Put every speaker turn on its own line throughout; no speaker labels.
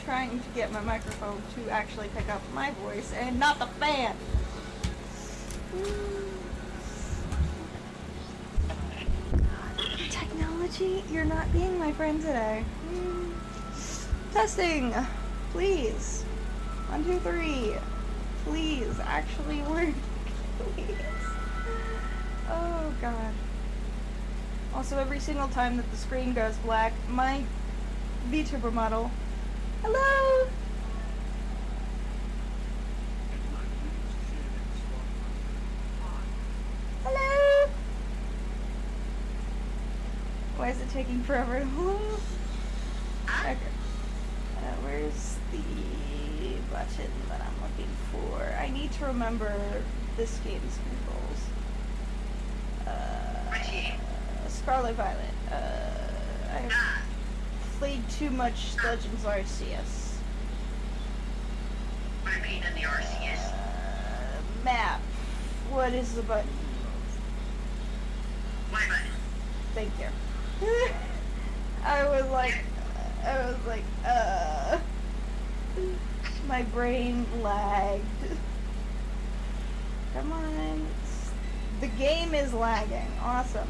trying to get my microphone to actually pick up my voice and not the fan. Technology, you're not being my friend today. Testing, please. 1, 2, 3. Please, actually work. Please. Oh god. Also, every single time that the screen goes black, my VTuber model. Hello! Hello! Why is it taking forever to load? Okay. Where's the button that I'm looking for? I need to remember this game's controls. Scarlet Violet. I've played too much Legends Arceus.
What I mean in the Arceus?
Map. What is the button?
My button.
Thank you. I was like, my brain lagged. Come on. The game is lagging. Awesome.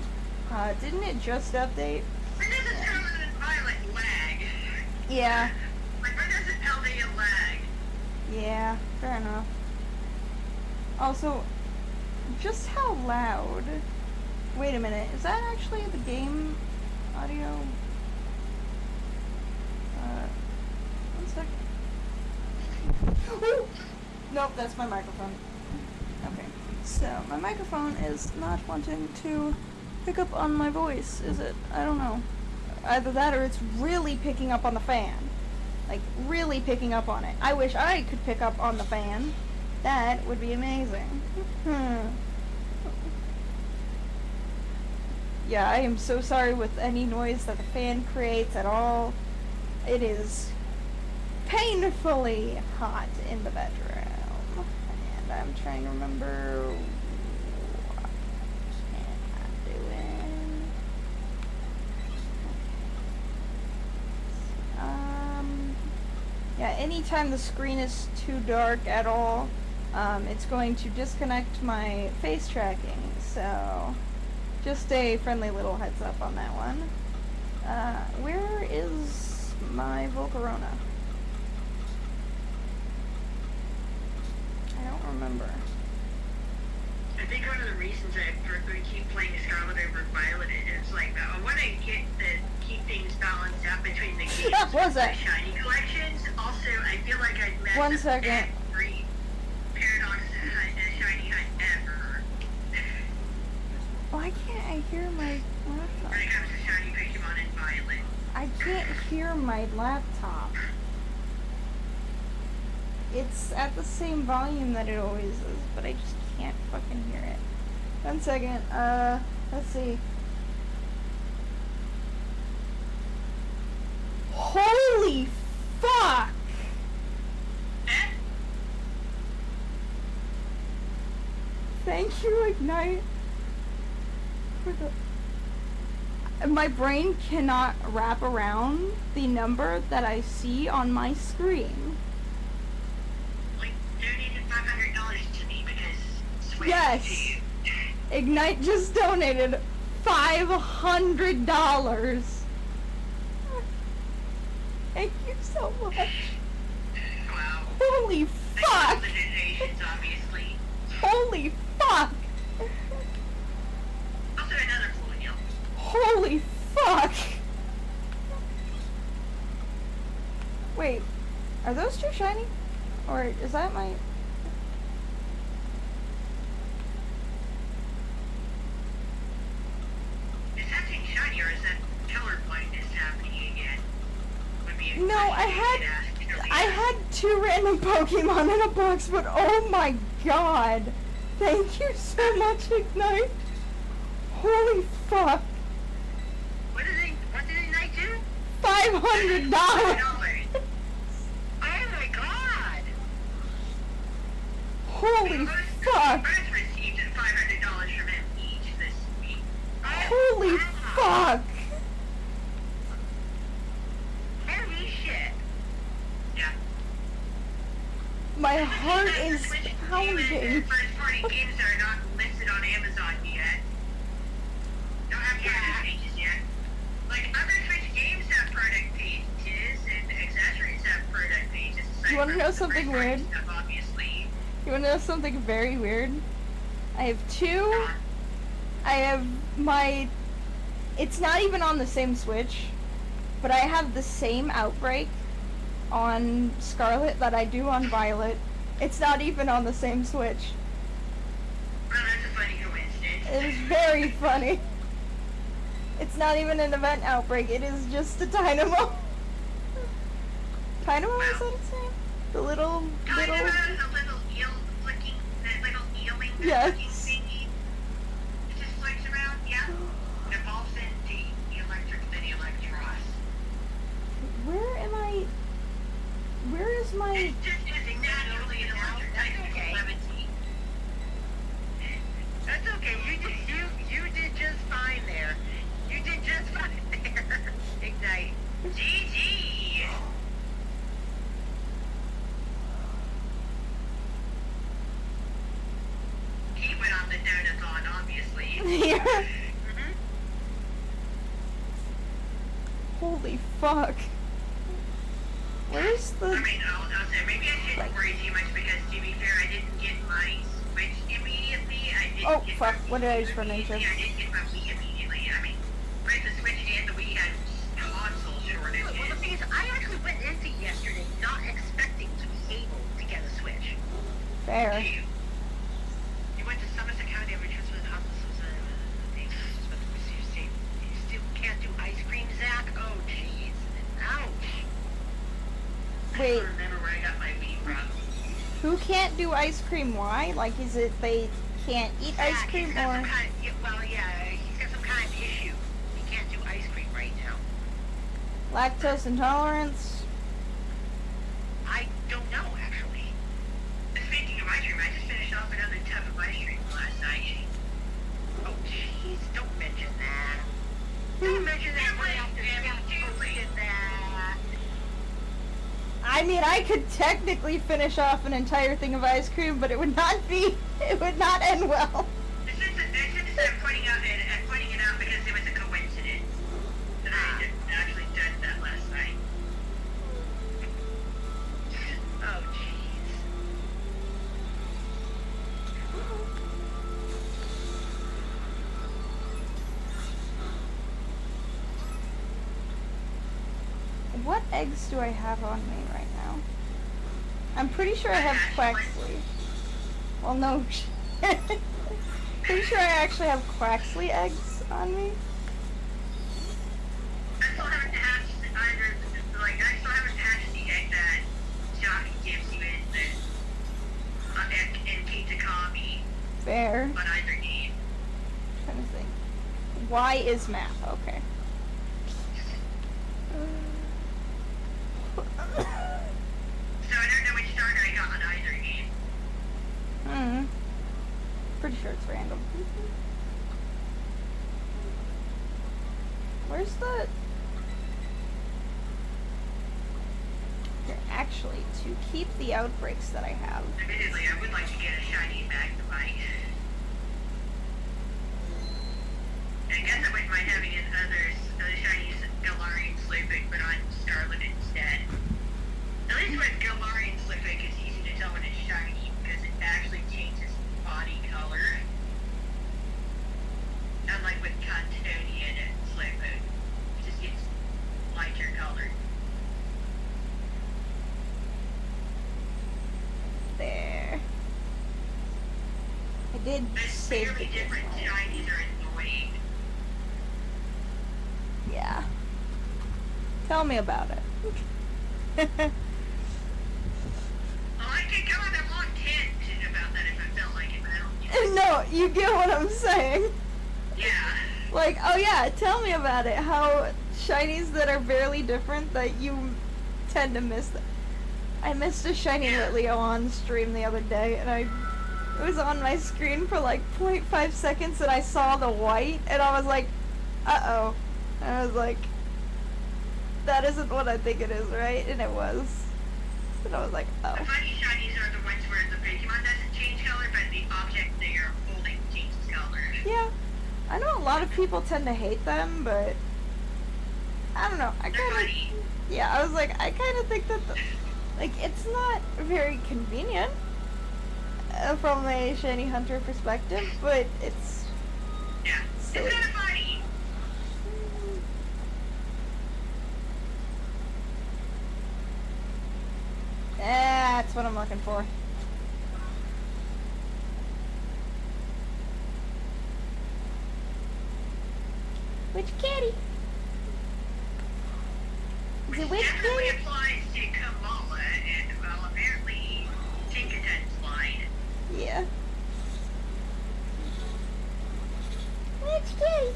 Didn't it just update?
When does a Scarlet Violet lag?
Yeah.
Like, when does it tell me it lag?
Yeah, fair enough. Also, just how loud... Wait a minute, is that actually the game audio? 1 second. Ooh! Nope, that's my microphone. Okay, so my microphone is not wanting to pick up on my voice, is it? I don't know. Either that or it's really picking up on the fan. Like, really picking up on it. I wish I could pick up on the fan. That would be amazing. Yeah, I am so sorry with any noise that the fan creates at all. It is painfully hot in the bedroom. And I'm trying to remember what I'm doing. Yeah, anytime the screen is too dark at all, it's going to disconnect my face tracking, so just a friendly little heads up on that one. Where is my Volcarona? I don't remember.
I think one of the reasons I personally keep playing Scarlet over Violet is like, I want to get keep things balanced out between the games
What was
and
that?
the shiny collections. Also, I feel like I'd mess
1
up
second.
every Paradox shiny hunt ever.
Why can't I hear my laptop?
When it comes to shiny Pokemon and Violet.
I can't hear my laptop. It's at the same volume that it always is, but I just can't fucking hear it. 1 second, let's see. Holy fuck! Thank you, Ignite. My brain cannot wrap around the number that I see on my screen.
Like, donated $500 to me because Switch
Yes.
to you.
Ignite just donated $500. Thank you so much.
Wow.
Holy
Thank you
fuck!
for the donations, obviously.
Holy fuck!
Also another colonial.
Holy fuck! Wait, are those two shiny? Or is that my...
Is that thing shiny or is that color blindness happening again? Would be a
No,
question
I
you could ask Elise.
had 2 random Pokemon in a box, but oh my god! Thank you so much, Ignite! Holy fuck!
What did Ignite do?
$500!
Oh my god!
Holy fuck!
Both received $500 from him each this week.
Holy fuck!
Holy shit.
My heart
Because the
is
Switch game
pounding.
and first party games are not listed on Amazon yet. Don't have product pages yet. Like other Switch games have product pages and accessories have product pages.
You wanna know something weird?
Stuff, obviously.
You wanna know something very weird? I have two. I have my. It's not even on the same Switch, but I have the same outbreak on Scarlet that I do on Violet. It's not even on the same Switch.
Well, that's a funny coincidence.
It is very funny. It's not even an event outbreak, it is just a Dynamo. Dynamo, is that its name? The little...
Dynamo is a little eel flicking, that little eeling
Yes.
flicking thingy. It just flicks around, yeah. It evolves into the Electros.
Where am I... Where is my...
It's just using naturally an electric type of levity.
That's okay. You did just fine there. You did just fine there. Ignite.
GG! He went on the donathon, obviously.
Here?
Mm-hmm.
Holy fuck. Where's the...
I mean, I'll say, maybe I shouldn't worry too much because, to be fair, I didn't get my Switch immediately. I didn't
Oh,
get
fuck.
my
What did I
Wii
use for nature?
immediately. I didn't get my Wii immediately. I mean, both the Switch and the Wii had console shortages.
Well, the thing is, I actually went into yesterday not expecting to be able to get a Switch.
Fair.
You went to Somerset County, which was with hospitals. You still can't do ice cream, Zach? Oh, jeez. Ouch.
I
Wait,
don't remember where I got my Wii from.
who can't do ice cream? Why? Like, is it they can't eat ice
Zach,
cream
he's got
or...
some kind of, well, yeah, he's got some kind of issue. He can't do ice cream right now.
Lactose intolerance?
I don't know, actually.
Speaking of ice cream, I just finished off another tub of ice cream last night.
Oh, jeez, don't mention that. Don't mention that right after Zach posted that.
I mean, I could technically finish off an entire thing of ice cream, but it would not be... It would not end well.
This is I'm pointing it out because it was a coincidence that I had actually done that last night.
Oh, jeez.
What eggs do I have on me right now? I'm pretty sure I have Quaxly. Well, no. Pretty sure I actually have Quaxly eggs on me.
I still haven't hatched either, like, I still haven't hatched the egg that Johnny gives you in Kitakami
Fair.
on either game.
Trying to think. Y is map. Okay.
So I don't know which starter I got on either game.
Pretty sure it's random. Where's the... Here, actually, to keep the outbreaks that I have.
Admittedly, I would like to get a shiny Magnemite. I guess I wouldn't mind having other shiny Galarian Slowpoke, but on Scarlet instead. At least with Galarian Slowpoke, it's easy to tell when it's shiny because it actually changes body color. Unlike with Cantonian and Slowpoke, it just gets lighter colored.
There. I did
But
save the
fairly
game.
different shinies are annoying.
Yeah. Tell me about it.
Well, I could go on a long tangent about that if I felt like it, but I don't.
No, you get what I'm saying.
Yeah.
Like, oh yeah, tell me about it. How shinies that are barely different that you tend to miss. I missed a shiny Litleo on stream the other day, and it was on my screen for like 0.5 seconds, and I saw the white, and I was like, uh-oh. And I was like, that isn't what I think it is, right? And it was. And I was like, oh.
The funny shinies are the ones where the Pokemon doesn't change color, but the object they are holding changes color.
Yeah. I know a lot of people tend to hate them, but I don't know. I
They're
kind of,
funny.
yeah, I was like, I kind of think that, like, it's not very convenient from a shiny hunter perspective, but it's
Yeah.
silly.
It's kind of funny.
That's what I'm looking for. Which kitty? Is it which
Definitely
kitty?
applies to Kamala and, well, apparently Tinkaton's line.
Yeah. Which kitty?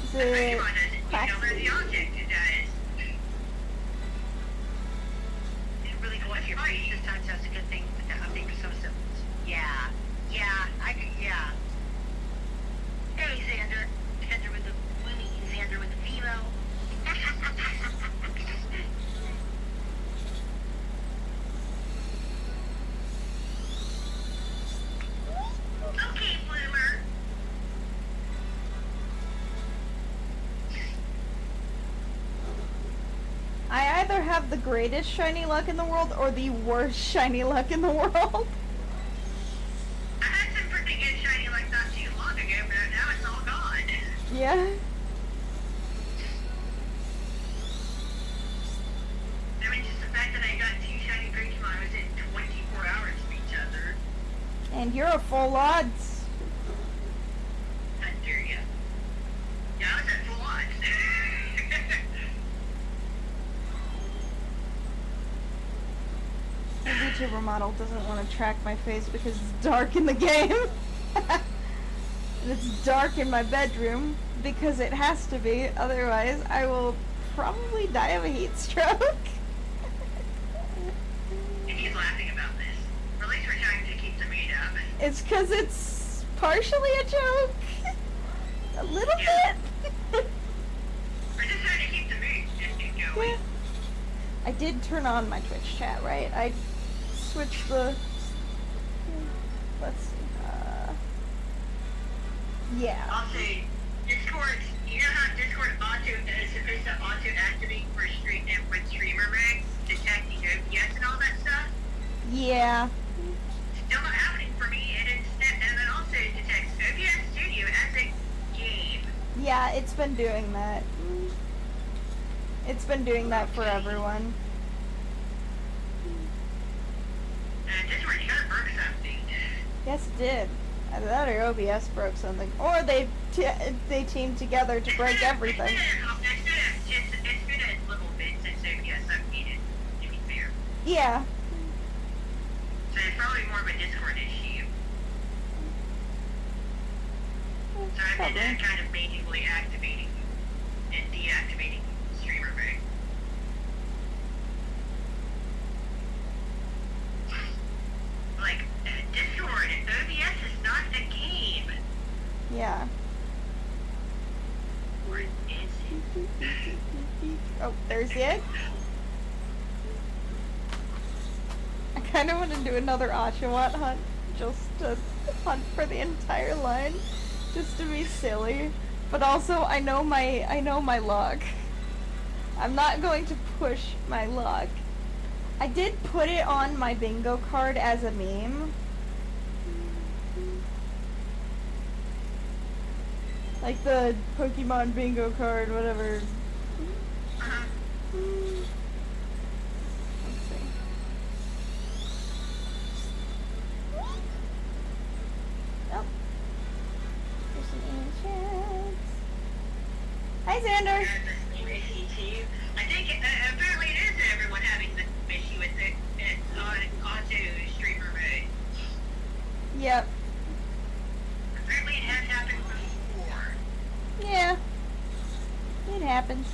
Is
The
it
Pokemon doesn't change color, the
Quaxly?
object does.
Didn't really go into your face this time, so that's a good thing. I think for some symptoms. Yeah. Yeah. Yeah. Hey, Xander. Xander with the Winnie. Xander with the female.
Okay, Bloomer.
I either have the greatest shiny luck in the world or the worst shiny luck in the world.
I had some pretty good shiny like not too long ago, but now it's all gone.
Yeah.
I mean, just the fact that I got 2 shiny Pokemon within 24 hours of each other.
And you're a full odds.
How dare ya? Yeah, I was at full odds.
The VTuber model doesn't want to track my face because it's dark in the game. And it's dark in my bedroom because it has to be, otherwise I will probably die of a heat stroke.
And he's laughing about this. Or at least we're trying to keep the mood up.
It's because it's partially a joke. A little
Yeah.
bit.
We're just trying to keep the mood going.
Yeah. I did turn on my Twitch chat, right? I switched the... Let's see. Yeah.
Also, Discord, you know how Discord is supposed to auto-activate for stream and with streamer mode, detecting OBS and all that stuff?
Yeah.
Still not happening for me, and then also detects OBS Studio as a game.
Yeah, it's been doing that. It's been doing that for everyone.
Discord kind of broke something.
Yes, it did. Either that or OBS broke something. Or they teamed together to break everything.
It's been a little bit since OBS updated, to be fair.
Yeah.
So it's probably more of a Discord issue. So I've
Probably.
been kind of manually activating and deactivating streamer mode. Like, Discord, OBS is not a game.
Yeah.
Or is it?
Oh, there's the egg. I kind of want to do another Oshawott hunt, just to hunt for the entire line, just to be silly. But also, I know my luck. I'm not going to push my luck. I did put it on my bingo card as a meme. Like the Pokemon bingo card, whatever.
Uh-huh.
Let's see. Oh. There's some ancients. Hi, Xander.
I think apparently it is everyone having the issue with it auto streamer mode.
Yep.
Apparently it has happened before.
Yeah. It happens.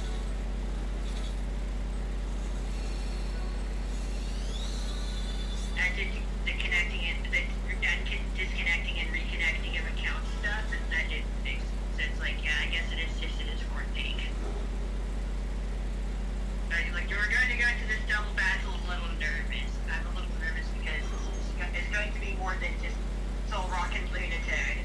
I did the connecting and disconnecting and reconnecting of account stuff, and that did fix. So it's like, yeah, I guess it is just a Discord thing. Like, you're going to go go into this double battle a little nervous. I'm a little nervous because it's going to be more than just Soul Rock and Luna Toad.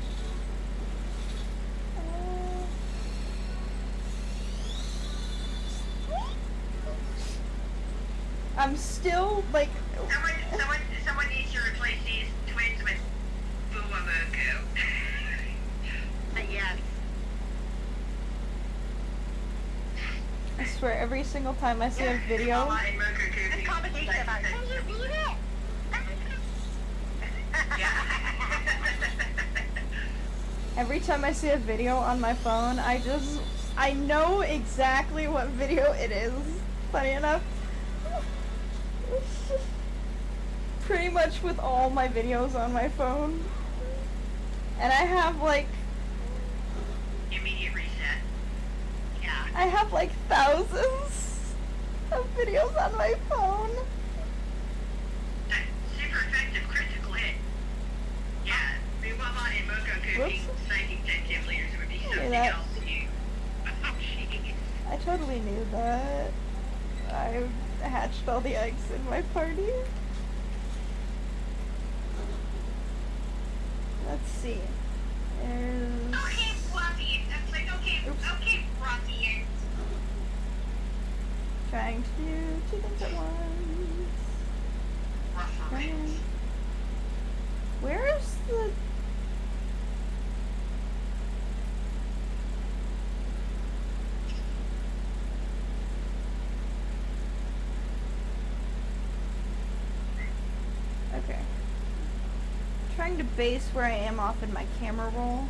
I'm still, like...
Someone needs to replace these twins with Fuwamoku.
Yes.
I swear, every single time I see a video...
Mama and Mokoku.
The combination of us. Can you read it?
Every time I see a video on my phone, I know exactly what video it is. Funny enough. Pretty much with all my videos on my phone. And I have like...
Immediate reset.
Yeah.
I have like thousands of videos on my phone.
Super effective critical hit. Yeah, Mama and Mokoku being psychic detective leaders would be something
that.
else to you. Oh, jeez.
I totally knew that. I hatched all the eggs in my party. Let's see. There's...
Okay, Fluffy. That's like, okay,
Oops.
okay, Fluffy.
Trying to do two things at once.
Reference.
Where's the... Okay. Trying to base where I am off in my camera roll.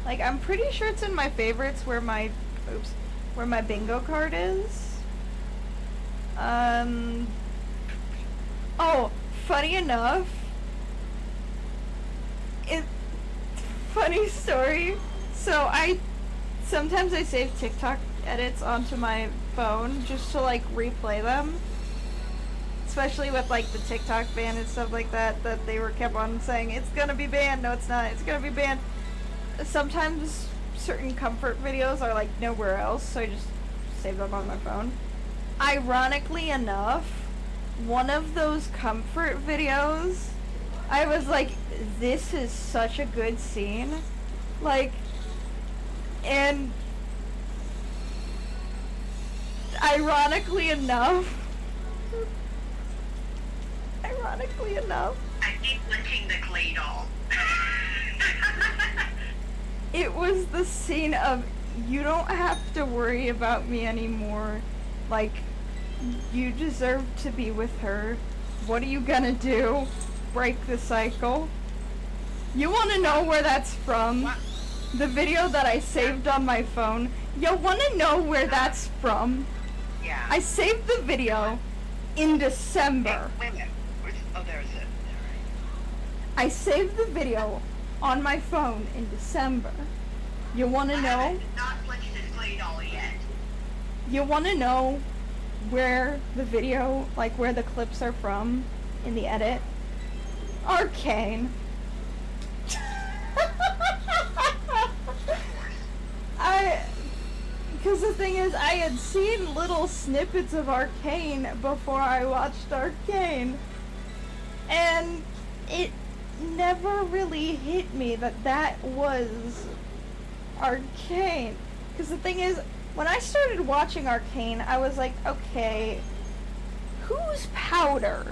Like, I'm pretty sure it's in my favorites where my... Oops. Where my bingo card is. Oh, funny enough... Funny story. So sometimes I save TikTok edits onto my phone just to like replay them. Especially with like the TikTok ban and stuff like that they kept on saying it's gonna be banned. No, it's not. It's gonna be banned. Sometimes certain comfort videos are like nowhere else, so I just save them on my phone. Ironically enough, one of those comfort videos, I was like, this is such a good scene. Like, and ironically enough,
I keep lynching the clay doll.
it was the scene of, you don't have to worry about me anymore. Like, you deserve to be with her. What are you gonna do? Break the cycle? You wanna know where that's from?
What?
The video that I saved on my phone. You wanna know where that's from?
Yeah.
I saved the video in December.
Wait a minute. Oh, there's it. Alright.
I saved the video on my phone in December. You wanna
I
know?
haven't not lynched this clay doll yet.
You wanna know where the video, like where the clips are from in the edit? Arcane. Because the thing is, I had seen little snippets of Arcane before I watched Arcane, and it never really hit me that that was Arcane. Because the thing is, when I started watching Arcane, I was like, okay, who's Powder?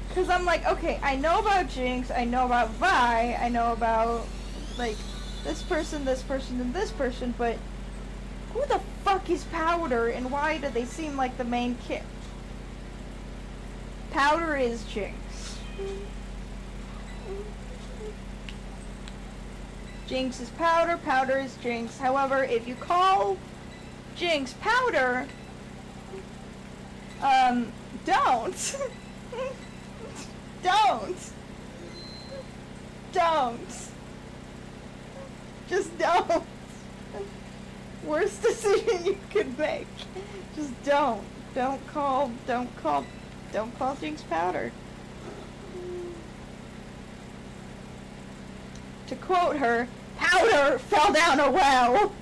Because I'm like, okay, I know about Jinx, I know about Vi, I know about, like, this person, and this person, but who the fuck is Powder, and why do they seem like the main kid? Powder is Jinx. Jinx is Powder, Powder is Jinx. However, if you call Jinx Powder, don't. Don't. Just don't. Worst decision you could make. Just don't. Don't call Jinx Powder. To quote her, Powder fell down a well.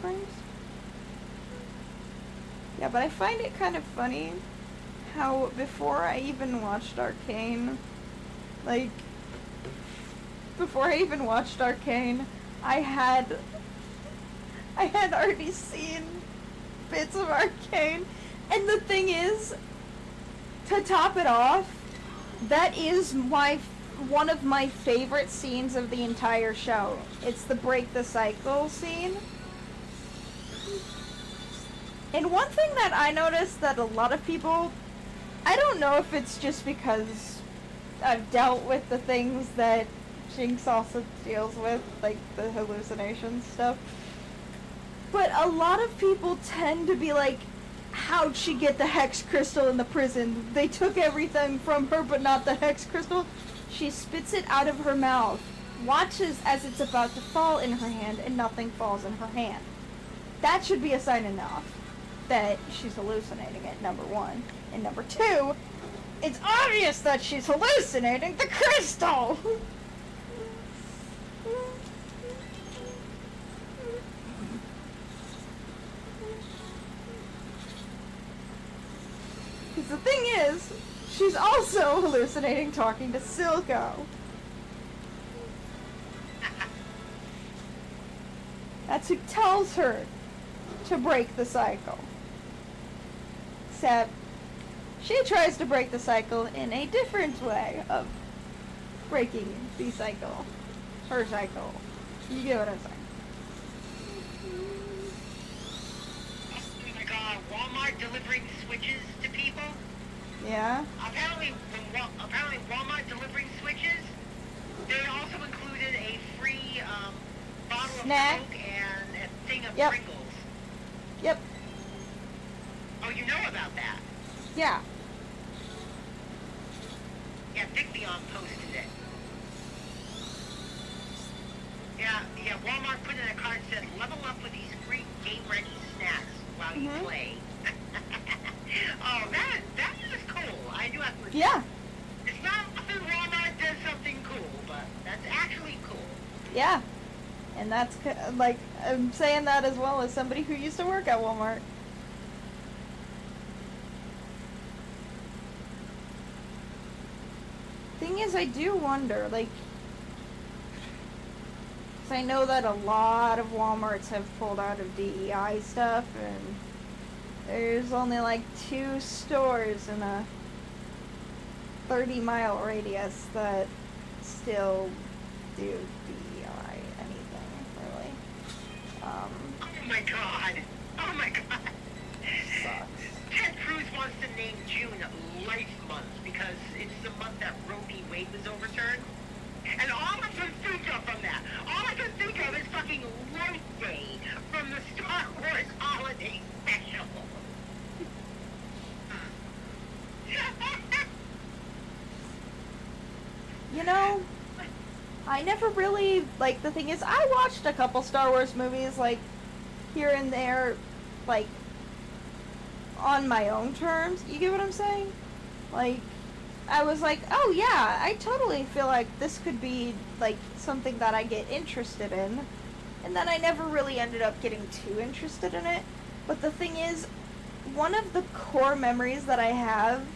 frames? Yeah, but I find it kind of funny how before I even watched Arcane, like, before I even watched Arcane, I had already seen bits of Arcane, and the thing is, to top it off, that is one of my favorite scenes of the entire show. It's the break the cycle scene. And one thing that I noticed that a lot of people, I don't know if it's just because I've dealt with the things that Jinx also deals with, like the hallucination stuff, but a lot of people tend to be like, how'd she get the hex crystal in the prison? They took everything from her but not the hex crystal. She spits it out of her mouth, watches as it's about to fall in her hand, and nothing falls in her hand. That should be a sign enough that she's hallucinating it, number one. And number two, it's obvious that she's hallucinating the crystal! Because the thing is, she's also hallucinating talking to Silco. That's who tells her to break the cycle. Except, she tries to break the cycle in a different way of breaking the cycle. Her cycle. You get what I'm saying?
Oh my god, Walmart delivering switches to people?
Yeah?
Apparently Walmart delivering switches, they also included a free bottle
Snack?
of Coke and a thing of
Yep.
Pringles.
Yep.
Oh, you know about that?
Yeah.
Yeah, Vicbion posted it. Yeah, Walmart put in a card that said, level up with these free game-ready snacks while you play. Oh, that is cool. I do have to admit.
Yeah.
It's not often Walmart does something cool, but that's actually cool.
Yeah. And that's, like, I'm saying that as well as somebody who used to work at Walmart. Thing is, I do wonder, like, 'cause I know that a lot of Walmarts have pulled out of DEI stuff, and there's only like 2 stores in a 30-mile radius that still do DEI anything, really.
Oh my god. Oh my god.
Sucks.
Ted Cruz wants to name June Life Month because it's the month that Roe v. Wade was overturned. And all I can think of from that, all I can think of is fucking Life Day from the Star Wars Holiday Special.
You know, I never really, like, the thing is, I watched a couple Star Wars movies, like, here and there, like, on my own terms. You get what I'm saying? Like, I was like, oh yeah, I totally feel like this could be, like, something that I get interested in. And then I never really ended up getting too interested in it. But the thing is, one of the core memories that I have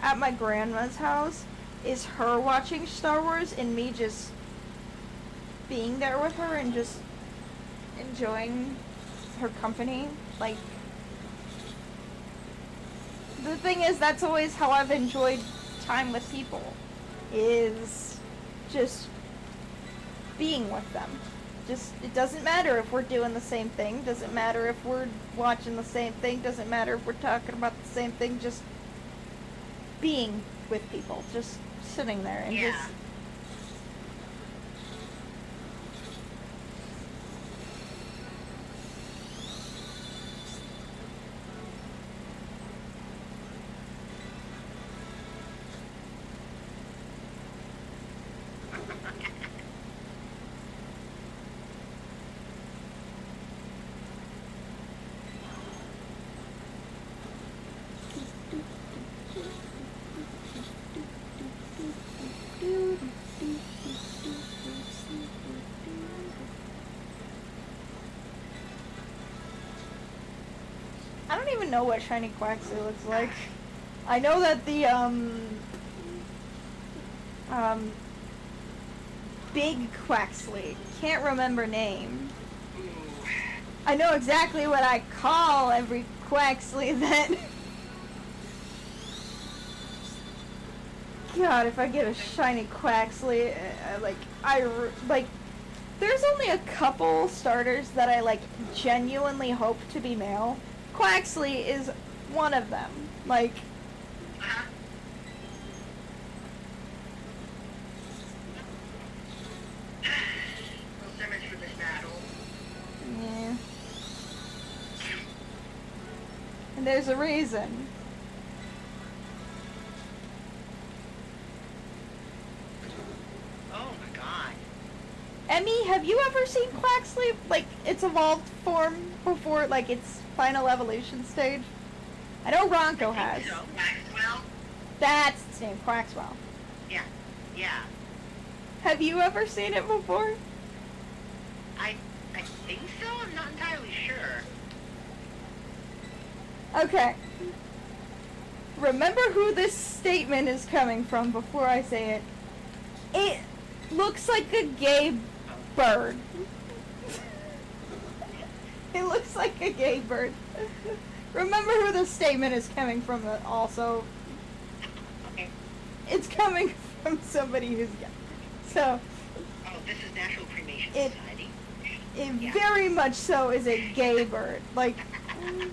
at my grandma's house is her watching Star Wars and me just being there with her and just enjoying her company. Like, the thing is, that's always how I've enjoyed time with people, is just being with them. Just, it doesn't matter if we're doing the same thing, doesn't matter if we're watching the same thing, doesn't matter if we're talking about the same thing, just being with people, just sitting there and
Yeah.
just I don't even know what shiny Quaxly looks like. I know that the big Quaxly, can't remember name. I know exactly what I call every Quaxly that. God, if I get a shiny Quaxly, like, there's only a couple starters that I, like, genuinely hope to be male. Quaxly is one of them. Like,
Well, so much for this battle.
yeah. And there's a reason.
Oh my god.
Emmy, have you ever seen Quaxly, like, its evolved form before, like, its final evolution stage? I know Ronco has.
So,
Maxwell?
That's its name, Quaxwell.
yeah. Yeah.
Have you ever seen it before?
I think so. I'm not entirely sure.
Okay. Remember who this statement is coming from before I say it. It looks like a gay bird. It looks like a gay bird. Remember who this statement is coming from also.
Okay.
It's coming from somebody who's gay. So,
Oh, this is National Cremation
It-
Society.
it
Yeah.
very much so is a gay bird. Like,
And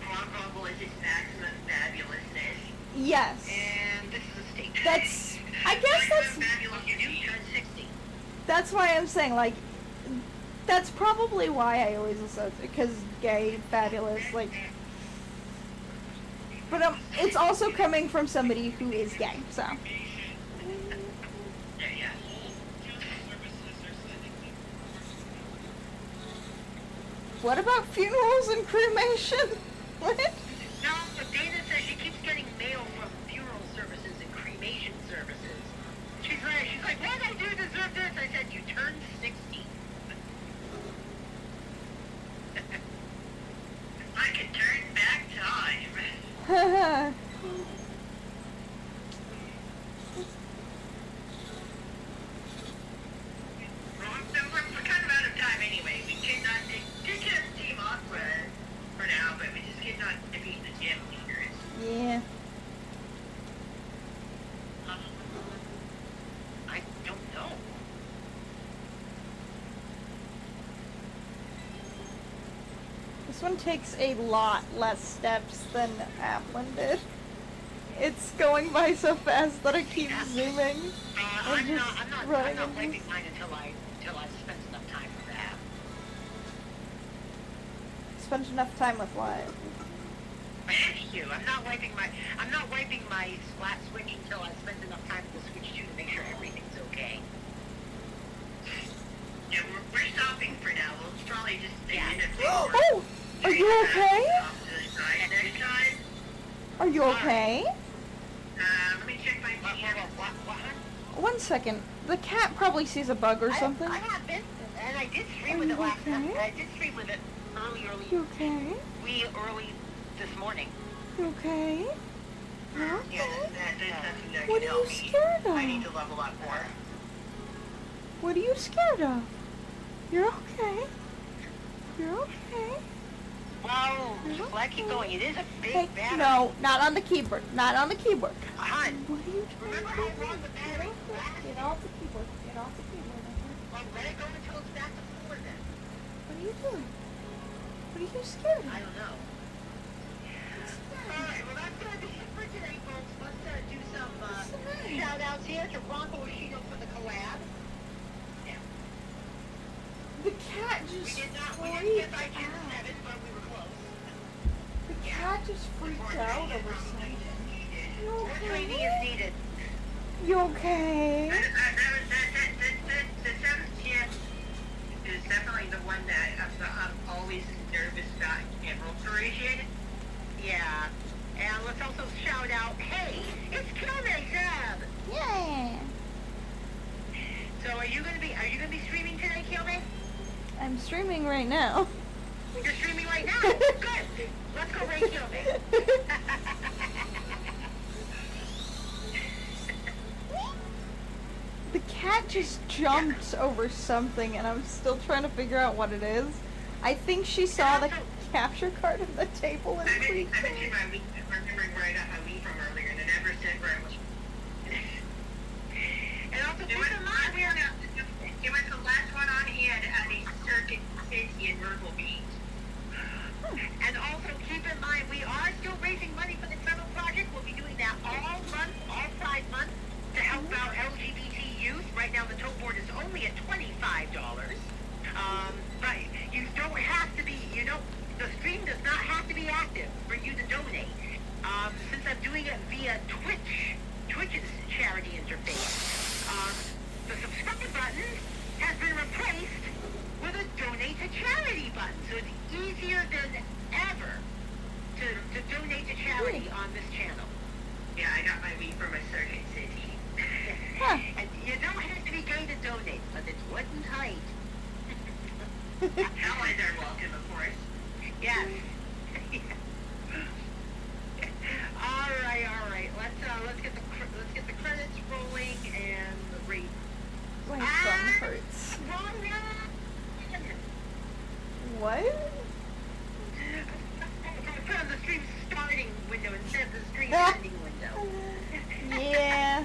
Quaxly is his maximum fabulousness.
yes.
And this is a state.
That's, I guess that's,
Fabulous
You do turn 60.
that's why I'm saying, like, that's probably why I always associate, because gay, fabulous, like, but it's also coming from somebody who is gay, so.
Yeah.
What about funerals and cremation? What?
No, but Dana says she keeps getting mail from funeral services and cremation services. She's like, what did I do to deserve this? I said, you turned 60.
I could turn back time. We're kind of out of time anyway. We cannot just Team Aqua for now, but we just cannot defeat the gym leaders.
Yeah.
I don't know.
This one takes a lot less steps than Applin did. It's going by so fast that I keep zooming.
I'm
running
not
into
wiping mine until I spend enough time with that.
Spent enough time with what?
Thank you. I'm not wiping my splat switch until I spend enough time with the switch 2 to make sure everything's okay.
Yeah, we're stopping for now. We'll probably just end up
Oh! Are you okay?
off to the side next time.
Are you okay?
Let me check my DM.
What?
One second. The cat probably sees a bug or something.
I have been, and I did stream
Are
with
you
it last
okay?
night. I did stream with it early,
You okay?
early this morning.
You okay? You
Yeah,
okay?
that's something that
What
can
are
help
you
me.
scared
I need to
of?
level up more.
What are you scared of? You're okay. You're okay.
Well, I keep going. It is a big
Hey,
battery.
no, not on the keyboard. Not on the keyboard.
Hon,
What are you trying
remember
to
how
do?
long the battery lasts?
Get off the keyboard. Get off the keyboard.
Well, let it go until it's back to 4 then.
What are you doing? What are you scared of?
I don't know. Alright, well that's gonna be it for today, folks. Let's do some shout outs here to Ronco Oshino for the collab. Yeah.
The cat
We
just
did not
freaked
get by June
out.
7, but we were close.
The cat just freaked out over something. You
More training is
okay?
needed.
You okay?
The seventh gym is definitely the one that I'm always nervous about Emerald Parisian.
Yeah. And let's also shout out, hey, it's Kilme!
Yeah.
So are you gonna be streaming today, Kilme?
I'm streaming right now.
You're streaming right now? Good. Let's go raid kill me.
The cat just jumped over something, and I'm still trying to figure out what it is. I think she saw the capture card on the table and
I mentioned
freaked out.
my Wii, remembering where I got my Wii from earlier, and it never said where it was.
And also
It
keep
was,
in mind,
it was the last one on hand at a Circuit City in Myrtle Beach.
and also keep in mind, we are still raising money for the Trevor Project. We'll be doing that all month, all Pride month, to help out LGBT youth. Right now, the tote board is only at $25. But you don't have to be, the stream does not have to be active for you to donate. Since I'm doing it via Twitch's charity interface, the subscribe button has been replaced with a donate to charity button. So it's easier than ever to donate to charity on this channel.
Yeah, I got my Wii from a Circuit City.
Huh.
And you don't have to be gay to donate, but it's wooden tight.
Allies are welcome, of course.
Yes. All right. Let's get the credits rolling and the rate.
My thumb hurts.
Wrong one.
What?
I put on the stream starting window instead of the stream ending window.
Yeah.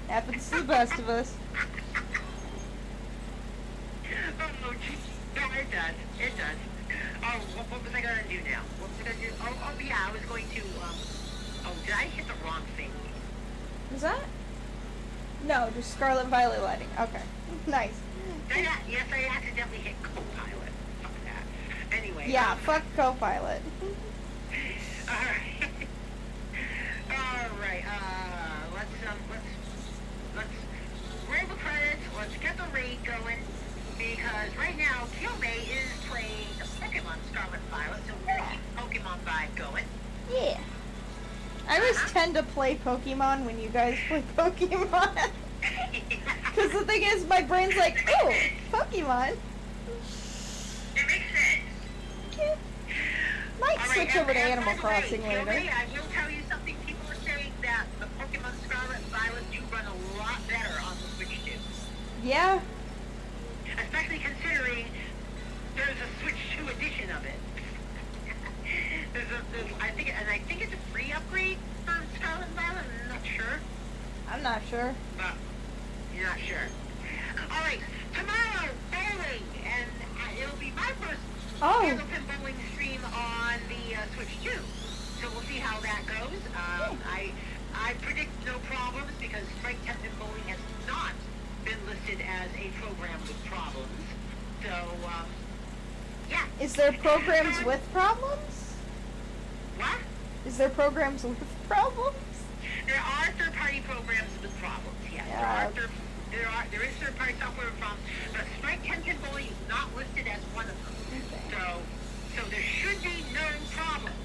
Happens to the best of us.
Oh, geez. No, it does. It does. Oh, what was I gonna do now? What was I gonna do? Oh, yeah, I was going to, did I hit the wrong thing?
Was that? No, just Scarlet Violet lighting. Okay. Nice.
Yes, I accidentally hit Copilot. Fuck that. Anyway.
Yeah, fuck Copilot.
Alright. Alright, let's roll the credits, let's get the raid going, because right now, Kilmay is playing Pokemon Scarlet Violet, so we're gonna keep Pokemon vibe going.
Yeah. I always tend to play Pokemon when you guys play Pokemon. Because the thing is, my brain's like, oh, Pokemon.
It makes sense.
Yeah. Might
All right,
switch over to
and
Animal
by the way,
Crossing later.
Kilmay, I will tell you something. People are saying that the Pokemon Scarlet and Violet do run a lot better on the Switch 2.
Yeah.
Especially considering there's a Switch 2 edition of it. I think it's a free upgrade for Scarlet and Violet. I'm not sure.
I'm not sure.
But you're not sure. All right, tomorrow bowling, and it'll be my first Candlepin bowling stream on the Switch 2. So we'll see how that goes. I predict no problems because Strike Tempted Bowling has not been listed as a program with problems. So, yeah.
Is there programs with problems?
What?
Is there programs with problems?
There are third-party programs with problems, yes.
Yeah.
There is third-party software with problems, but Strike Tempted Bowling is not listed as one of them.
Okay.
So there should be no problems.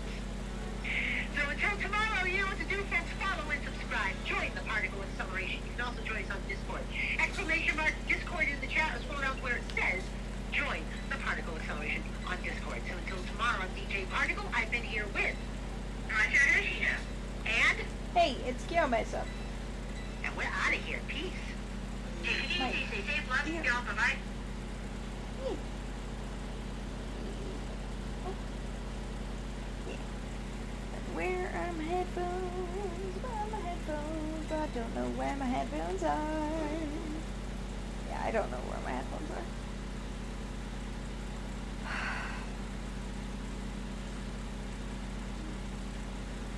So until tomorrow, you know what to do, folks. Follow and subscribe. Join the Particle Acceleration. You can also join us on Discord. Exclamation mark Discord in the chat, or scroll down to where it says join the Particle Acceleration on Discord. So until tomorrow, I'm DJ Particle. I've been here with and
Hey, it's Kiyomesa.
we're out of here. Peace.
Take it easy, stay safe, love you, y'all, bye-bye.
Where are my headphones? Where are my headphones? I don't know where my headphones are. Yeah, I don't know where my headphones are.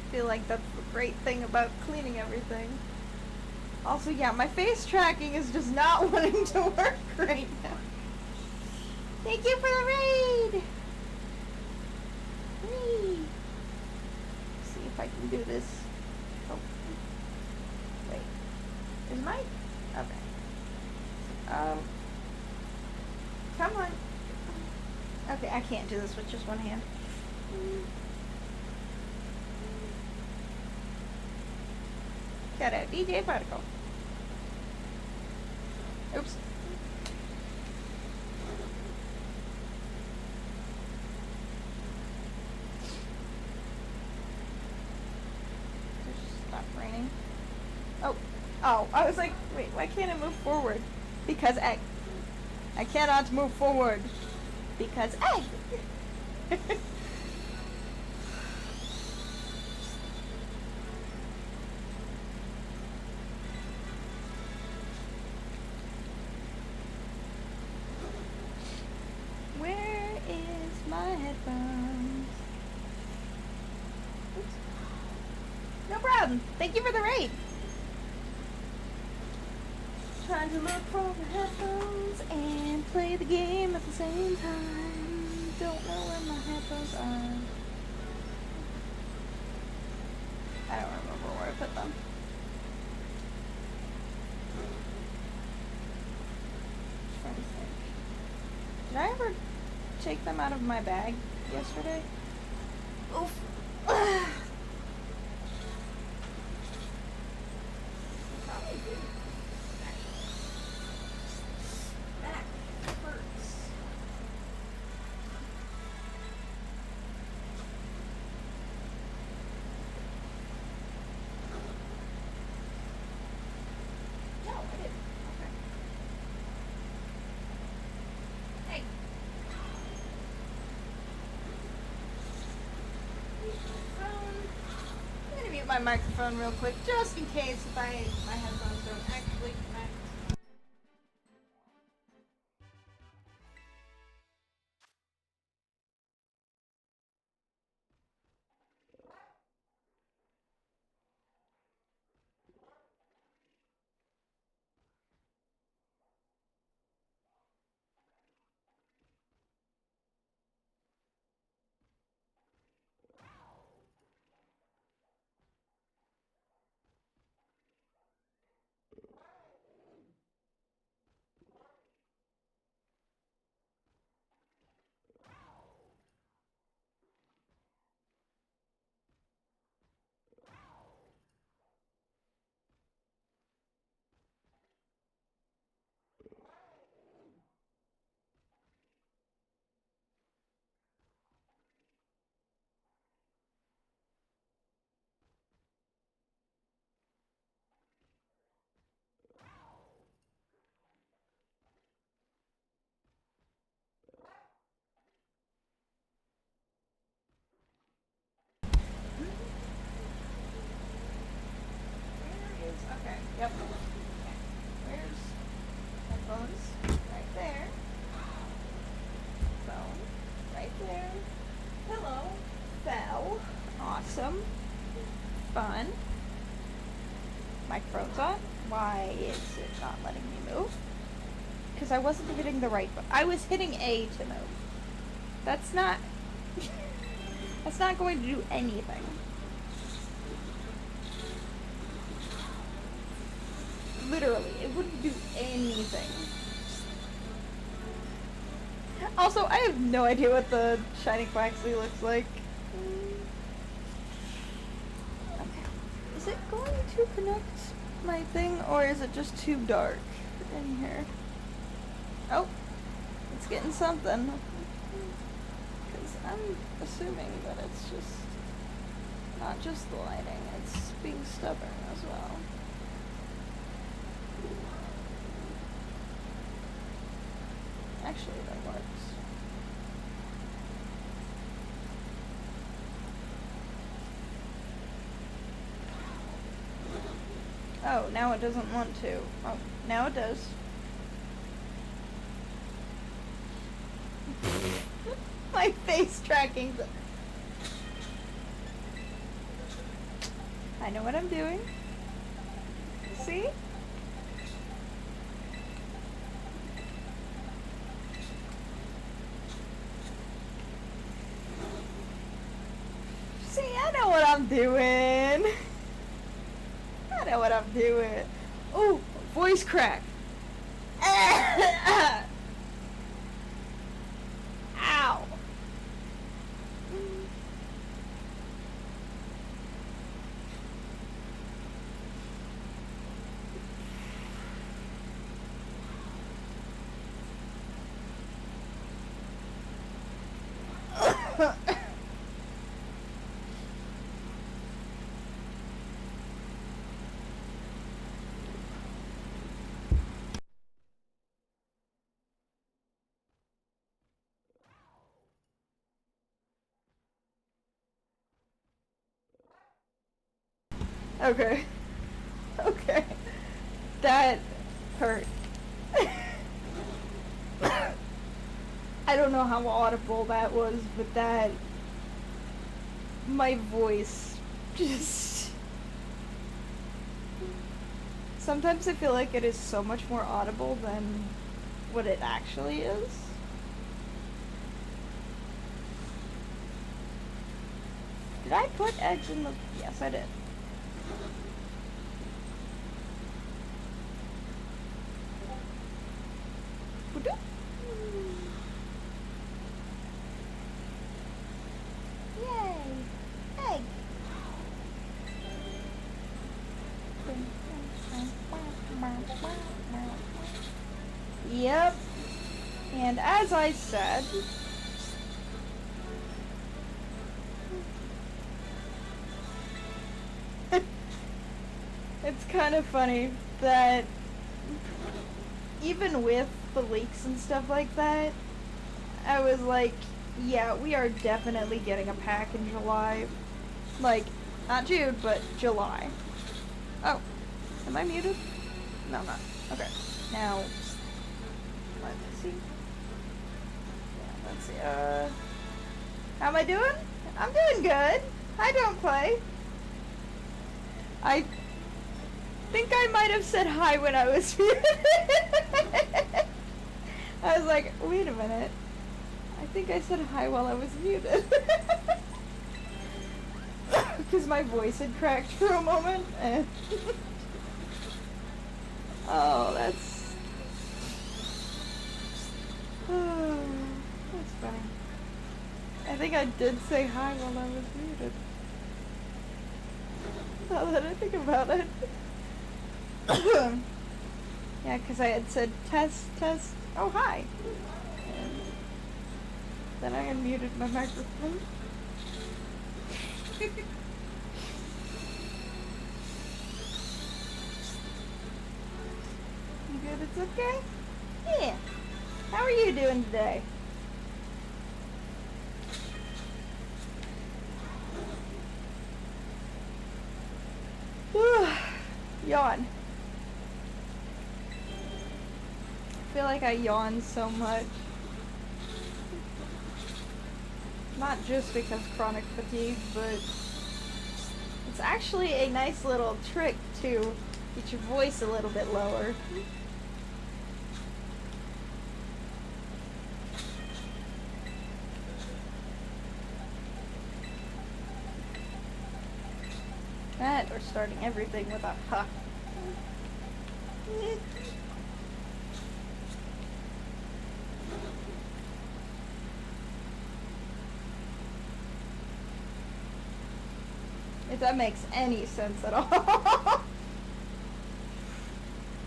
I feel like that's the great thing about cleaning everything. Also, yeah, my face tracking is just not wanting to work right now. Thank you for the raid! Whee! See if I can do this. Oh. Wait. Is mine? Okay. Come on. Okay, I can't do this with just one hand. Shout out DJ Particle. Oops. Oh, I was like, wait, why can't I move forward? Because egg. I cannot move forward. Because egg. Where is my headphones? Oops. No problem. Thank you for the raid. Trying to look for my headphones and play the game at the same time. Don't know where my headphones are. I don't remember where I put them. Trying to think. Did I ever take them out of my bag yesterday? Oof. Probably did. Back hurts. No, I didn't. Okay. Hey. Phone. I'm gonna mute my microphone real quick, just in case if my headphones don't actually connect. Where is, okay, yep. Okay. Where's headphones? Right there. Phone. Right there. Hello. Fell. Awesome. Fun. Microphone's on. Why is it not letting me move? Because I wasn't hitting the right button. I was hitting A to move. That's not... that's not going to do anything. Literally, it wouldn't do anything. Also, I have no idea what the shiny Quaxly looks like. Okay. Is it going to connect my thing, or is it just too dark in here? Oh, it's getting something. Because I'm assuming that it's just not just the lighting, it's being stubborn as well. Actually, that works. Oh, now it doesn't want to. Oh, now it does. My face tracking. I know what I'm doing. See? See, I know what I'm doing. I know what I'm doing. Ooh, voice crack. Ow. Okay. Okay. That hurt. I don't know how audible that was, but that... my voice just... Sometimes I feel like it is so much more audible than what it actually is. Did I put eggs in the... Yes, I did. Yay! Egg! Yep. And as I said... It's kind of funny that even with the leaks and stuff like that, I was like, yeah, we are definitely getting a pack in July. Like, not June, but July. Oh, am I muted? No, I'm not. Okay, now, let's see. Yeah, let's see, how am I doing? I'm doing good. I don't play. I think I might have said hi when I was muted. I was like, wait a minute. I think I said hi while I was muted. Because my voice had cracked for a moment. And oh, that's funny. I think I did say hi while I was muted. Now that I think about it. Yeah, because I had said test, test, oh hi. And then I unmuted my microphone. You good, it's okay? Yeah. How are you doing today? Yawn. I feel like I yawn so much. Not just because chronic fatigue, but it's actually a nice little trick to get your voice a little bit lower. That or starting everything with a ha. If that makes any sense at all.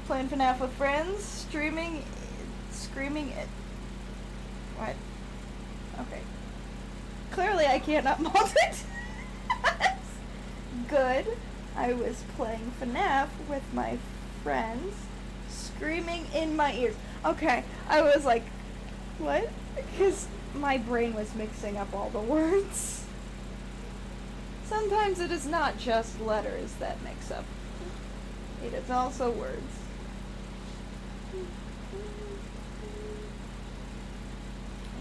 Playing FNAF with friends, streaming, screaming it. What? Okay. Clearly I cannot multitask. Good. I was playing FNAF with my friends, screaming in my ears. Okay, I was like, what? Because my brain was mixing up all the words. Sometimes it is not just letters that mix up. It is also words. I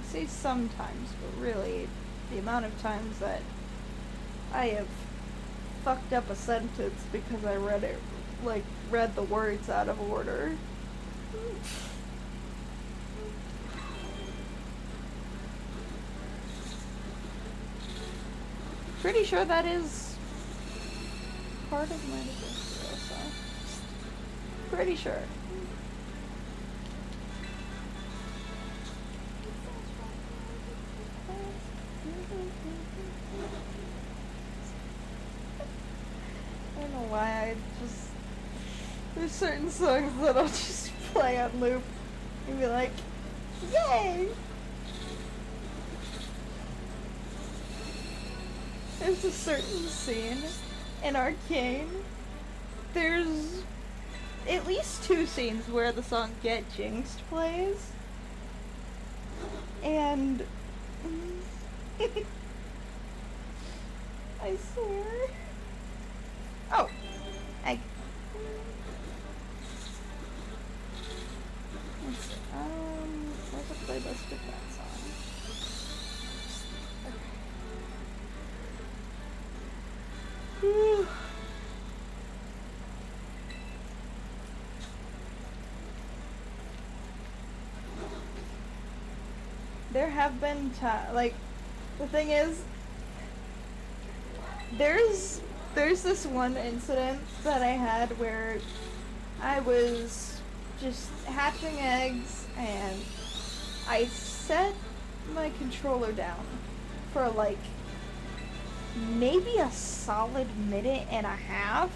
say sometimes, but really, the amount of times that I have fucked up a sentence because I read the words out of order. Pretty sure that is part of my dyslexia, so pretty sure. I don't know why I just... There's certain songs that I'll just play on loop and be like, yay! There's a certain scene in Arcane. There's at least 2 scenes where the song Get Jinxed plays. And... I swear... Oh! have been like, the thing is, there's this one incident that I had where I was just hatching eggs and I set my controller down for like maybe a solid minute and a half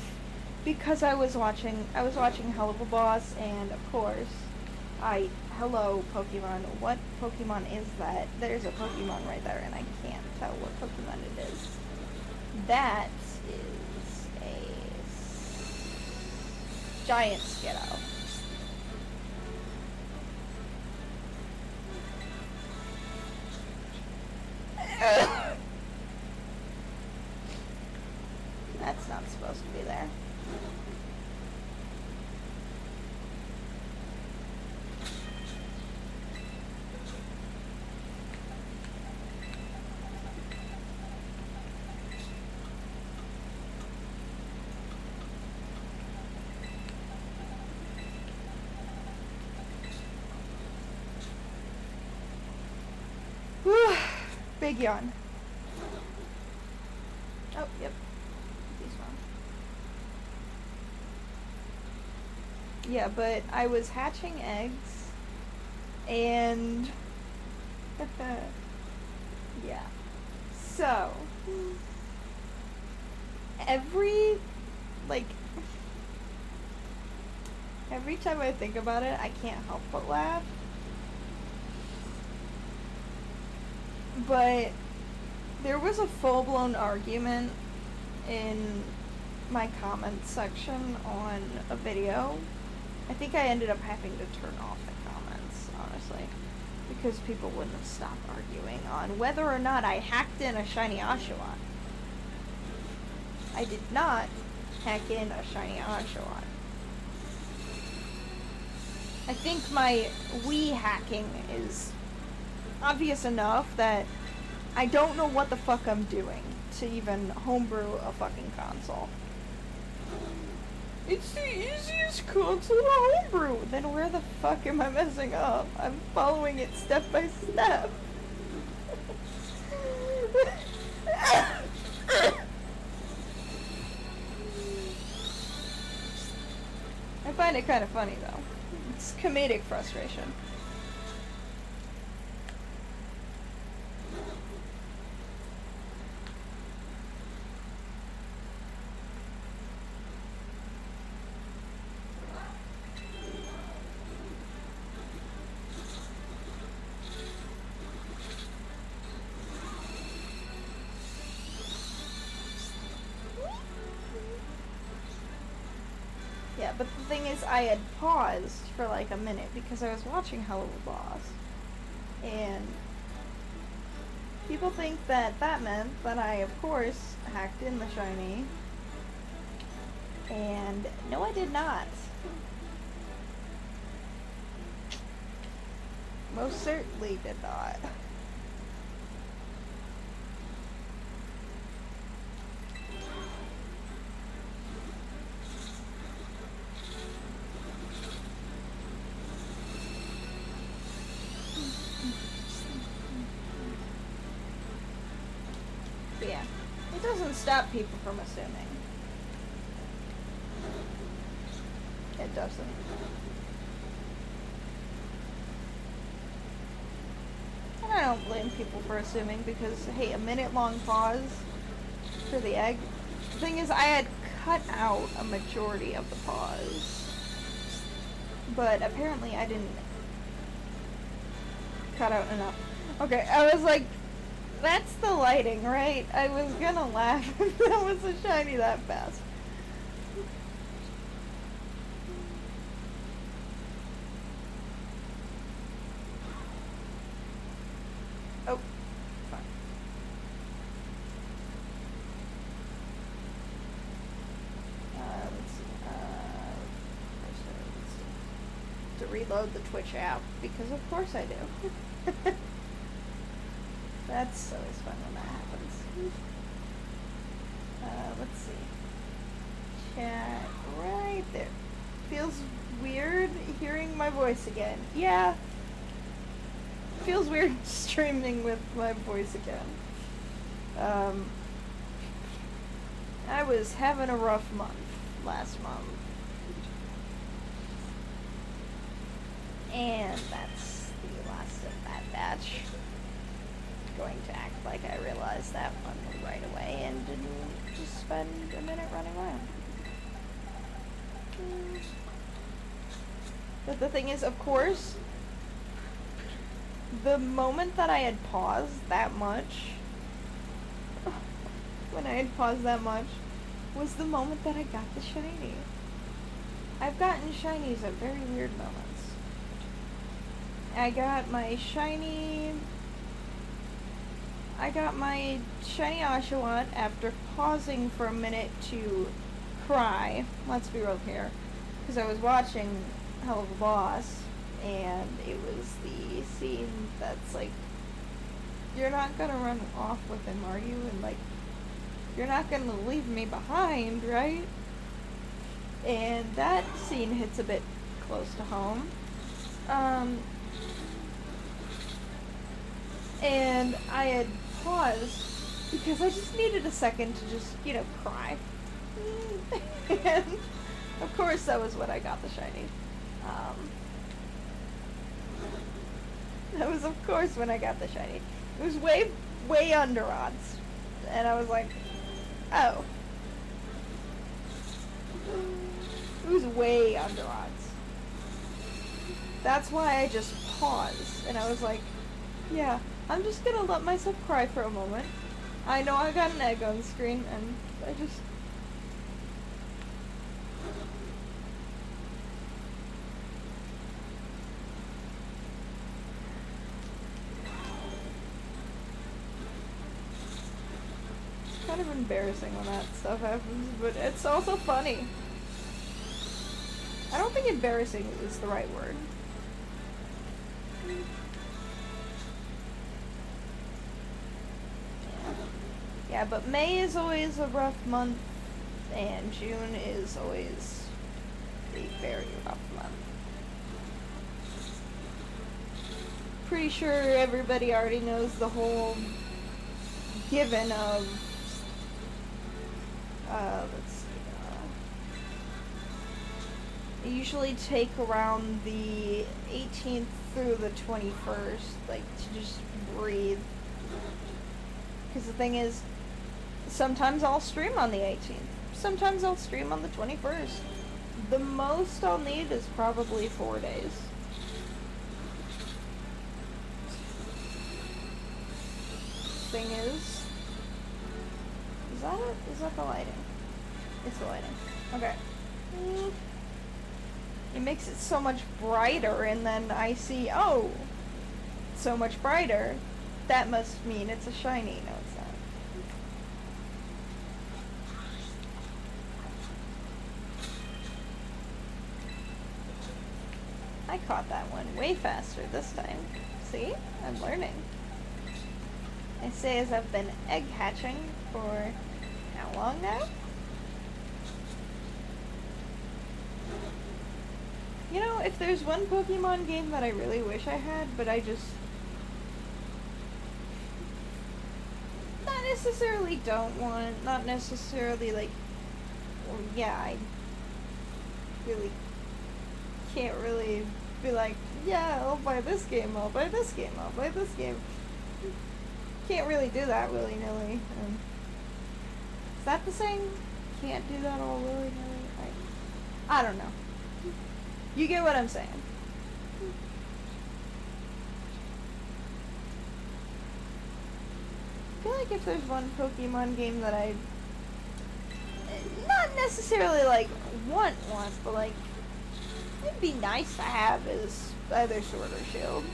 because I was watching Hell of a Boss, and of course hello Pokemon, what Pokemon is that? There's a Pokemon right there and I can't tell what Pokemon it is. That is a giant Skittle. That's not supposed to be there. Whew. Big yawn. Oh, yep. He's wrong. Yeah, but I was hatching eggs, and yeah. So every time I think about it, I can't help but laugh. But there was a full-blown argument in my comments section on a video. I think I ended up having to turn off the comments, honestly, because people wouldn't stop arguing on whether or not I hacked in a shiny Oshawott. I did not hack in a shiny Oshawott. I think my Wii hacking is obvious enough that I don't know what the fuck I'm doing to even homebrew a fucking console. It's the easiest console to homebrew. Then where the fuck am I messing up? I'm following it step by step. I find it kind of funny though. It's comedic frustration. Yeah, but the thing is, I had paused for like a minute because I was watching Hell of a Boss. And people think that that meant that I, of course, hacked in the shiny. And no, I did not. Most certainly did not. But yeah, it doesn't stop people from assuming. It doesn't. And I don't blame people for assuming because, hey, a minute-long pause for the egg. The thing is, I had cut out a majority of the pause. But apparently I didn't cut out enough. Okay, I was like, that's the lighting, right? I was gonna laugh if that was a shiny that fast. Oh, fine. Let's see. To reload the Twitch app, because of course I do. That's always fun when that happens. Let's see. Chat right there. Feels weird hearing my voice again. Yeah. feels weird streaming with my voice again. I was having a rough month last month. And that's the last of that batch. Going to act like I realized that one right away and didn't just spend a minute running around. But the thing is, of course, the moment that I had paused that much, when I had paused that much, was the moment that I got the shiny. I've gotten shinies at very weird moments. I got my shiny Oshawott after pausing for a minute to cry. Let's be real here. Because I was watching Hell of a Boss, and it was the scene that's like, you're not gonna run off with him, are you? And like, you're not gonna leave me behind, right? And that scene hits a bit close to home. And I had paused because I just needed a second to just, cry. And of course that was when I got the shiny. That was of course when I got the shiny. It was way under odds. And I was like, oh. It was way under odds. That's why I just paused. And I was like, yeah, I'm just gonna let myself cry for a moment. I know I got an egg on the screen, and I just... It's kind of embarrassing when that stuff happens, but it's also funny. I don't think embarrassing is the right word. Yeah, but May is always a rough month, and June is always a very rough month. Pretty sure everybody already knows the whole given of, let's see, I usually take around the 18th through the 21st, like, to just breathe. Because the thing is, sometimes I'll stream on the 18th. Sometimes I'll stream on the 21st. The most I'll need is probably 4 days. Thing is that it? Is that the lighting? It's the lighting. Okay. It makes it so much brighter, and then I see, oh, so much brighter. That must mean it's a shiny. No, it's not. I caught that one way faster this time. See? I'm learning. I say as I've been egg hatching for how long now? You know, if there's one Pokemon game that I really wish I had, but I just not necessarily don't want, not necessarily like, well, yeah, I really can't really be like, yeah, I'll buy this game, I'll buy this game, I'll buy this game. Can't really do that willy-nilly. Is that the same? Can't do that all willy-nilly? I don't know. You get what I'm saying. I feel like if there's one Pokemon game that I not necessarily like want, but like it'd be nice to have is either Sword or Shield.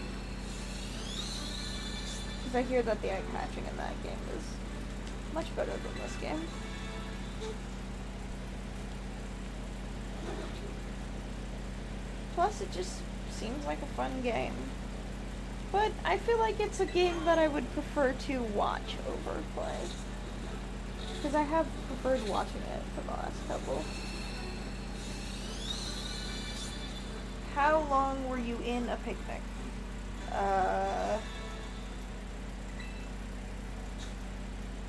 Because I hear that the egg hatching in that game is much better than this game. Plus, it just seems like a fun game. But I feel like it's a game that I would prefer to watch over play. Because I have preferred watching it for the last couple. How long were you in a picnic?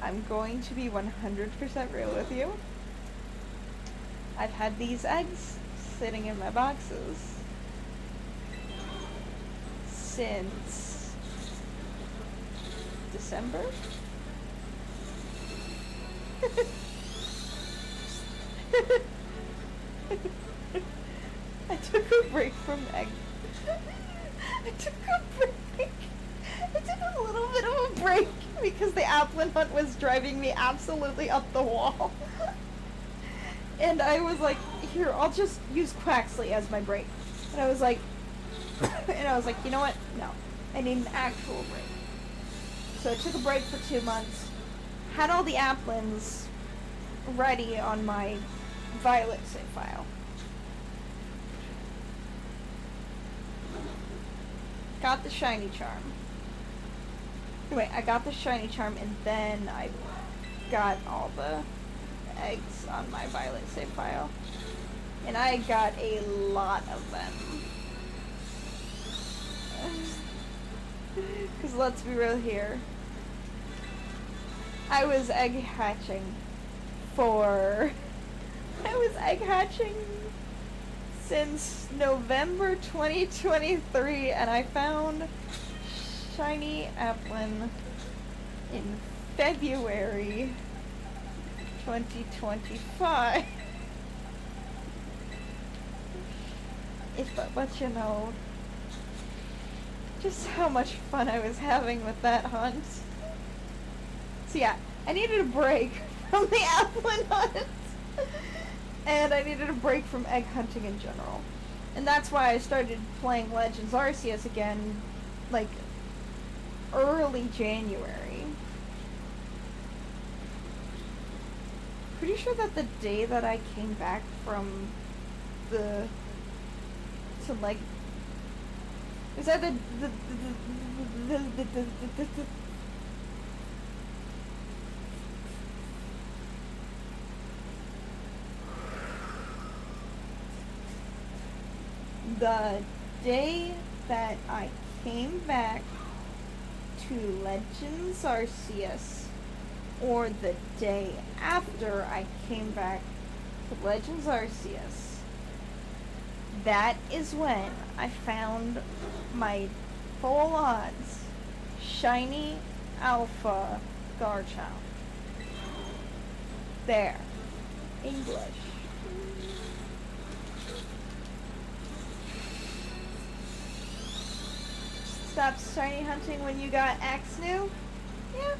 I'm going to be 100% real with you. I've had these eggs sitting in my boxes since December? I took a break from egg. I took a break. I took a little bit of a break because the Applin hunt was driving me absolutely up the wall. And I was like, here, I'll just use Quaxly as my break. And I was like, you know what? No. I need an actual break. So I took a break for 2 months, had all the Applins ready on my Violet save file. Got the shiny charm. Anyway, I got the shiny charm and then I got all the eggs on my Violet save file. And I got a lot of them. Because let's be real here. I was egg hatching since November 2023 and I found shiny Applin in February 2025. But you know, just how much fun I was having with that hunt. So yeah, I needed a break from the Applin hunt. And I needed a break from egg hunting in general. And that's why I started playing Legends Arceus again, like, early January. Pretty sure that the day that I came back from is that the day that I came back to Legends Arceus, or the day after I came back to Legends Arceus, that is when I found my full odds shiny alpha Garchomp. There. English. Stop shiny hunting when you got Axnu? Yeah.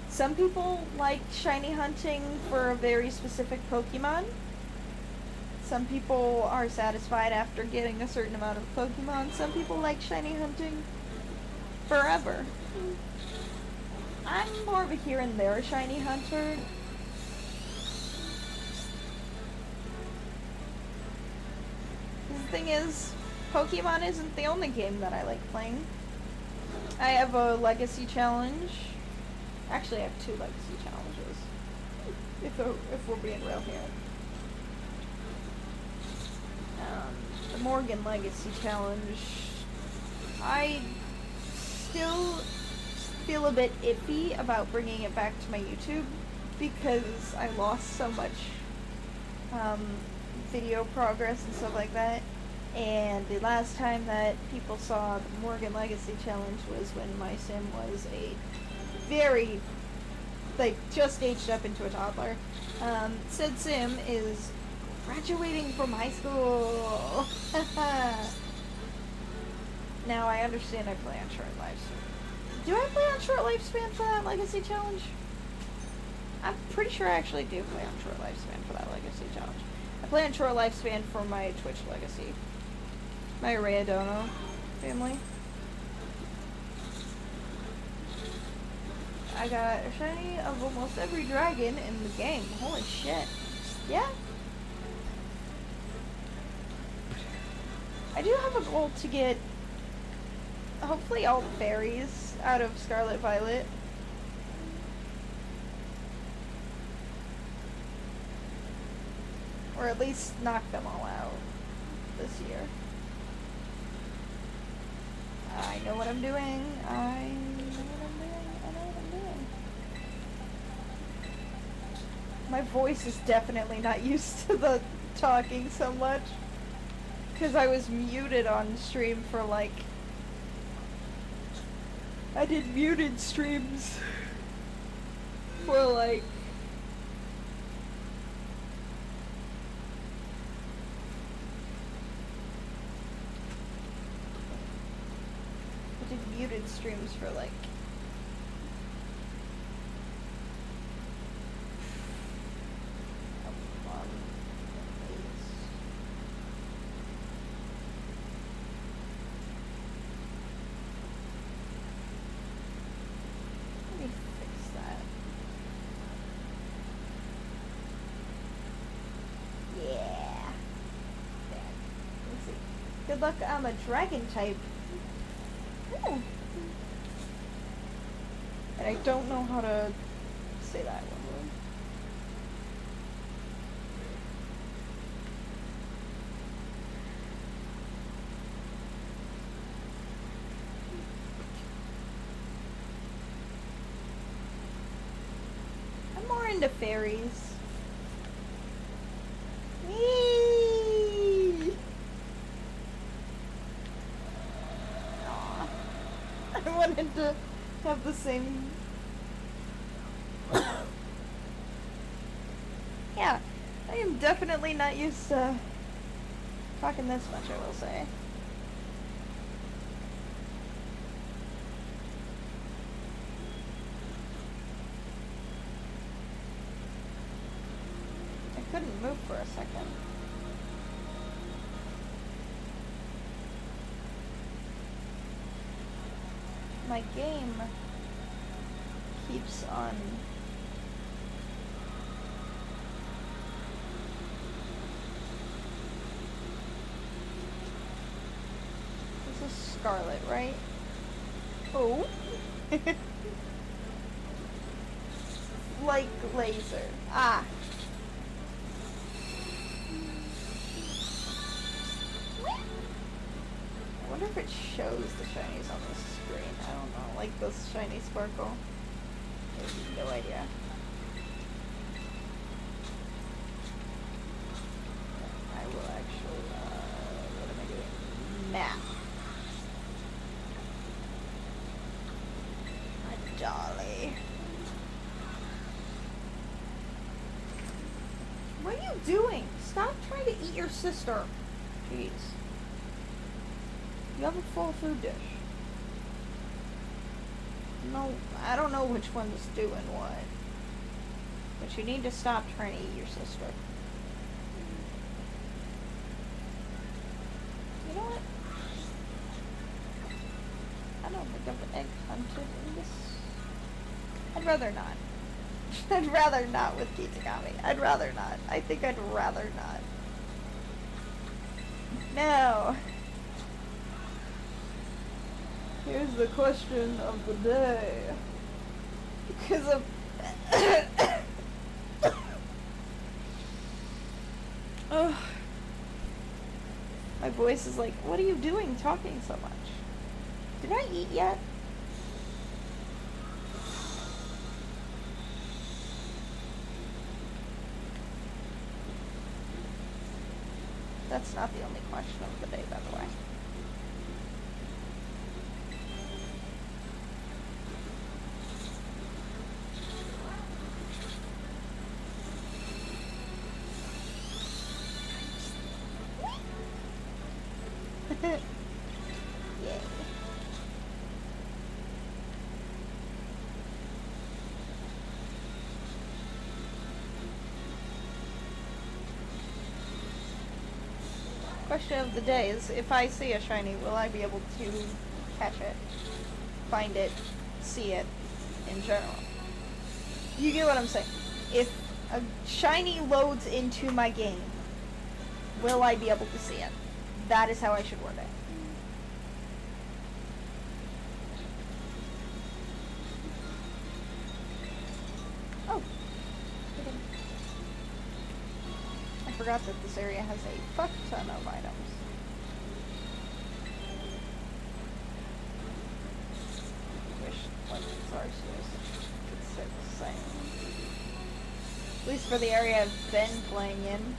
Some people like shiny hunting for a very specific Pokemon. Some people are satisfied after getting a certain amount of Pokemon. Some people like shiny hunting forever. I'm more of a here and there shiny hunter. The thing is, Pokemon isn't the only game that I like playing. I have a legacy challenge. Actually, I have 2 legacy challenges. If we're being real here. The Morgan Legacy Challenge. I still feel a bit iffy about bringing it back to my YouTube because I lost so much video progress and stuff like that. And the last time that people saw the Morgan Legacy Challenge was when my sim was a very, just aged up into a toddler. Said sim is graduating from high school. Now I understand I play on short lifespan. Do I play on short lifespan for that legacy challenge? I'm pretty sure I actually do play on short lifespan for that legacy challenge. I play on short lifespan for my Twitch legacy. My Rayadono family. I got a shiny of almost every dragon in the game. Holy shit. Yeah. I do have a goal to get hopefully all the fairies out of Scarlet Violet. Or at least knock them all out this year. I know what I'm doing. I know what I'm doing. I know what I'm doing. My voice is definitely not used to the talking so much. Because I was muted on stream for like... I did muted streams for like... I did muted streams for like... Let me fix that. Yeah. There. Let's see. Good luck, I'm a dragon type. Ooh. And I don't know how to say that one. I'm more into fairies. Whee! Aw. I wanted to have the same... Yeah, I am definitely not used to talking this much, I will say. I couldn't move for a second. My game keeps on... This is Scarlet, right? Oh. Like laser. Ah. I wonder if it shows the shinies on the screen. I don't know. Like this shiny sparkle. I have no idea. I will actually, what am I doing? Map. My dolly. What are you doing? Stop trying to eat your sister. Jeez. You have a full food dish. No, I don't know which one's doing what. But you need to stop trying to eat your sister. You know what? I don't think I've egg hunted in this. I'd rather not. I'd rather not with Kitagami. I'd rather not. I think I'd rather not. No. Here's the question of the day. Because of... Ugh. My voice is like, what are you doing talking so much? Did I eat yet? That's not the only question of the day, by the way. Yay. Question of the day is, if I see a shiny, will I be able to catch it, find it, see it, in general? You get what I'm saying? If a shiny loads into my game, will I be able to see it? That is how I should word it. Oh. I forgot that this area has a fuck ton of items. least for the area I've been playing in.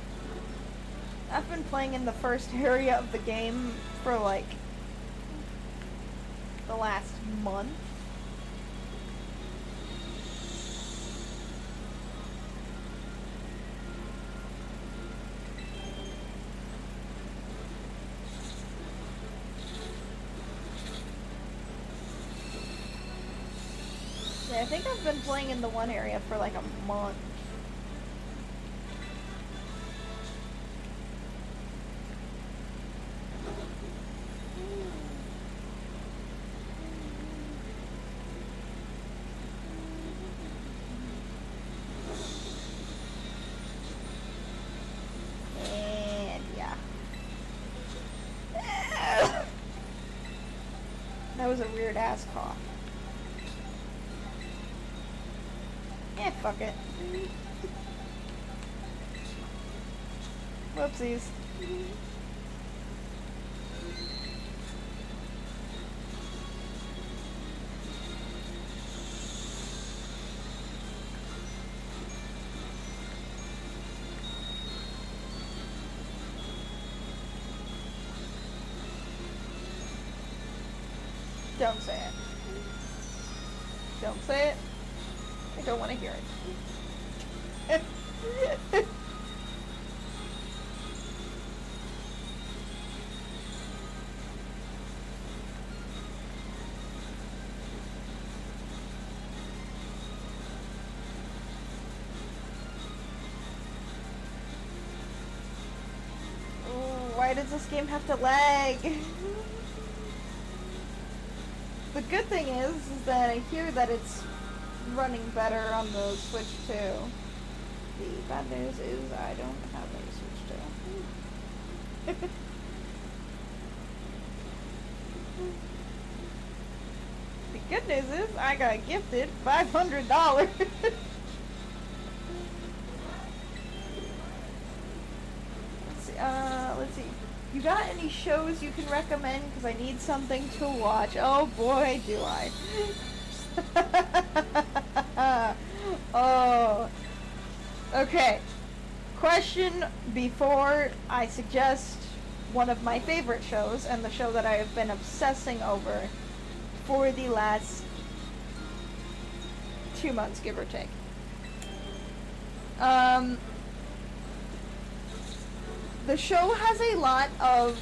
I've been playing in the first area of the game for like the last month. Yeah, I think I've been playing in the one area for like a month. And yeah. That was a weird ass cough. Eh, fuck it. Whoopsies. Don't say it. Don't say it. I don't want to hear it. Ooh, why does this game have to lag? The good thing is that I hear that it's running better on the Switch 2. The bad news is I don't have a Switch 2. The good news is I got gifted $500. Let's see. You got any shows you can recommend? Because I need something to watch. Oh boy, do I. Oh. Okay. Question before I suggest one of my favorite shows, and the show that I have been obsessing over for the last 2 months, give or take. The show has a lot of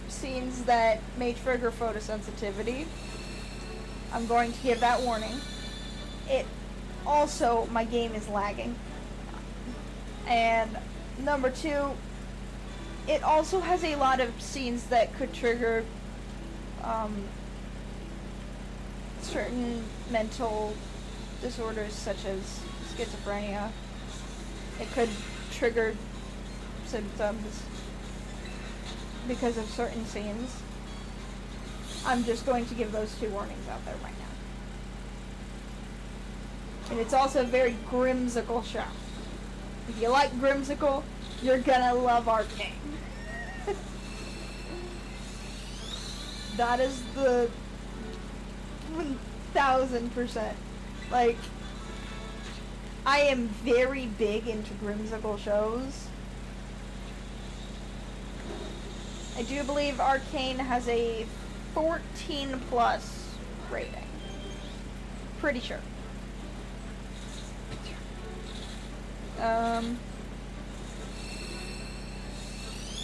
scenes that may trigger photosensitivity. I'm going to give that warning. It also, my game is lagging. And number 2, it also has a lot of scenes that could trigger certain mental disorders such as schizophrenia. It could trigger symptoms because of certain scenes. I'm just going to give those 2 warnings out there right now. And it's also a very grimsicle show. If you like grimsicle, you're gonna love Arcane. That is the 1000%. Like, I am very big into grimsicle shows. I do believe Arcane has a 14 plus rating. Pretty sure.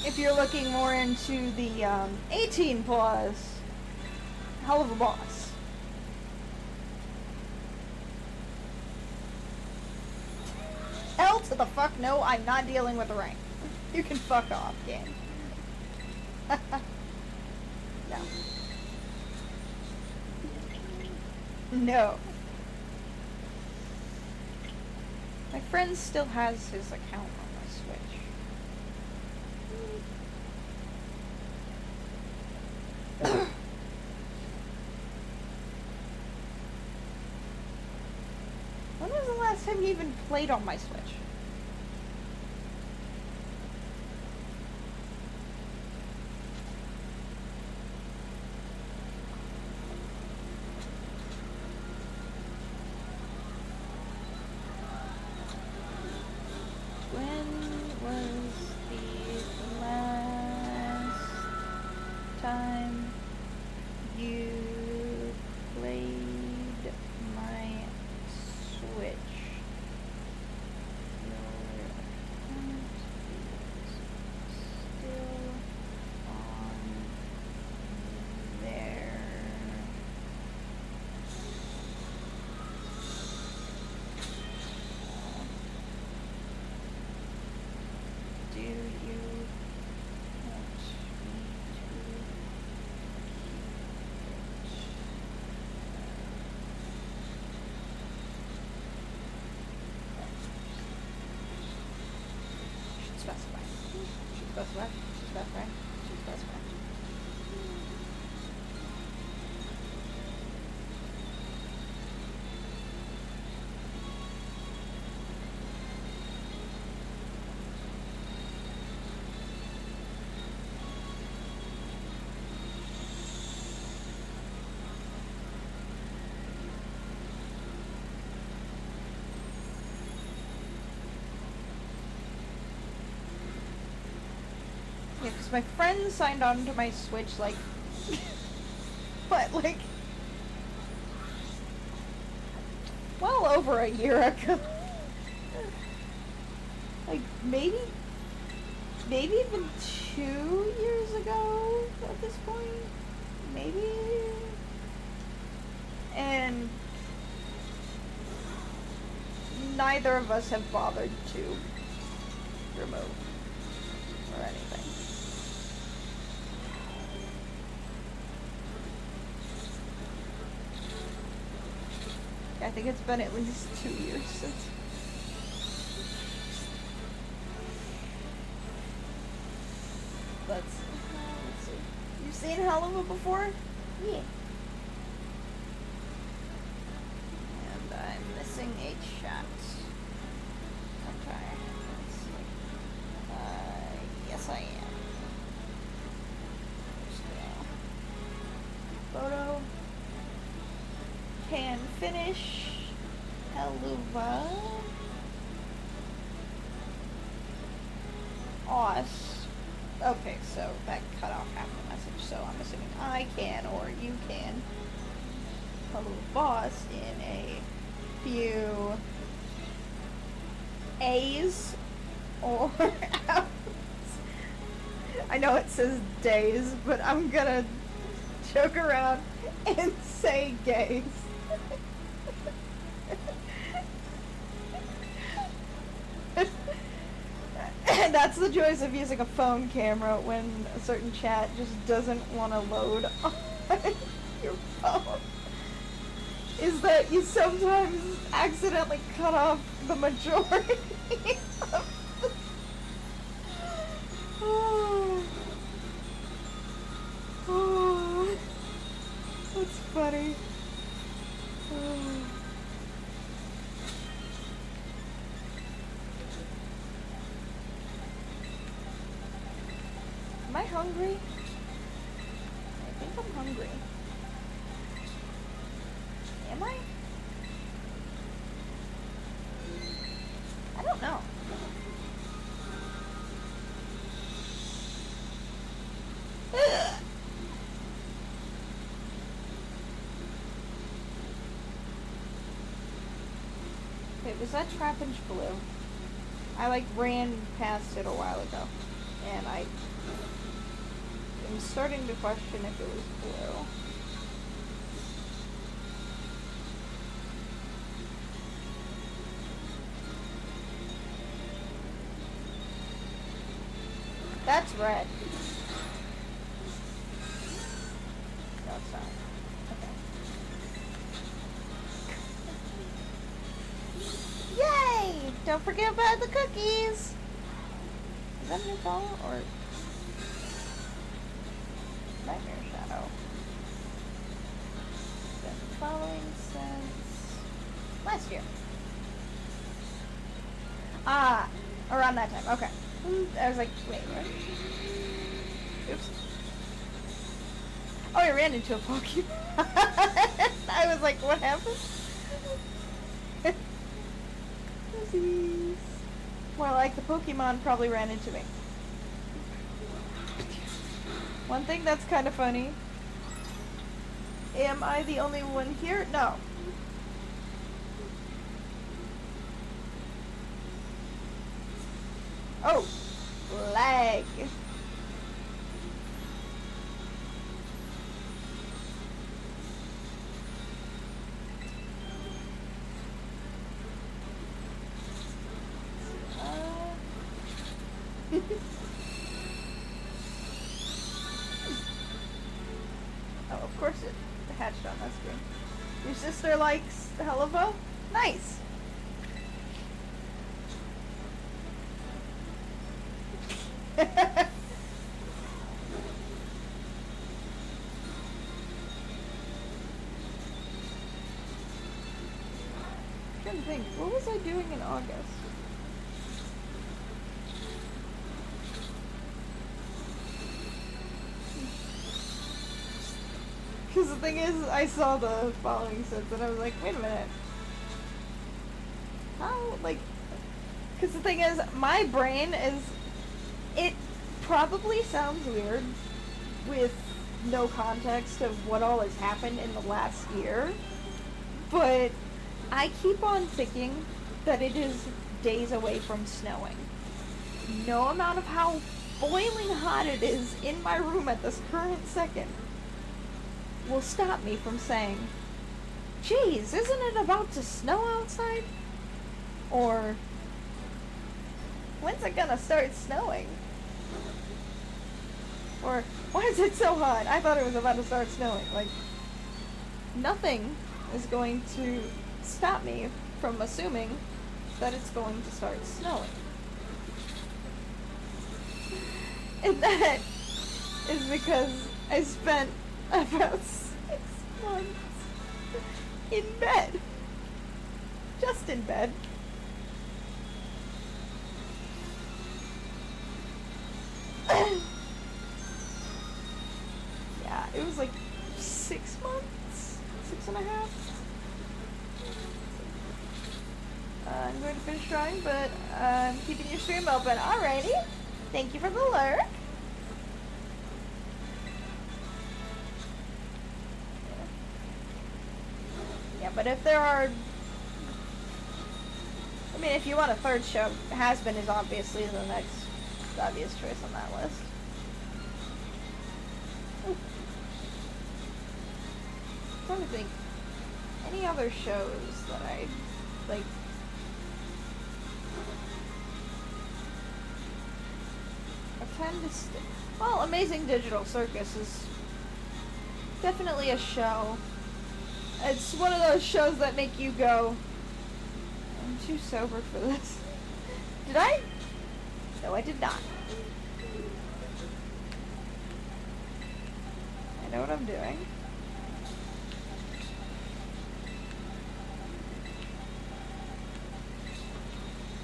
If you're looking more into the 18 plus, hell of a boss. Hell to the fuck no, I'm not dealing with the rank. You can fuck off, game. No. No. My friend still has his account on my Switch. When was the last time you even played on my Switch? what? She's best friend. She's best friend. Yeah, because my friend signed on to my Switch, like, what, like, well over a year ago. Like, maybe even 2 years ago at this point? Maybe? And neither of us have bothered to remove or anything. I think it's been at least 2 years since. Let's see. You've seen Helena before? Yeah. And I'm missing a chat. Okay. Let's see. Yes I am. Photo. Can finish. Helluva. Os. Okay, so that cut off half the message, so I'm assuming I can or you can. Hello boss in a few A's or F's. I know it says days, but I'm gonna joke around and say gays. And that's the joys of using a phone camera when a certain chat just doesn't want to load on your phone. Is that you sometimes accidentally cut off the majority of the... Oh, that's funny. Am I hungry? I think I'm hungry. Am I? I don't know. Wait, was that Trapinch blue? I like ran past it a while ago, and I am starting to question if it was blue. That's red. No, it's not. Okay. Yay! Don't forget about the cookies! Is that a new follow or Nightmare Shadow? Been following since last year. Ah, around that time. Okay. I was like, wait, what? Oops. Oh, I ran into a Pokemon. I was like, what happened? Oopsies. More like the Pokemon probably ran into me. One thing that's kind of funny. Am I the only one here? No. Oh, lag. Oh, of course it hatched on that screen. Your sister likes Helluva? Nice. trying to think. What was I doing in August? Because the thing is, I saw the following sentence and I was like, wait a minute. How, like... Because the thing is, my brain is... It probably sounds weird with no context of what all has happened in the last year, but I keep on thinking that it is days away from snowing. No amount of how boiling hot it is in my room at this current second will stop me from saying, geez, isn't it about to snow outside? Or, when's it gonna start snowing? Or, why is it so hot? I thought it was about to start snowing. Like, nothing is going to stop me from assuming that it's going to start snowing. And that is because I spent about 6 months in bed. Just in bed. Yeah, it was like 6 months? 6.5? I'm going to finish drawing, but I'm keeping your stream open. Alrighty. Thank you for the lurk. Yeah, but if there are... I mean, if you want a third show, Has-Been is obviously the next obvious choice on that list. Ooh. I'm trying to think. Any other shows that I, like... I tend to well, Amazing Digital Circus is definitely a show. It's one of those shows that make you go, I'm too sober for this. Did I? No, I did not. I know what I'm doing.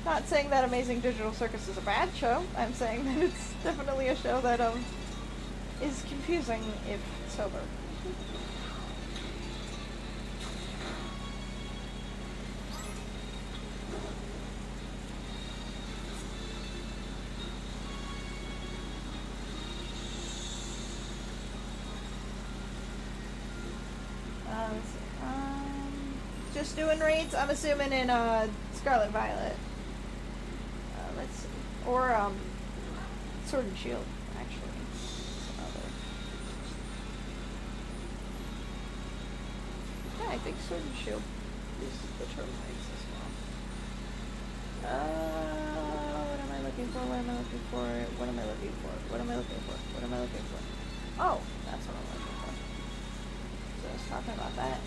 Not saying that Amazing Digital Circus is a bad show. I'm saying that it's definitely a show that is confusing if sober. Let's see. Just doing raids. I'm assuming in Scarlet Violet. Let's see. Or Sword and Shield, actually. Yeah, I think Sword and Shield is the term raids as well. What am I looking for? What am I looking for? What am I looking for? What am I looking for? What am I looking for? Oh, that's what I'm looking for. So I was talking about that.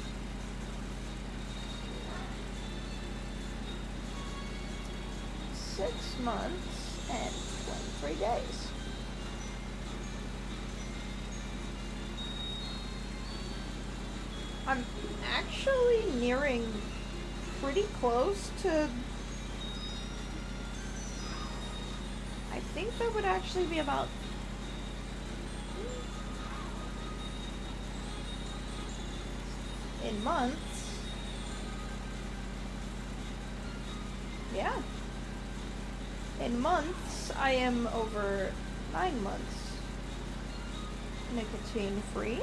Six months and 23 days. I'm actually nearing pretty close to... I think that would actually be about... in months. Yeah. In months, I am over 9 months nicotine free.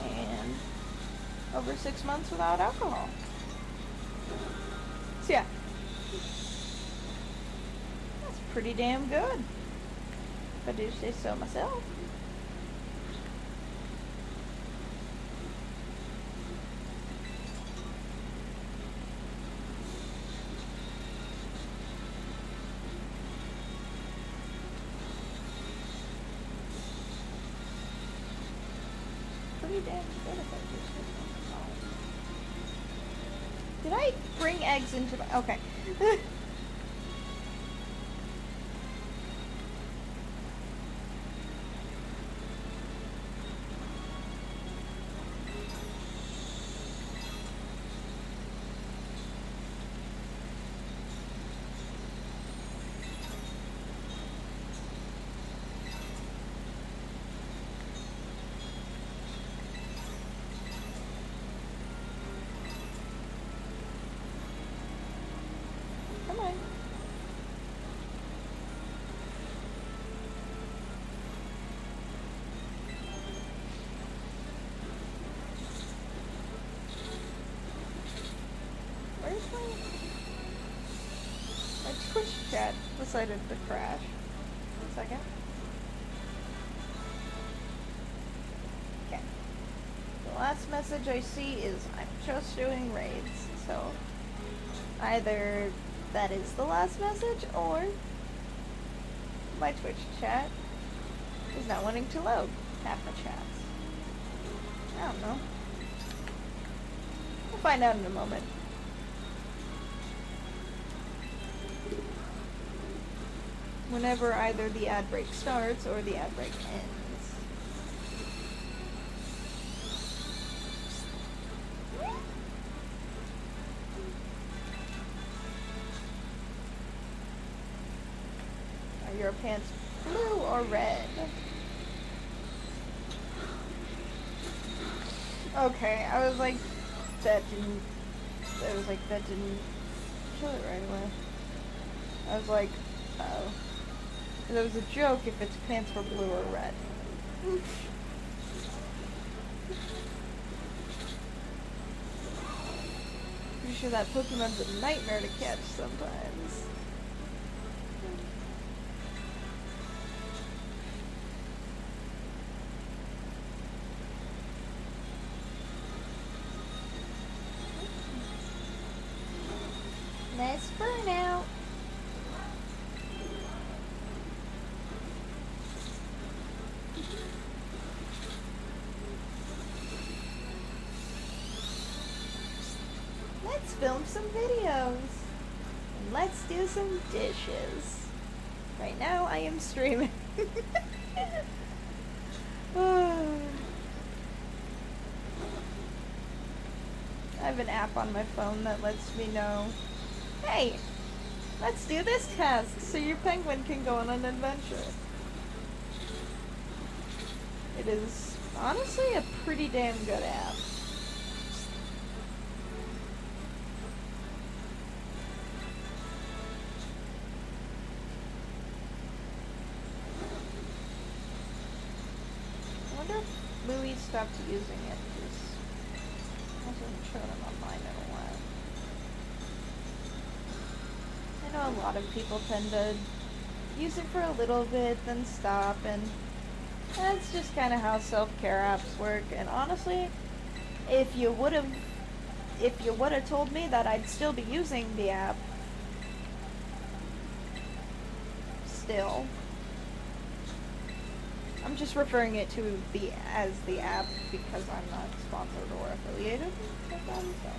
And over 6 months without alcohol. So yeah. That's pretty damn good, if I do say so myself. Pretty damn good if I do say so myself. Did I bring eggs into my... Okay. decided to crash. 1 second. Okay. The last message I see is I'm just doing raids, so either that is the last message or my Twitch chat is not wanting to load half my chats. I don't know. We'll find out in a moment. Whenever either the ad break starts or the ad break ends. Are your pants blue or red? Okay, I was like, that didn't kill it right away. I was like, oh. That was a joke if its pants were blue or red. Pretty sure that Pokemon's a nightmare to catch sometimes. Nice burnout. Let's film some videos. And let's do some dishes. Right now I am streaming. I have an app on my phone that lets me know, hey, let's do this task so your penguin can go on an adventure. It is honestly a pretty damn good app. I wonder if Louis stopped using it because I wasn't showing him online in a while. I know a lot of people tend to use it for a little bit, then stop, and that's just kind of how self-care apps work. And honestly, if you would have told me that I'd still be using the app, still. I'm just referring it to as the app because I'm not sponsored or affiliated with them, so.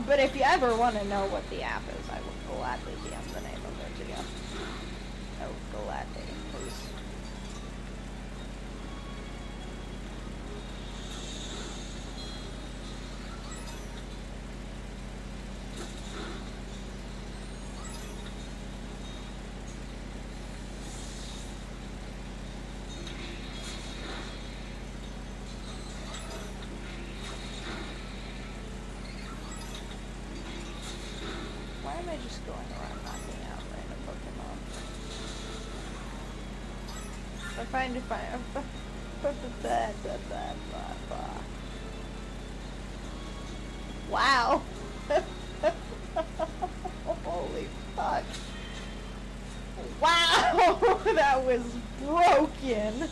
But if you ever want to know what the app is, I will gladly DM the name of it to you. I will gladly, please. Why am I just going around knocking out random Pokemon? Wow! Holy fuck. Wow! That was broken!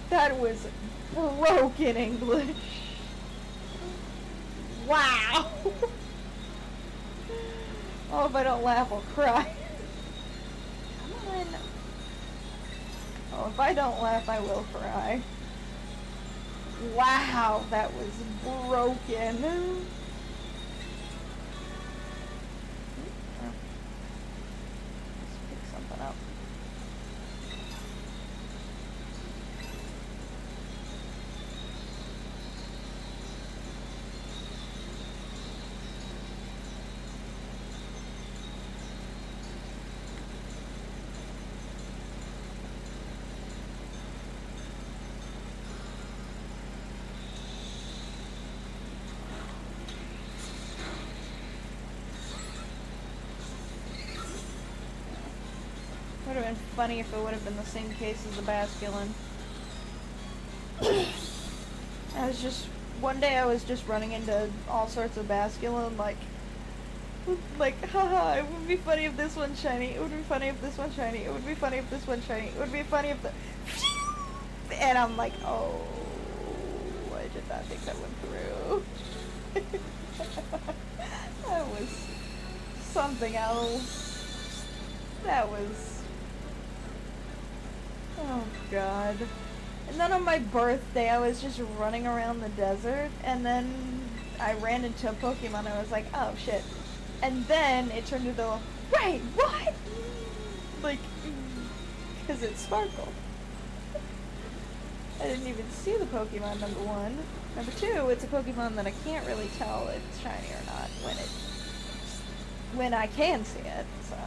That was broken English. Wow! Oh, if I don't laugh, I'll cry. Come on. Oh, if I don't laugh, I will cry. Wow, that was broken. Let's pick something up. Would have been funny if it would have been the same case as the Basculin. One day I was just running into all sorts of Basculin, like, Like, haha, it would be funny if this one's shiny. It would be funny if this one's shiny. It would be funny if this one's shiny. It would be funny if the... And I'm like, oh, I did not think that went through. That was something else. That was... Oh, God. And then on my birthday, I was just running around the desert, and then I ran into a Pokemon, and I was like, oh, shit. And then it turned into, wait, what? Like, because it sparkled. I didn't even see the Pokemon, number one. Number two, it's a Pokemon that I can't really tell if it's shiny or not when I can see it, so.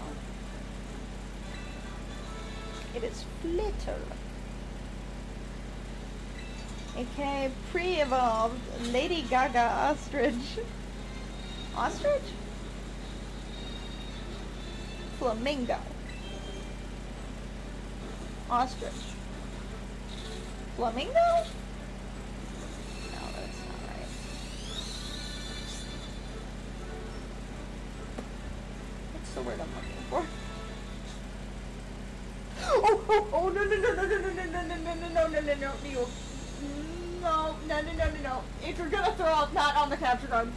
It is Flitter. aka pre-evolved Lady Gaga ostrich. Ostrich? Flamingo. Ostrich. Flamingo? No, that's not right. What's the word I'm looking for? Oh, no, no, no, no, no, no, no, no, no, no, no, no, no, no, no. If you're gonna throw up, not on the capture card.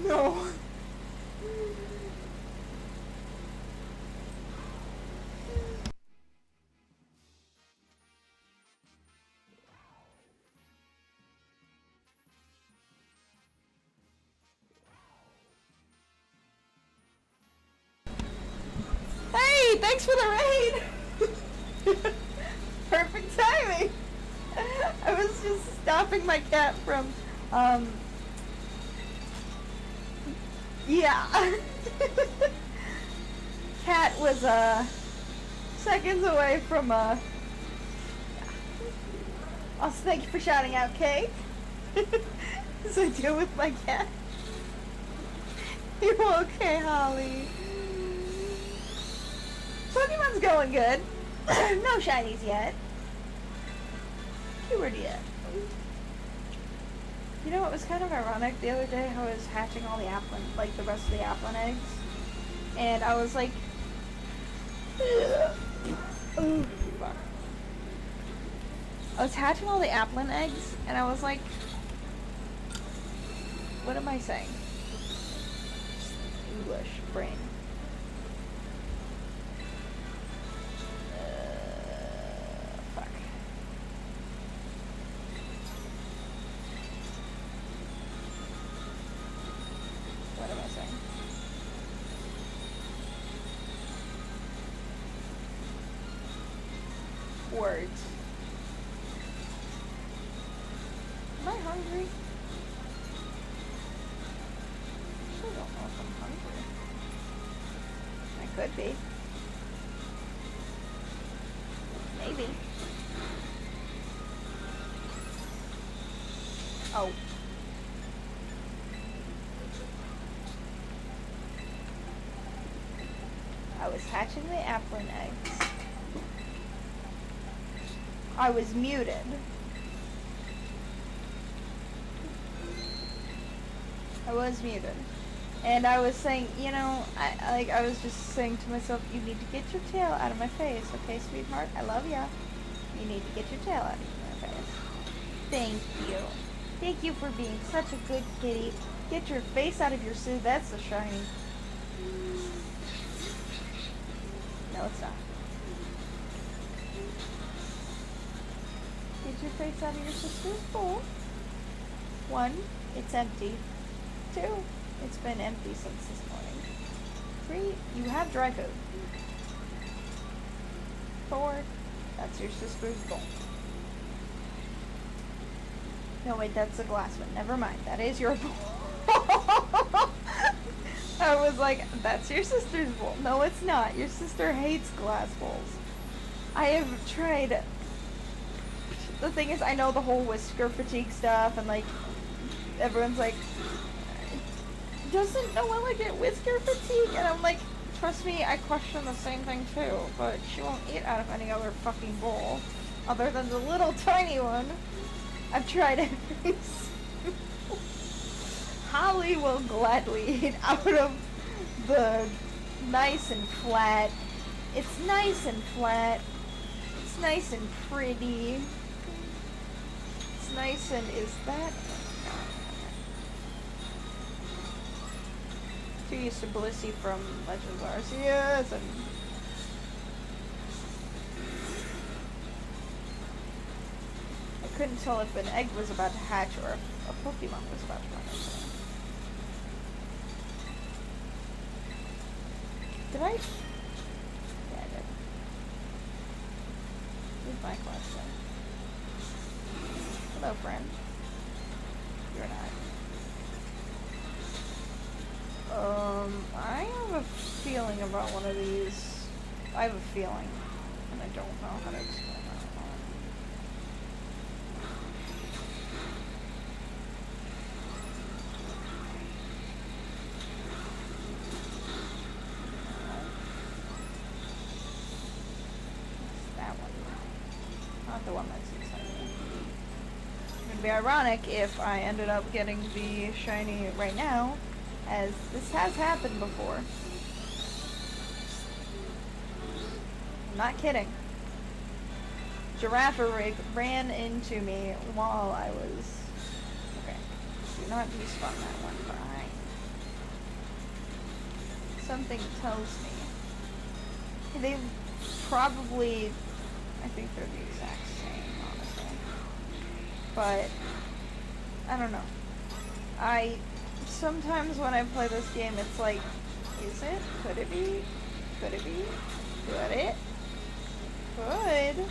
No. Hey, thanks for the raid! Perfect timing! I was just stopping my cat from, yeah. Cat was, seconds away from, Also, thank you for shouting out, Kate. As I deal with my cat. You okay, Holly? Pokemon's going good. No shinies yet. Keyword yet. You know, it was kind of ironic the other day how I was hatching all the Applin, like the rest of the Applin eggs. And I was like, oh, fuck. I was hatching all the Applin eggs, and I was like, what am I saying? English brain. Fuck. What am I saying? Words. Am I hungry? I don't know if I'm hungry. I could be. Maybe. Oh. I was hatching the Applin eggs. I was muted. I was muted. And I was saying, you know, I was just saying to myself, you need to get your tail out of my face, okay, sweetheart? I love ya. You need to get your tail out of my face. Thank you. Thank you for being such a good kitty. Get your face out of your suit. That's the shiny. No, it's not. Get your face out of your sister's bowl. 1, it's empty. 2, it's been empty since this morning. 3, you have dry food. 4, that's your sister's bowl. No, wait, that's a glass one. Never mind, that is your bowl. I was like, that's your sister's bowl. No, it's not. Your sister hates glass bowls. I have tried... The thing is, I know the whole whisker fatigue stuff, and like, everyone's like, doesn't Noella get whisker fatigue? And I'm like, trust me, I question the same thing too, but she won't eat out of any other fucking bowl, other than the little tiny one. I've tried every Holly will gladly eat out of the nice and flat. It's nice and flat. It's nice and pretty. It's nice and is that? Too used to Blissey from Legends of Arceus and I couldn't tell if an egg was about to hatch or if a Pokemon was about to run into it. Did I? Yeah, I did. Here's my question. Hello, friend. You're not. I have a feeling about one of these. I have a feeling, and I don't know how to explain that. Not the one that's exciting. It would be ironic if I ended up getting the shiny right now, as this has happened before. I'm not kidding. Giraffe ran into me while I was... Okay. Do not despawn that one, fine. Something tells me. They probably... I think they're the exact same, honestly. But, I don't know. Sometimes when I play this game, it's like, is it? Could it be? Could it be? Could it? Could?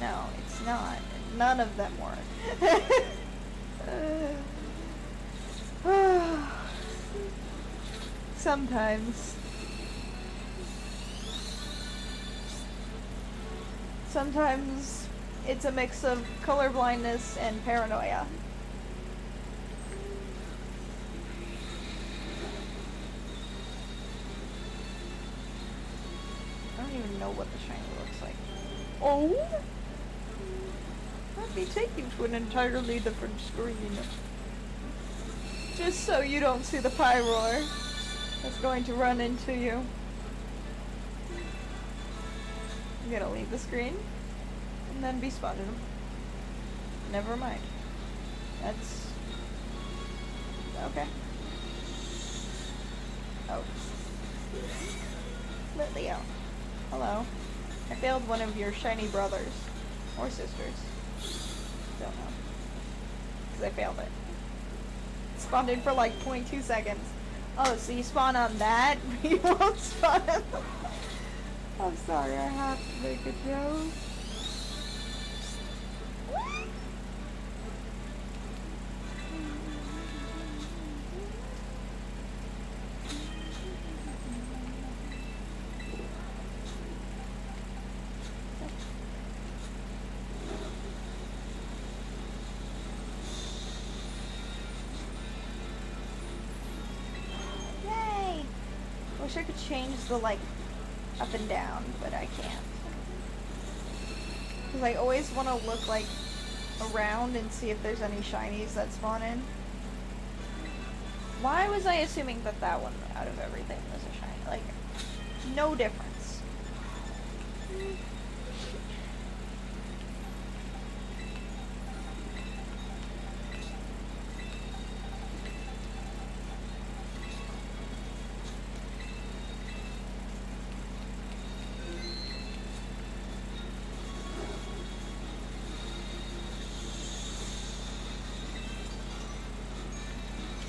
No, it's not. None of them were. Sometimes. Sometimes it's a mix of colorblindness and paranoia. I don't even know what the shiny looks like. Oh! Let me take you to an entirely different screen. Just so you don't see the Pyroar that's going to run into you. I'm gonna leave the screen and then be spotted him. Never mind. That's okay. Oh. Leo. Hello. I failed one of your shiny brothers. Or sisters. Don't know. Because I failed it. Spawned in for like 0.2 seconds. Oh, so you spawn on that? You won't spawn on the... I'm sorry, I have to make a joke. Yay! Wish I could change the, like, up and down, but I can't. Because I always want to look, like, around and see if there's any shinies that spawn in. Why was I assuming that that one out of everything was a shiny? Like, no difference.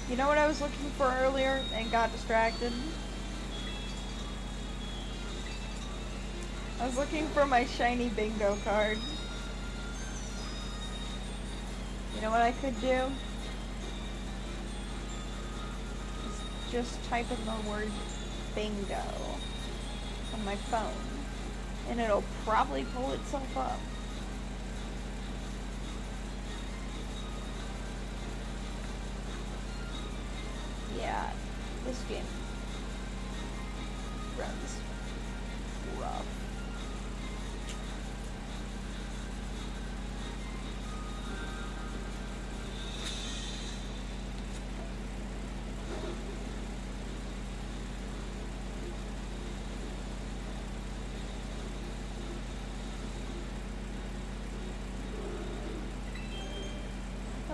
You know what I was looking for earlier and got distracted? I was looking for my shiny bingo card. You know what I could do? Just type in the word bingo on my phone, and it'll probably pull itself up. Yeah, this game runs rough.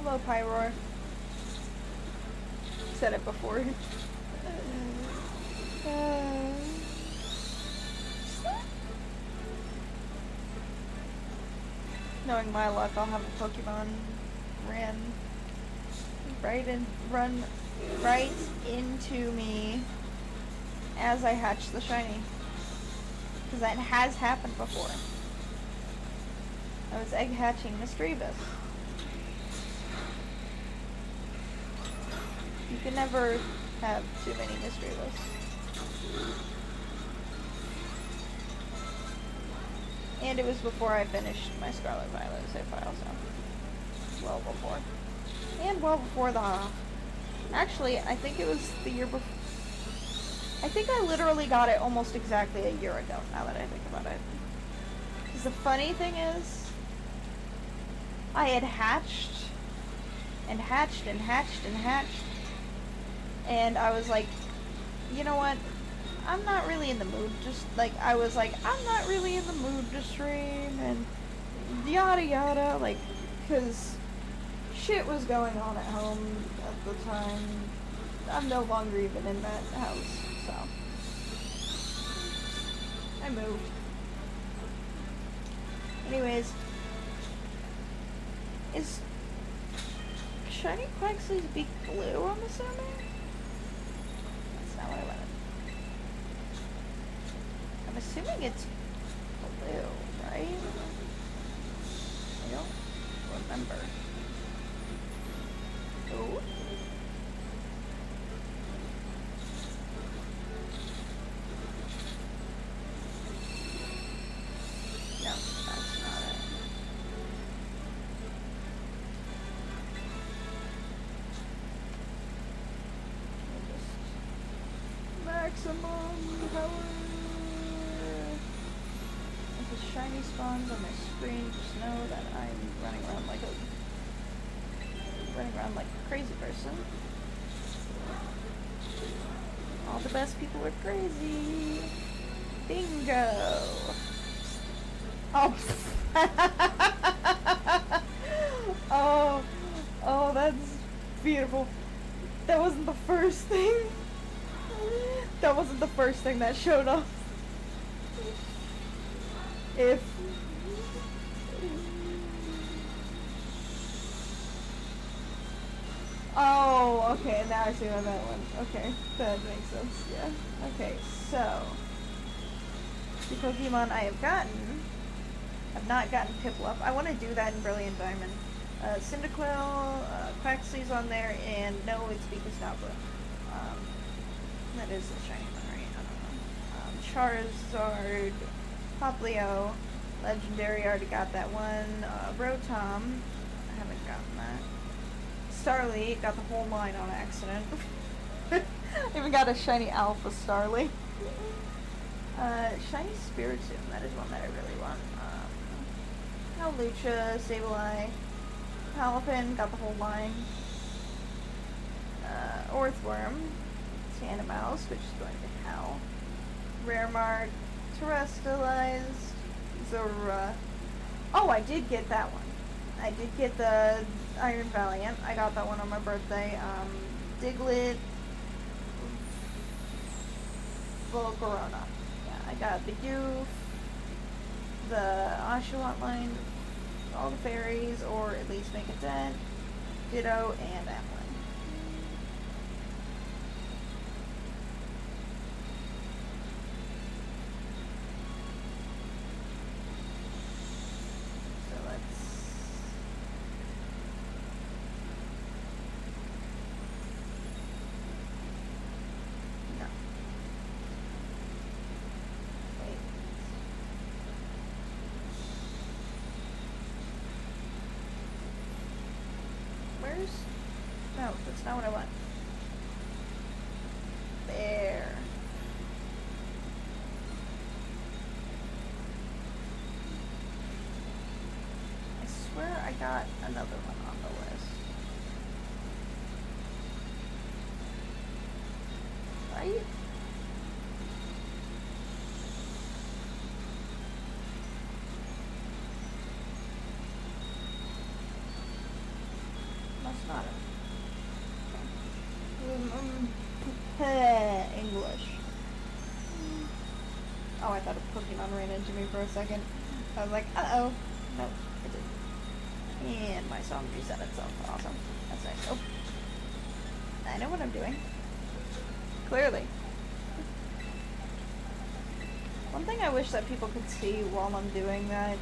Hello, Pyroar. Said it before. Knowing my luck, I'll have a Pokemon run right into me as I hatch the shiny. Because that has happened before. I was egg hatching Misdreavus. You can never have too many Misdreavus. And it was before I finished my Scarlet Violet save file, so well before. And well before the... Actually, I think it was the year before... I think I literally got it almost exactly a year ago, now that I think about it. Because the funny thing is, I had hatched, and hatched, and hatched, and hatched, and I was like, you know what? I'm not really in the mood, I was like, I'm not really in the mood to stream, and yada yada, like, because shit was going on at home at the time. I'm no longer even in that house, so I moved. Anyways, is shiny Quaxly's beak blue, I'm assuming? That's not what I wanted. I'm assuming it's blue, right? I don't remember. Oh. No, that's not it. Maximum power. If a shiny spawns on my screen, just know that I'm running around like a crazy person. All the best people are crazy. Bingo. Oh. Oh, that's beautiful. That wasn't the first thing. That wasn't the first thing that showed up. If oh, okay, now I see why that one. Okay, that makes sense, yeah. Okay, so the Pokemon I have gotten, I've not gotten Piplup. I want to do that in Brilliant Diamond. Cyndaquil, Quaxly's on there, and no, it's because now blue. That is a shiny one, right? I don't know. Charizard, Poplio, Legendary, already got that one. Rotom, I haven't gotten that. Starly, got the whole line on accident. Even got a shiny Alpha Starly. Shiny Spiritomb, that is one that I really want. Howlucha, Sableye, Palafin, got the whole line. Orthworm, Tanomouse, which is going to hell. Raremark, Terrestrialized, Zorua. Oh, I did get that one. I did get the Iron Valiant. I got that one on my birthday. Diglett, Volcarona. Yeah, I got the Youth, the Oshawott line, all the fairies, or at least make a dent, Ditto, and Applin. No, that's not what I want. There. I swear I got another one on the list. Right? Oh, I thought a Pokemon ran into me for a second. I was like, uh-oh. No, it didn't. And my song reset itself. Awesome. That's nice. Oh. I know what I'm doing. Clearly. One thing I wish that people could see while I'm doing that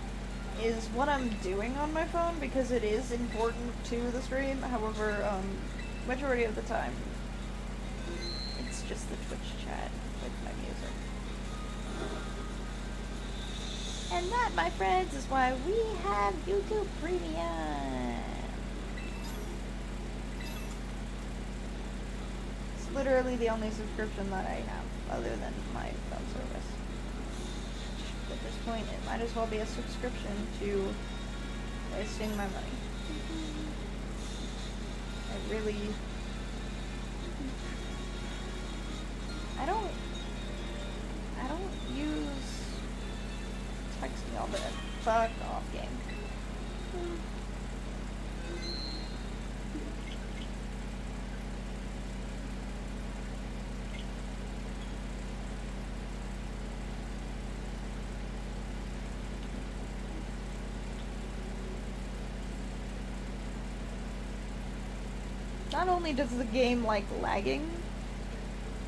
is what I'm doing on my phone, because it is important to the stream. However, majority of the time, it's just the Twitch chat with my music. And that, my friends, is why we have YouTube Premium. It's literally the only subscription that I have, other than my phone service. At this point, it might as well be a subscription to wasting my money. I really... I don't use texting all the fuck off game. Not only does the game like lagging,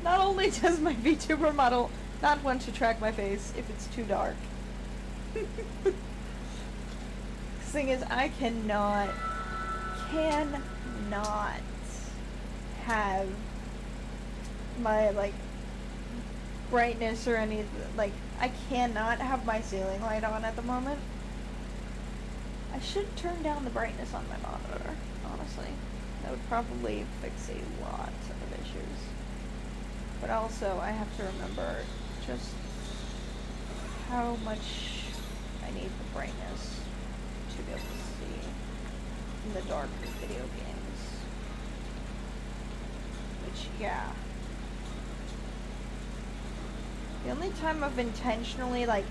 not only does my VTuber model not want to track my face if it's too dark. The thing is, I cannot have my like brightness or anything, like I cannot have my ceiling light on at the moment. I should turn down the brightness on my monitor, honestly. That would probably fix a lot of issues. But also, I have to remember just how much I need the brightness to be able to see in the dark video games. Which, yeah. The only time I've intentionally, like,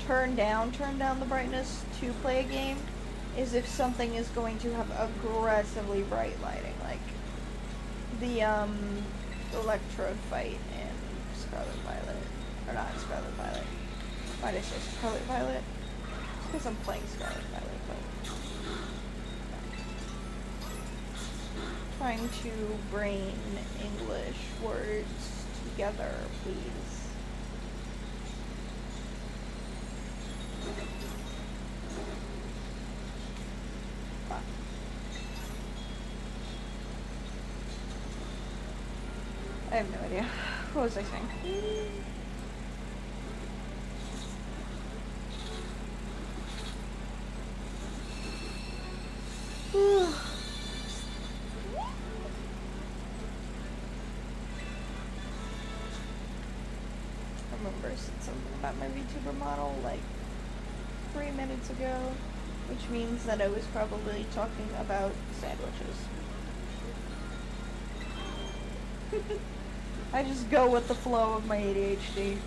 turned down the brightness to play a game is if something is going to have aggressively bright lighting, like the Electrode fight in Scarlet Violet, or not Scarlet Violet. Why did I say Scarlet Violet? It's because I'm playing Scarlet Violet, but trying to brain English words together, please. I have no idea. What was I saying? I remember I said something about my VTuber model like 3 minutes ago, which means that I was probably talking about sandwiches. I just go with the flow of my ADHD.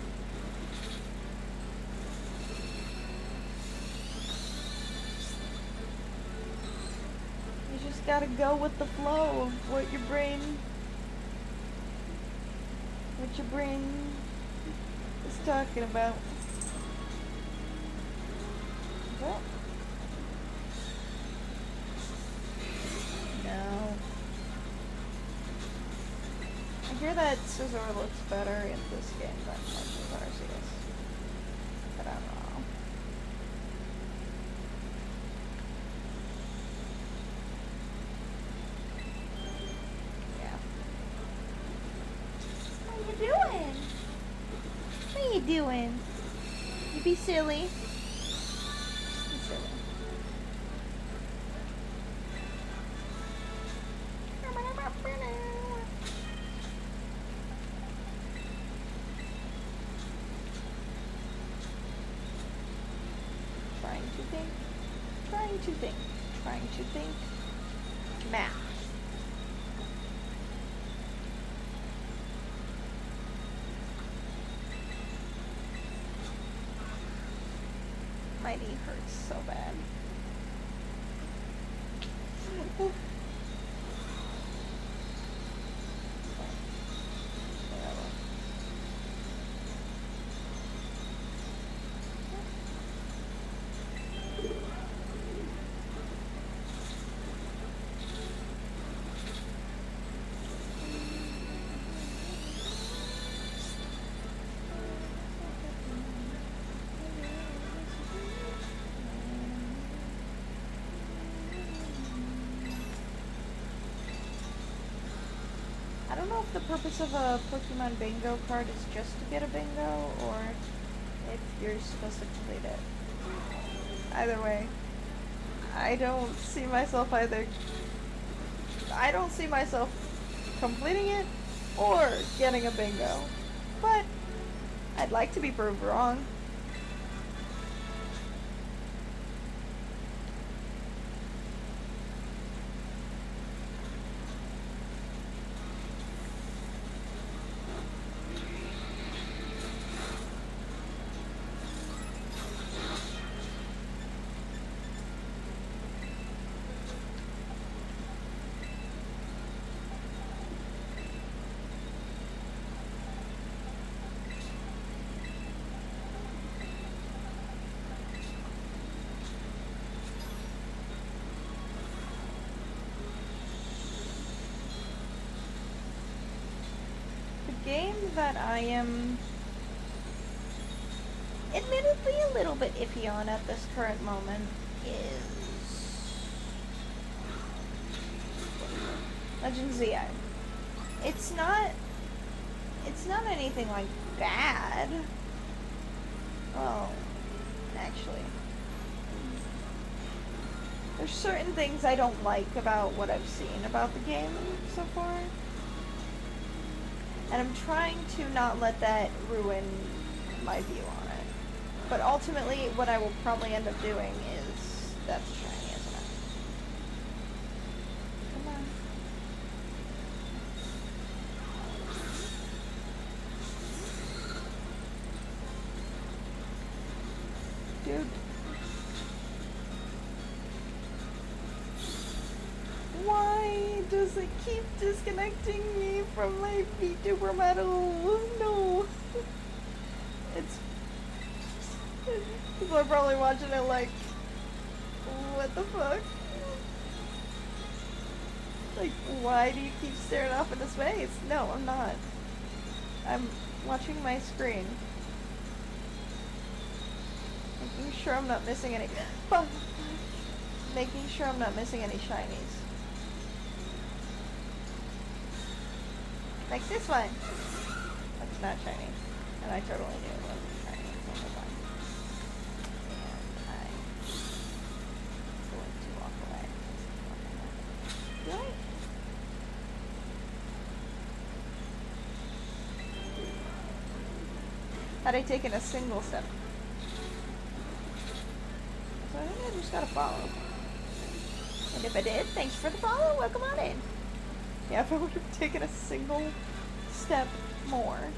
You just gotta go with the flow of what your brain is talking about. Well, no. I hear that Scizor looks better in this game than Arceus. But I don't know. Yeah. What are you doing? What are you doing? You be silly. Be silly. Trying to think. Math. My knee hurts so bad. know if the purpose of a Pokemon bingo card is just to get a bingo, or if you're supposed to complete it. Either way, I don't see myself completing it or getting a bingo. But I'd like to be proved wrong. Game that I am admittedly a little bit iffy on at this current moment is Legend ZI. It's not anything like bad. Well, actually, there's certain things I don't like about what I've seen about the game so far. And I'm trying to not let that ruin my view on it. But ultimately, what I will probably end up doing is... That's shiny, isn't it? Come on. Dude. Why does it keep disconnecting me from my VTuber medal? No. People are probably watching it like, what the fuck? Like, why do you keep staring off into space? No, I'm not. I'm watching my screen. Making sure I'm not missing any... Making sure I'm not missing any shinies. Like this one. That's not shiny. And I totally knew it wasn't shiny. So hold on. And I'm going to walk away. Do I? Had I taken a single step? So I think I just gotta follow. And if I did, thanks for the follow. Welcome on in. Yeah, if I would have taken a single step more.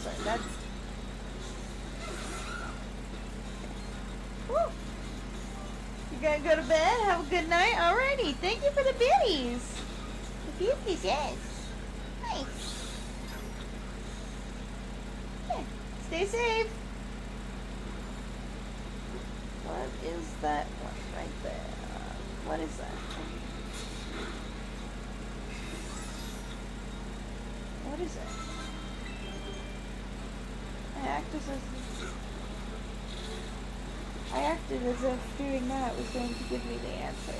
Sorry, that's... Woo! You gonna go to bed? Have a good night? Alrighty, thank you for the biddies! The beauties, yes. Nice. Yeah. Stay safe. What is that one right there? What is that? What is it? I acted as if doing that was going to give me the answer.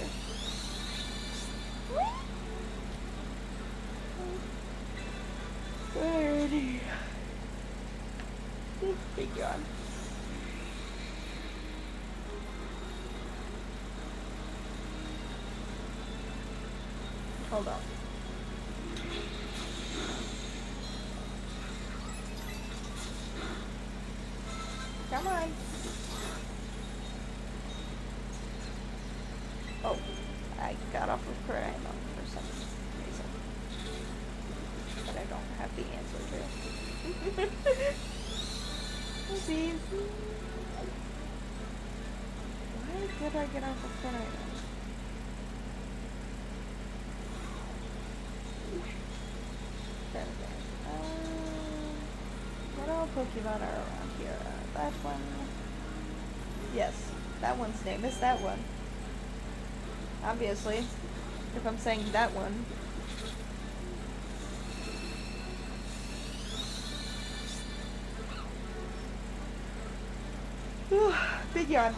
Alrighty. Be gone. Hold on. Come on. Oh, I got off of Crime for some reason. But I don't have the answer to. Oopsies. Why did I get off of Crime? What all Pokemon are around here? That one. Yes, that one's name is that one. Obviously, if I'm saying that one. Big yawn.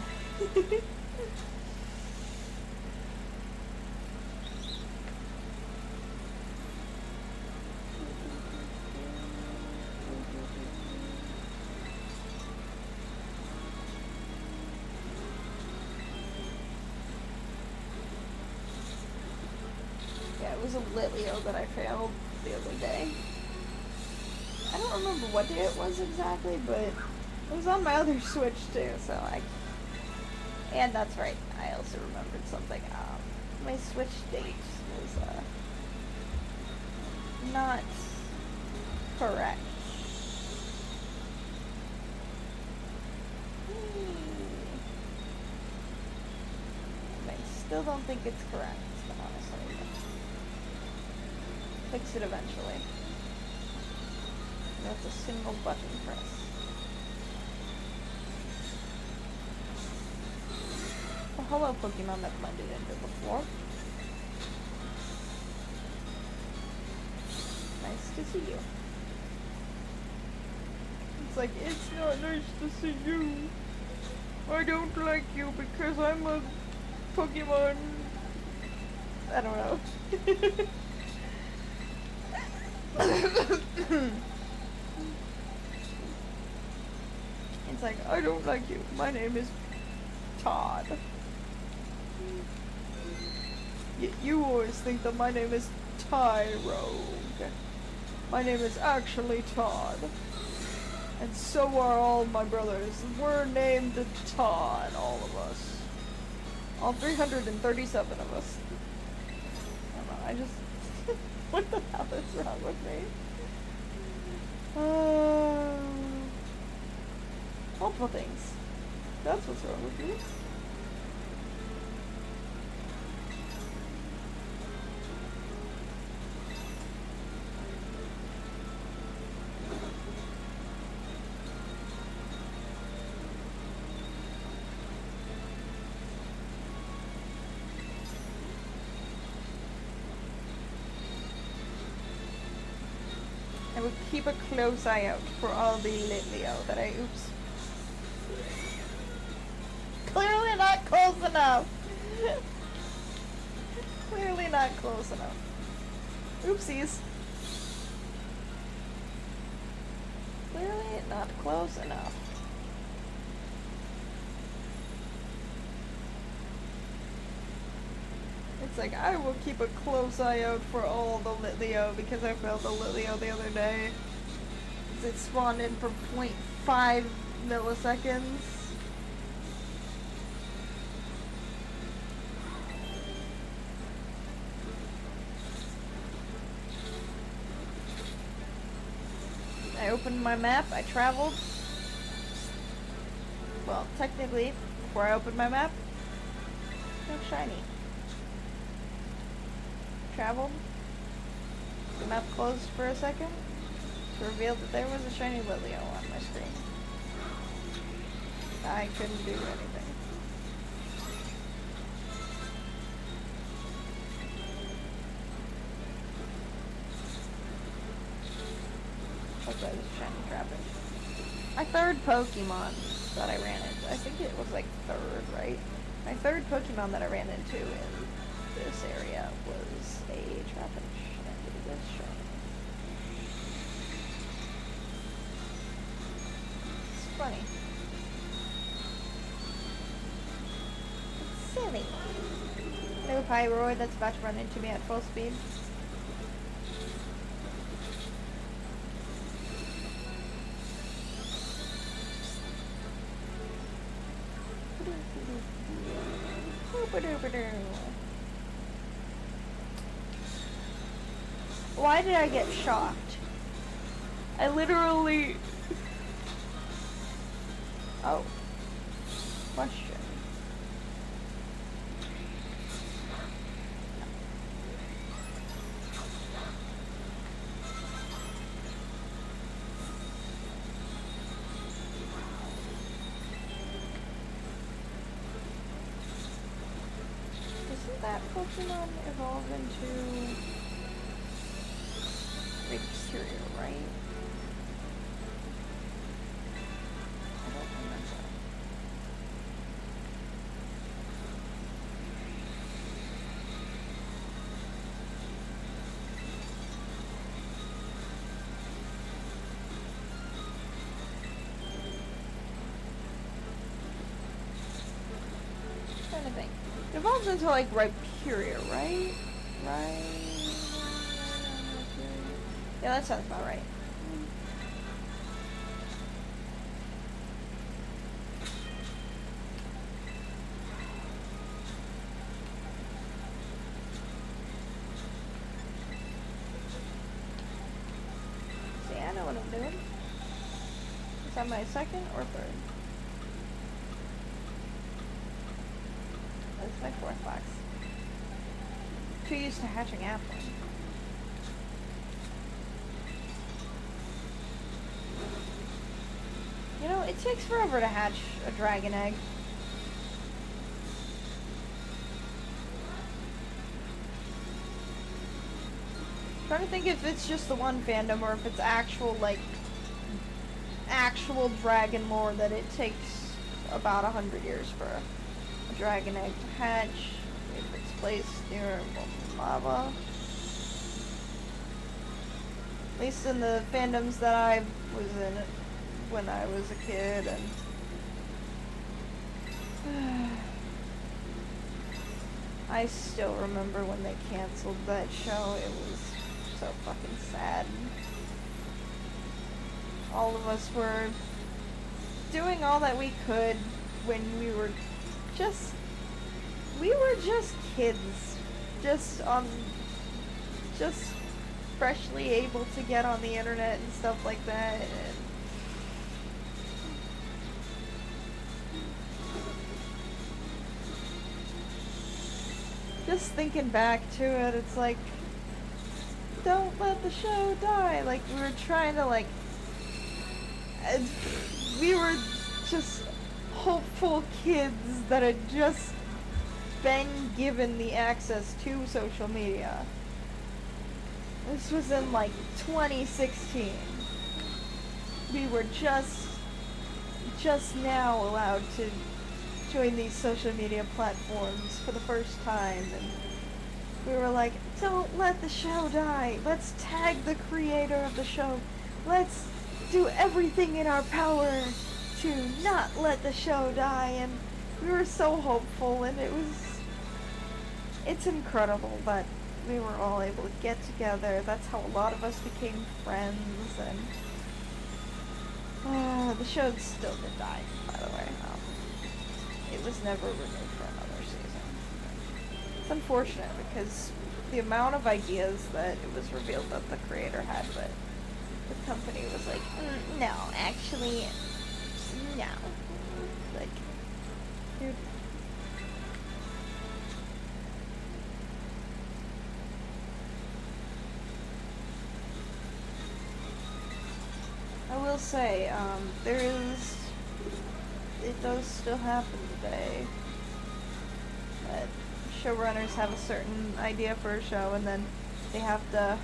Yeah, it was a Litleo that I failed the other day. I don't remember what day it was exactly, but it was on my other Switch too, so and that's right, I also remembered something. My Switch date was, not correct. I still don't think it's correct, honestly. Fix it eventually. That's a single button press. Oh, hello, Pokemon that blended into before. Nice to see you. It's like, it's not nice to see you. I don't like you because I'm a Pokemon. I don't know. It's like, I don't like you. My name is Todd. You always think that my name is Tyrogue. My name is actually Todd. And so are all my brothers. We're named Todd, all of us. All 337 of us. I don't know, I just... what the hell is wrong with me? Multiple things. That's what's wrong with me. I would keep a close eye out for all the Litleo that I oops. Clearly not close enough. Clearly not close enough. Oopsies. Clearly not close enough. It's like, I will keep a close eye out for all the Litleo because I failed the Litleo the other day. It spawned in for 0.5 milliseconds. I opened my map, I traveled. Well, technically, before I opened my map, no shiny. Traveled. The map closed for a second to reveal that there was a shiny Litleo on my screen. I couldn't do anything. Okay, this shiny trapping. My third Pokemon that I ran into, I think it was like third, right? My third Pokemon that I ran into in this area was a Trapinch, and it was shiny. It's funny. It's silly. No Pyroid that's about to run into me at full speed. Why did I get shocked? I literally... Oh. Question. Doesn't that Pokemon evolve into Victoria, right? I don't remember. trying to think. It evolves into like Rhyperior, right? Right. Yeah, that sounds about right. See, I know what I'm doing. Is that my second or third? That's my fourth box. Too used to hatching apples. You know, it takes forever to hatch a dragon egg. Trying to think if it's just the one fandom or if it's actual, like, actual dragon lore that it takes about 100 years for a dragon egg to hatch, if it's placed near lava. At least in the fandoms that I was in when I was a kid, and I still remember when they canceled that show. It was so fucking sad. All of us were doing all that we could when we were just kids, just freshly able to get on the internet and stuff like that. And just thinking back to it, it's like, don't let the show die. Like, we were trying to, like, we were just hopeful kids that had just been given the access to social media. This was in, like, 2016. We were just now allowed to join these social media platforms for the first time, and we were like, don't let the show die. Let's tag the creator of the show. Let's do everything in our power to not let the show die. And we were so hopeful, and it's incredible that we were all able to get together. That's how a lot of us became friends, and the show still did die, by the way. It was never renewed for another season. It's unfortunate because the amount of ideas that it was revealed that the creator had, but the company was like, no, actually, no. Like, dude. I will say, it does still happen today, that showrunners have a certain idea for a show and then they have to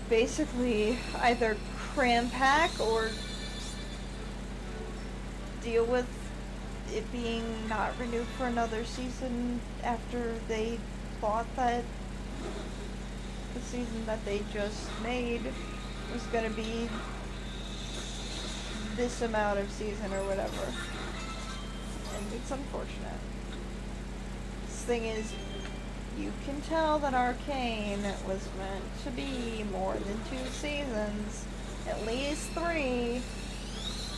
basically either cram pack or deal with it being not renewed for another season after they thought that the season that they just made was gonna be this amount of season or whatever. And it's unfortunate. This thing is, you can tell that Arcane was meant to be more than 2 seasons. At least 3.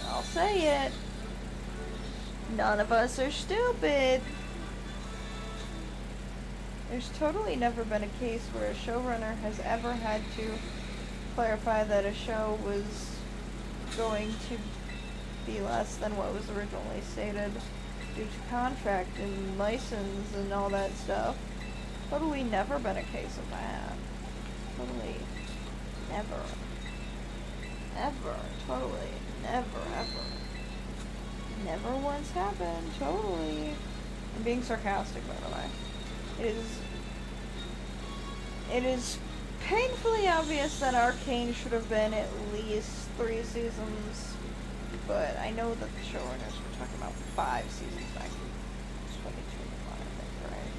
I'll say it. None of us are stupid. There's totally never been a case where a showrunner has ever had to clarify that a show was going to be less than what was originally stated due to contract and license and all that stuff. Totally never been a case of that. Totally never. Ever. Totally never ever. Never once happened. Totally. I'm being sarcastic, by the way. It is painfully obvious that Arcane should have been at least 3 seasons, but I know that the showrunners were talking about 5 seasons back in 2021, I think, right?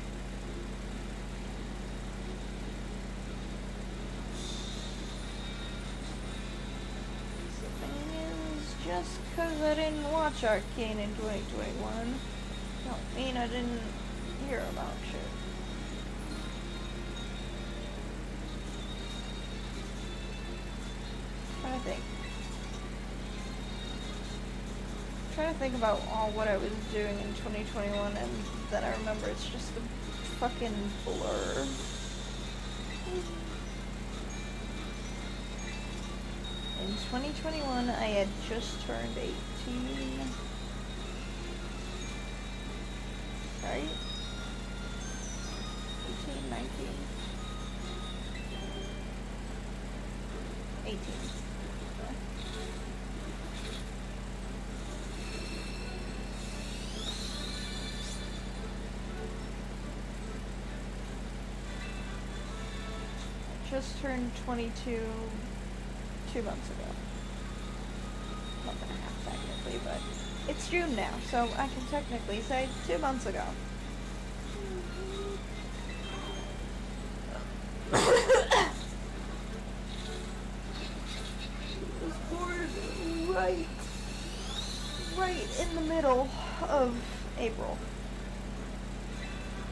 The thing is, just because I didn't want watch Arcane in 2021. Don't mean I didn't hear about shit. Trying to think about all what I was doing in 2021, and then I remember it's just a fucking blur. In 2021, I had just turned 18. Right? 18, 19. 18. Just turned 22 2 months ago. Month and a half technically, but it's June now, so I can technically say 2 months ago. Was born right in the middle of April.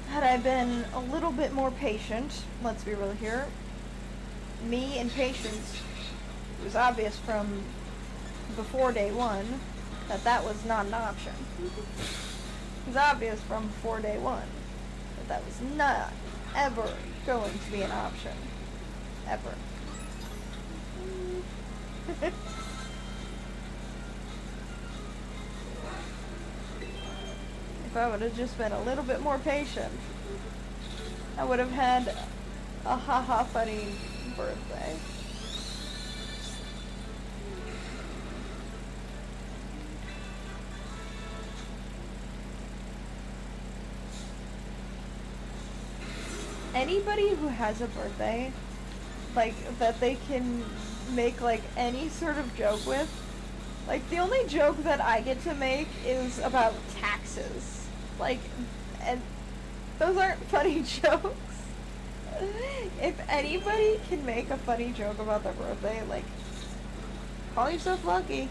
Had I been a little bit more patient, let's be real here, me and patience, it was obvious from before day one that was not an option. It was obvious from before day one that was not ever going to be an option. Ever. If I would have just been a little bit more patient, I would have had a haha funny birthday. Anybody who has a birthday, like, that they can make, like, any sort of joke with, like, the only joke that I get to make is about taxes. Like, and those aren't funny jokes. If anybody can make a funny joke about their birthday, like, call yourself lucky.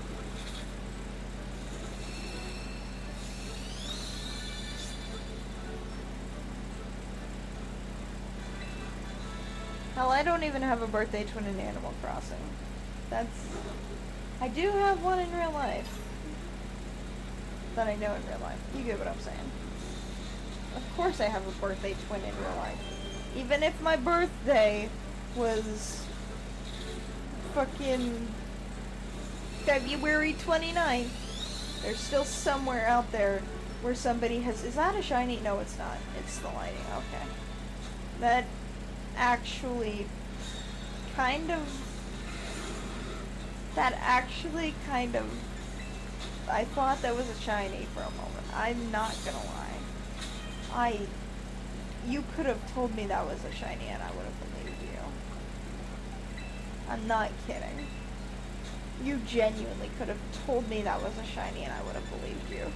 Hell, I don't even have a birthday twin in Animal Crossing. I do have one in real life. That I know in real life. You get what I'm saying. Of course I have a birthday twin in real life. Even if my birthday was fucking February 29th, there's still somewhere out there where somebody has... Is that a shiny? No, it's not. It's the lighting. Okay. That actually kind of... I thought that was a shiny for a moment. I'm not gonna lie. You could have told me that was a shiny and I would have believed you. I'm not kidding. You genuinely could have told me that was a shiny and I would have believed you.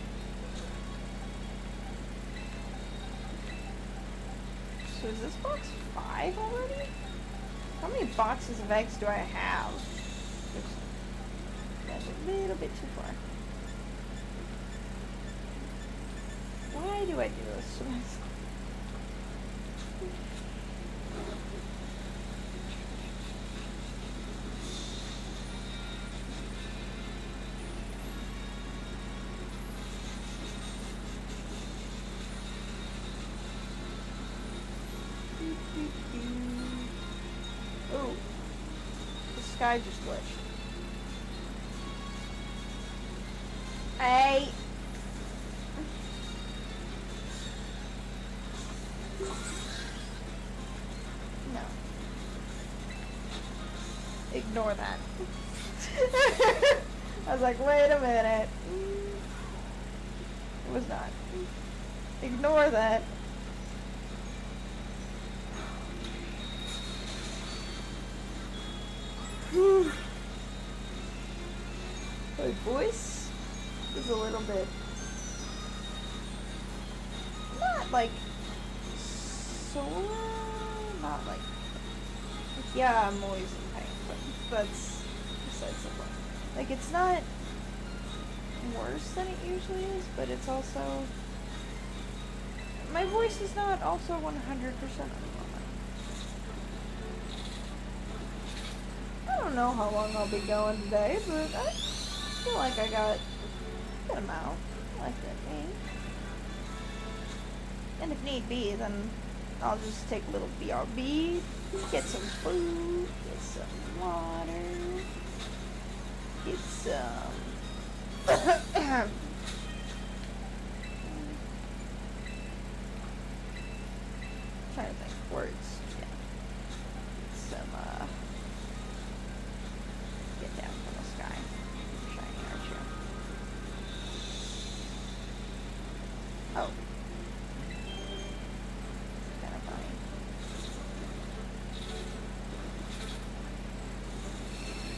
So is this box 5 already? How many boxes of eggs do I have? That's a little bit too far. Why do I do this to myself? Oh, the sky just glitched. Hey. No. Ignore that. I was like, wait a minute. It was not. Ignore that. My voice is a little bit, not like sore, not like yeah, I'm always in pain, but that's besides the point. Like, it's not worse than it usually is, but it's also... My voice is not also 100% at the moment. I don't know how long I'll be going today, but I feel like I got a good amount. Like that me. And if need be, then I'll just take a little BRB, get some food, get some water, get some... trying to think words. Yeah. Some get down from the sky. Shiny archer. Oh. Kind of funny.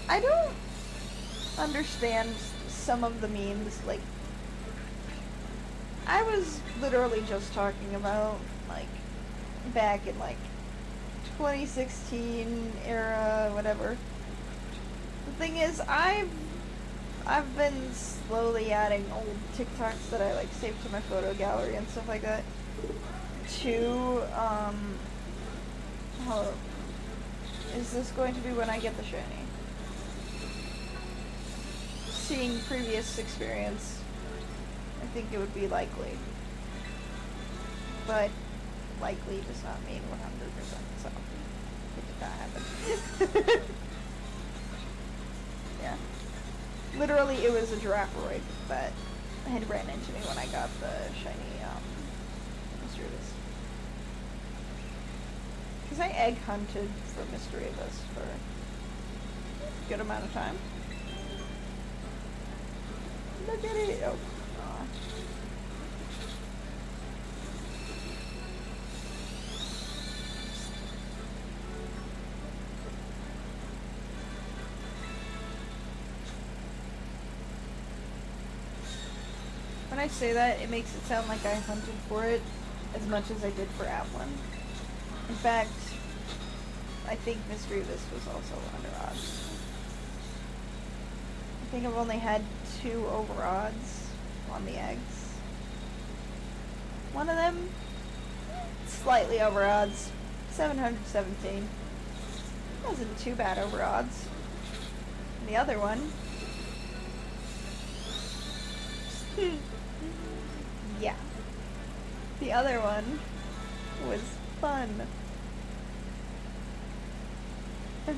I don't understand some of the memes, like, I was literally just talking about, like, back in, like, 2016 era, whatever. The thing is, I've been slowly adding old TikToks that I, like, saved to my photo gallery and stuff like that to, oh, is this going to be when I get the shiny? Seeing previous experience, I think it would be likely. But likely does not mean 100%, so it did not happen. Yeah. Literally, it was a Girafaroid that had ran into me when I got the shiny, Mystery Abyss. Because I egg hunted for Mystery Abyss for a good amount of time. Look at it! Oh. Aw. When I say that, it makes it sound like I hunted for it as much as I did for Atlan. In fact, I think Mystery Abyss was also under odds. I think I've only had 2 over odds on the eggs. One of them, slightly over odds, 717. Wasn't too bad over odds. And the other one, yeah. The other one was fun. Ha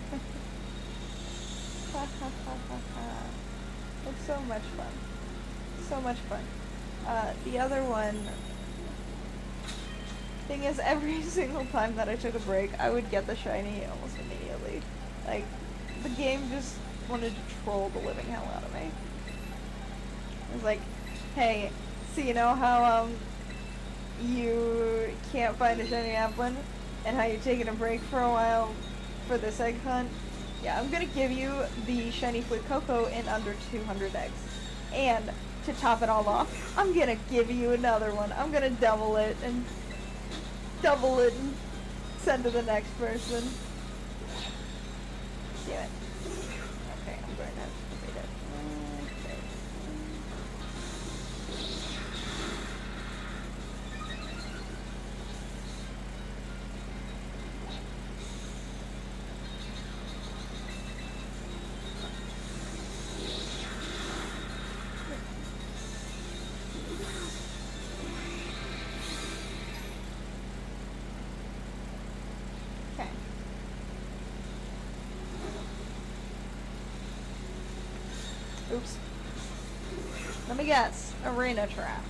ha ha ha ha. It's so much fun. So much fun. The other one... Thing is, every single time that I took a break, I would get the shiny almost immediately. Like, the game just wanted to troll the living hell out of me. It was like, hey, so you know how, you can't find a shiny Applin, and how you're taking a break for a while for this egg hunt? Yeah, I'm gonna give you the shiny Fuecoco in under 200 eggs. And, to top it all off, I'm gonna give you another one. I'm gonna double it and send to the next person. Damn it. Okay, I'm going to have to read it. Okay. Oops. Let me guess. Arena trap.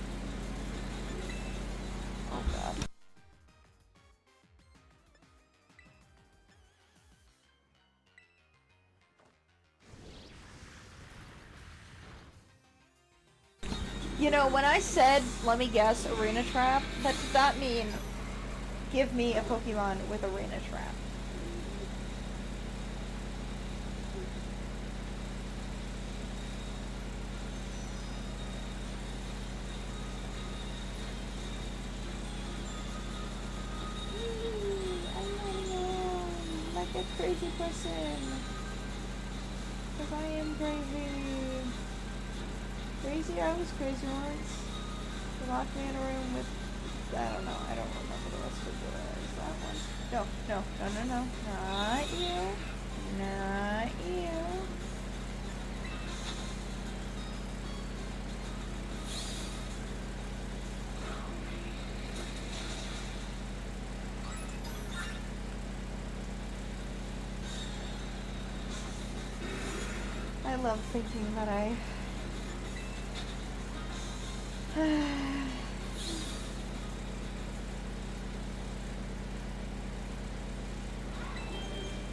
Oh god. You know, when I said, let me guess, arena trap, that did not mean give me a Pokemon with arena trap. A crazy person, because I am crazy. Crazy Hours, Crazy Horns. They locked me in a room with, I don't know, I don't remember the rest of that one. No, no, no, no, no, not you. Not you. I love thinking that I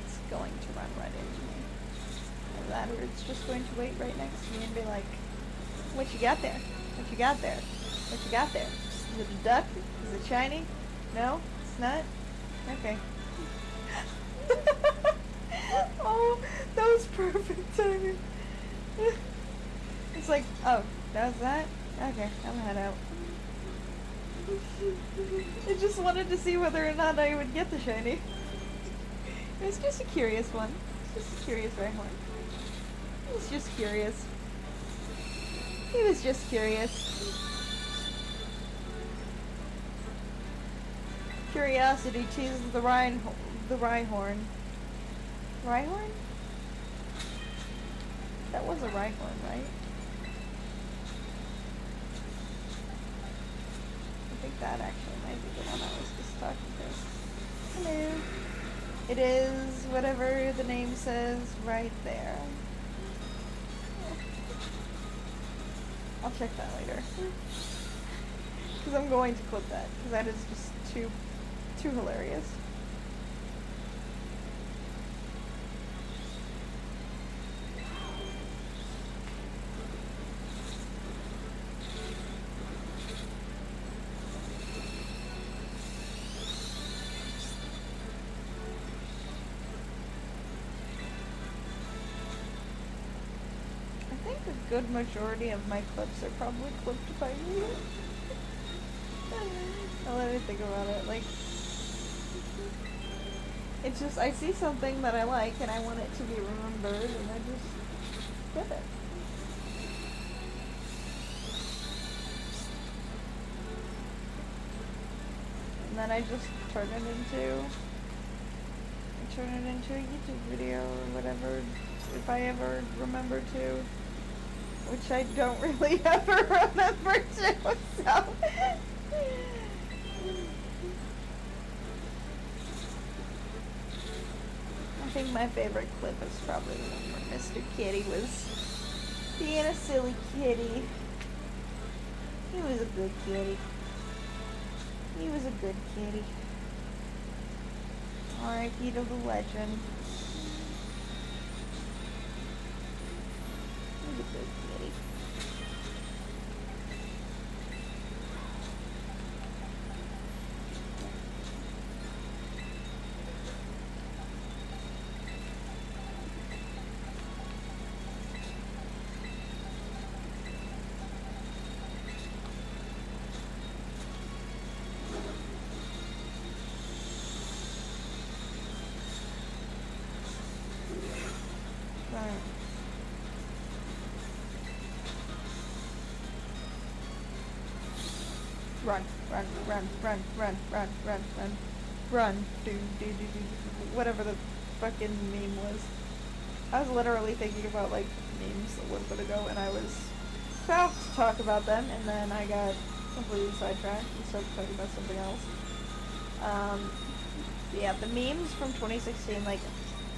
it's going to run right into me. Either that or it's just going to wait right next to me and be like, what you got there? What you got there? What you got there? Is it a duck? Is it shiny? No? It's not? Okay. Oh, that was perfect timing. It's like, oh, that was that? Okay, I'm head out. I just wanted to see whether or not I would get the shiny. It was just a curious one. It's just a curious Rhyhorn. He was just curious. He was just curious. Curiosity teases the Rhyhorn. Rhyhorn? That was a Rhyhorn, right? I think that actually might be the one I was just talking to. Hello. It is whatever the name says right there. I'll check that later. Because I'm going to clip that, because that is just too hilarious. I think a good majority of my clips are probably clipped by me. Now let me think about it. Like, it's just, I see something that I like and I want it to be remembered and I just get it. And then I just turn it into a YouTube video or whatever, if I ever remember to. Which I don't really ever remember to, so. I think my favorite clip is probably the one where Mr. Kitty was being a silly kitty. He was a good kitty. He was a good kitty. R.I.P. to the legend. He was a good kitty. Run, run, run, run, run, run, run, run, run, do, whatever the fucking meme was. I was literally thinking about, like, memes a little bit ago, and I was about to talk about them, and then I got completely sidetracked and started talking about something else. Yeah, the memes from 2016, like,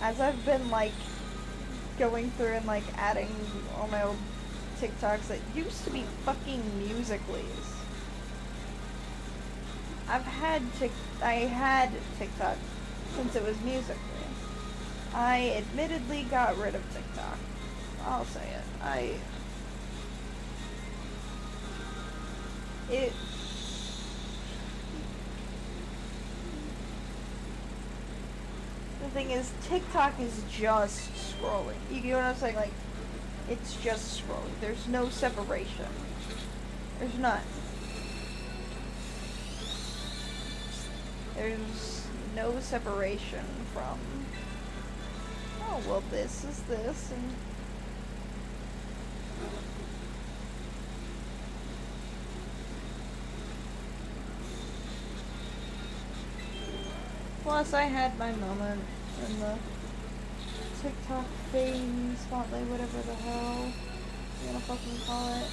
as I've been, like, going through and, like, adding all my old TikToks that used to be fucking Musical.lys. I had TikTok since it was Musical.ly. I admittedly got rid of TikTok. I'll say it. The thing is, TikTok is just scrolling. You get what I'm saying? Like, it's just scrolling. There's no separation. There's none. There's no separation from, oh, well, this is this, and Plus, I had my moment in the TikTok fame spotlight, whatever the hell you wanna fucking call it.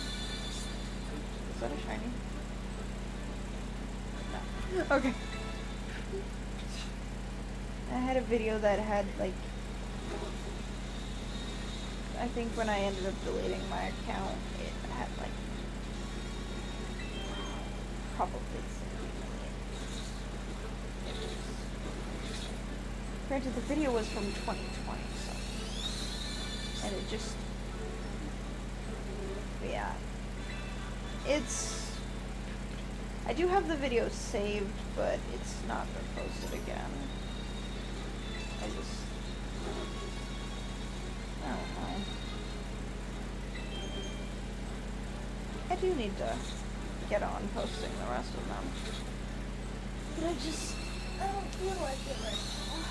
Is that a shiny? No. Okay. I had a video that had, like, I think when I ended up deleting my account, it had, like, probably 60 million. Granted, the video was from 2020, so. And it just. Yeah. It's. I do have the video saved, but it's not been posted again. I just. I don't know. I do need to get on posting the rest of them. But I don't feel like it right now.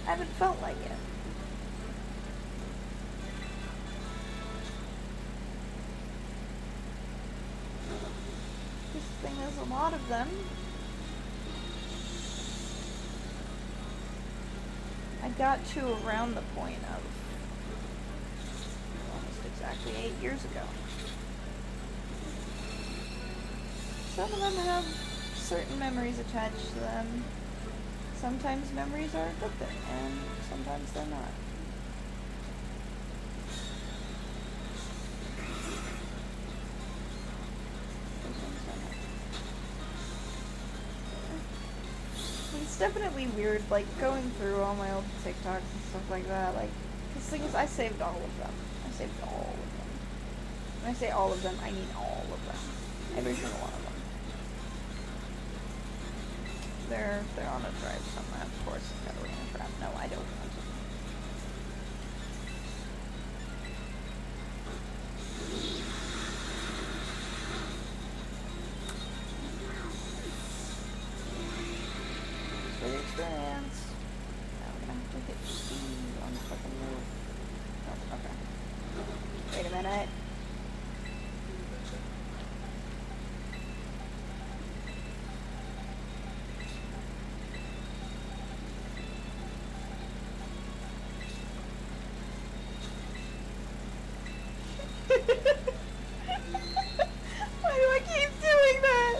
I haven't felt like it. This thing has a lot of them. I got to around the point of almost exactly 8 years ago. Some of them have certain memories attached to them. Sometimes memories are a good thing, and sometimes they're not. It's definitely weird, like, going through all my old TikToks and stuff like that. Like, this thing is, I saved all of them. I saved all of them. When I say all of them, I mean all of them. Every single one of them. They're on a drive somewhere, of course. It's gotta ring a trap. No, I don't want to. For the experience. Now we're gonna have to hit C on the fucking move. Oh, okay. Wait a minute. Why do I keep doing that?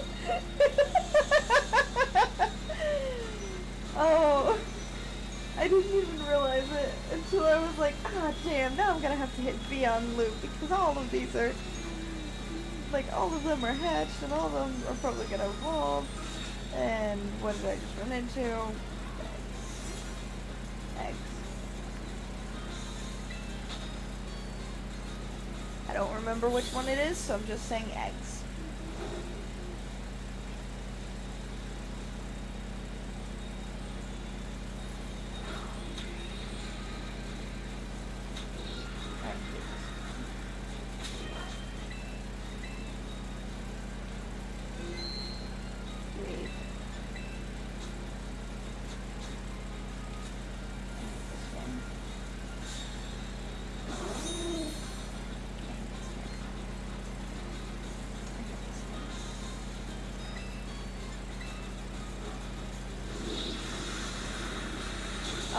Oh, I didn't even realize it until I was like, ah, damn, now I'm gonna have to hit B on loop because all of these are, like, all of them are hatched and all of them are probably gonna evolve. And what did I just run into? Eggs. I don't remember which one it is, so I'm just saying eggs.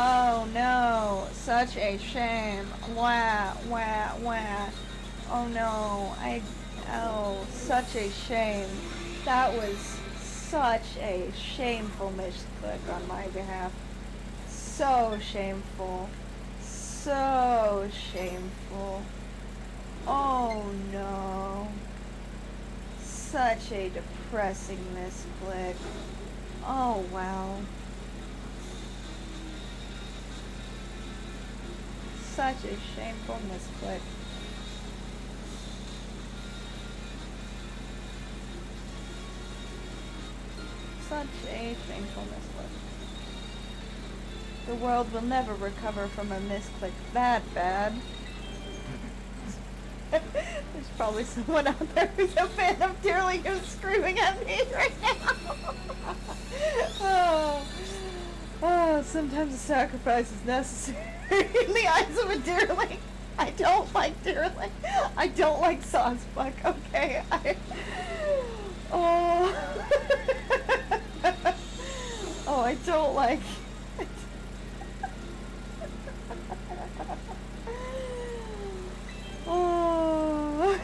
Oh no, such a shame. Wah, wah, wah. Oh no, oh, such a shame. That was such a shameful misclick on my behalf. So shameful. So shameful. Oh no. Such a depressing misclick. Oh wow. Such a shameful misclick. Such a shameful misclick. The world will never recover from a misclick that bad. There's probably someone out there who's a fan of Dearling who's screaming at me right now. Oh, sometimes a sacrifice is necessary in the eyes of a Dearling. I don't like Dearling. I don't like Saucebuck, okay? Oh, I don't like. Oh.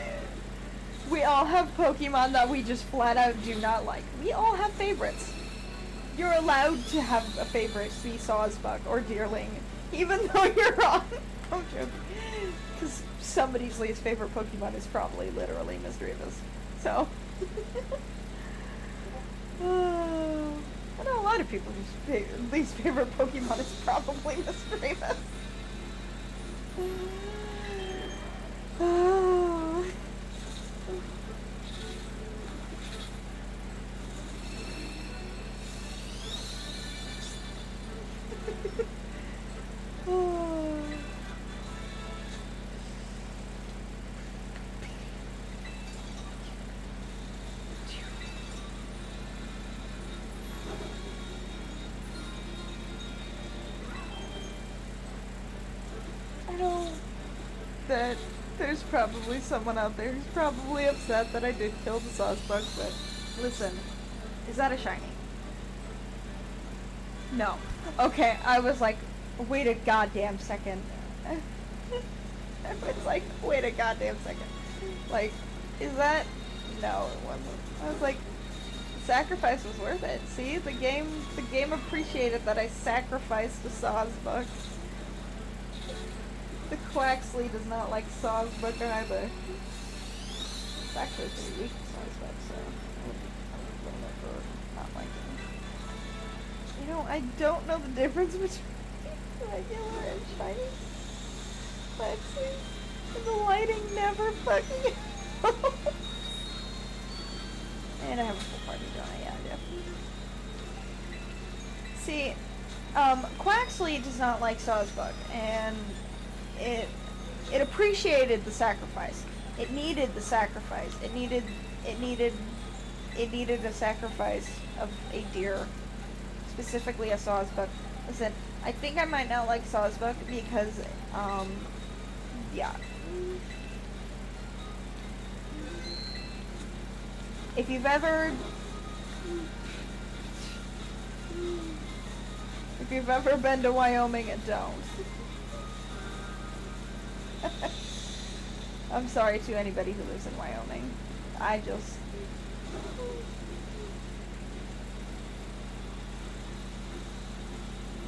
We all have Pokemon that we just flat out do not like. We all have favorites. You're allowed to have a favorite, be Sawsbuck or Deerling, even though you're wrong. I'm joking. Because somebody's least favorite Pokemon is probably literally Misdreavus. So. I know a lot of people whose least favorite Pokemon is probably Misdreavus. I know that there's probably someone out there who's probably upset that I did kill the Sawsbuck, but listen, is that a shiny? No. Okay, I was like, wait a goddamn second. I was like, wait a goddamn second. Like, is that? No, it wasn't. I was like, the sacrifice was worth it. See, the game appreciated that I sacrificed a Sawsbuck. The Quaxly does not like Sawsbuck either. It's actually pretty weak to Sawsbuck, so I would blame it for not liking it. You know, I don't know the difference between regular and shiny Quaxly. And the lighting never fucking helps. And I have a full party, don't I? Yeah, I do. See, Quaxly does not like Sawsbuck, and it appreciated the sacrifice. It needed the sacrifice. It needed a sacrifice of a deer, specifically a Sawsbuck. Listen, I think I might not like Sawsbuck because, yeah. If you've ever been to Wyoming, don't. I'm sorry to anybody who lives in Wyoming. I just...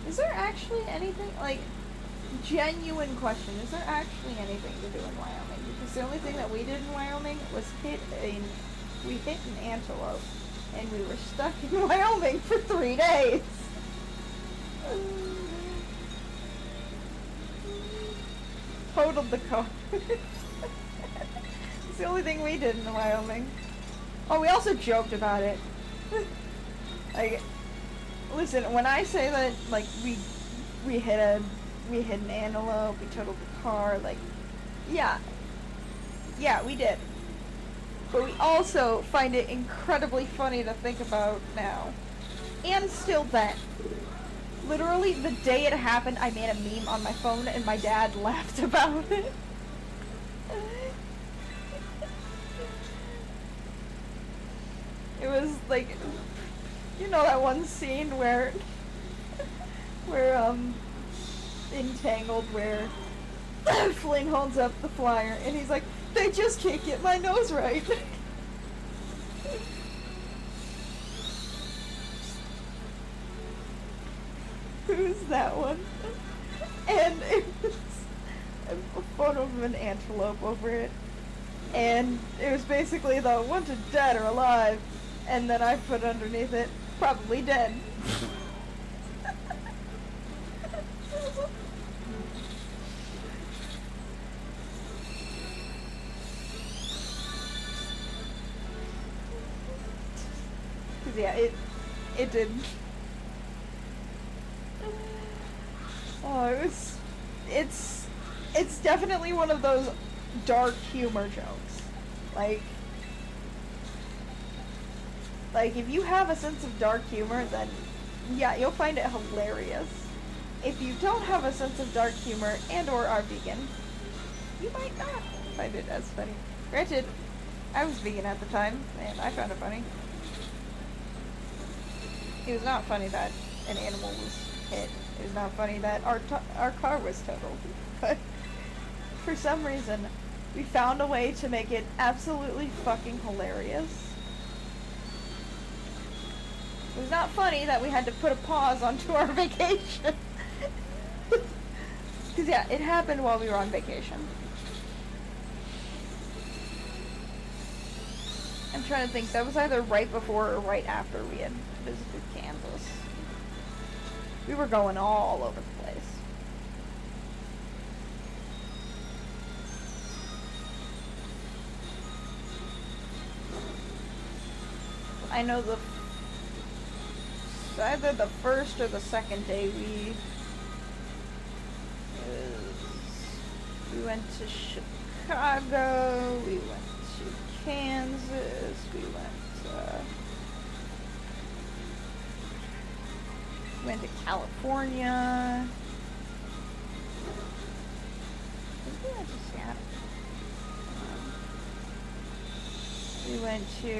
Is there actually anything, like, genuine question, is there actually anything to do in Wyoming? Because the only thing that we did in Wyoming was hit an antelope, and we were stuck in Wyoming for 3 days. Totaled the car. It's the only thing we did in Wyoming. Oh, we also joked about it. Like, listen, when I say that, like, we hit an antelope, we totaled the car, like, yeah, we did. But we also find it incredibly funny to think about now. And still then. Literally, the day it happened, I made a meme on my phone and my dad laughed about it. It was like, you know that one scene where Entangled, where Flynn holds up the flyer and he's like, they just can't get my nose right. Who's that one? And it was a photo of an antelope over it. And it was basically the wanted dead or alive. And then I put underneath it, probably dead. Cause yeah, it did. Oh, it's definitely one of those dark humor jokes. Like if you have a sense of dark humor, then yeah, you'll find it hilarious. If you don't have a sense of dark humor and or are vegan, you might not find it as funny. Granted, I was vegan at the time, and I found it funny. It was not funny that an animal was hit. It was not funny that our car was totaled. But for some reason, we found a way to make it absolutely fucking hilarious. It was not funny that we had to put a pause onto our vacation. Because yeah, it happened while we were on vacation. I'm trying to think, that was either right before or right after we had visited Kansas. We were going all over the place. I know either the first or the second day we went to Chicago, we went to Kansas, we went to California. We went to Seattle. We went to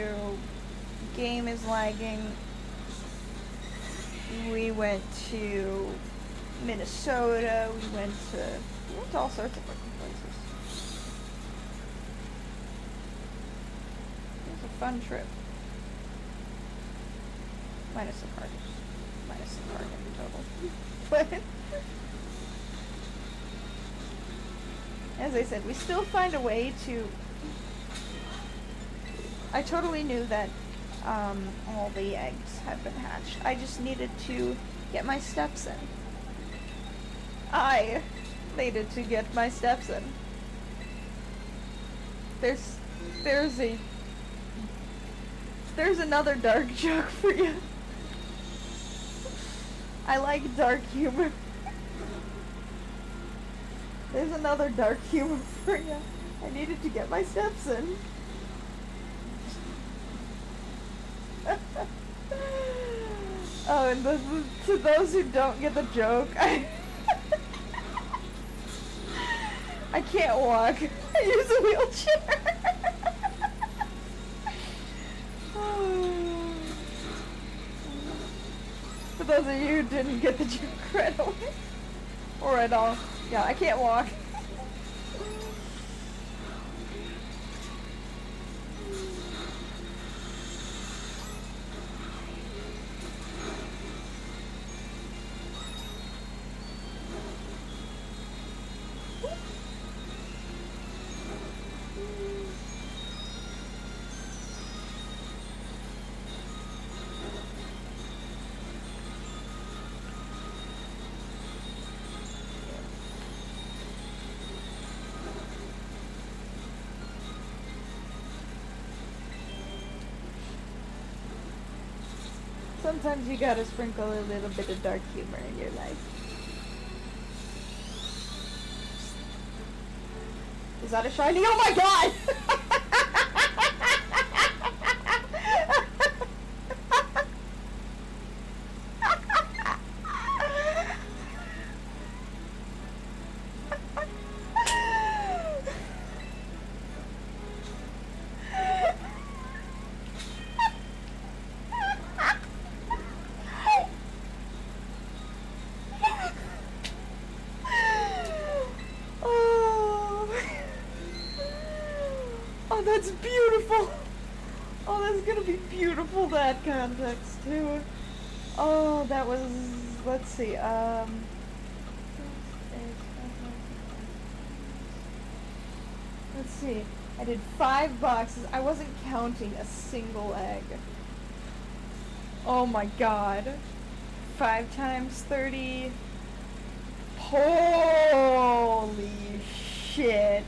Game is Lagging. We went to Minnesota. We went to all sorts of fucking places. It was a fun trip. Minus the party. Minus the party in total. But as I said, we still find a way to... I totally knew that all the eggs had been hatched. I just needed to get my steps in. I needed to get my steps in. There's another dark joke for you. I like dark humor. There's another dark humor for you. I needed to get my steps in. Oh, and to those who don't get the joke, I can't walk. I use a wheelchair. For those of you who didn't get the joke right away, or at all, yeah, I can't walk. Sometimes you gotta sprinkle a little bit of dark humor in your life. Is that a shiny? Oh my god! Oh, that's beautiful. Oh, that's gonna be beautiful, that context, too. Oh, that was, let's see, let's see. I did 5 boxes. I wasn't counting a single egg. Oh my god. 5 times 30. Holy shit.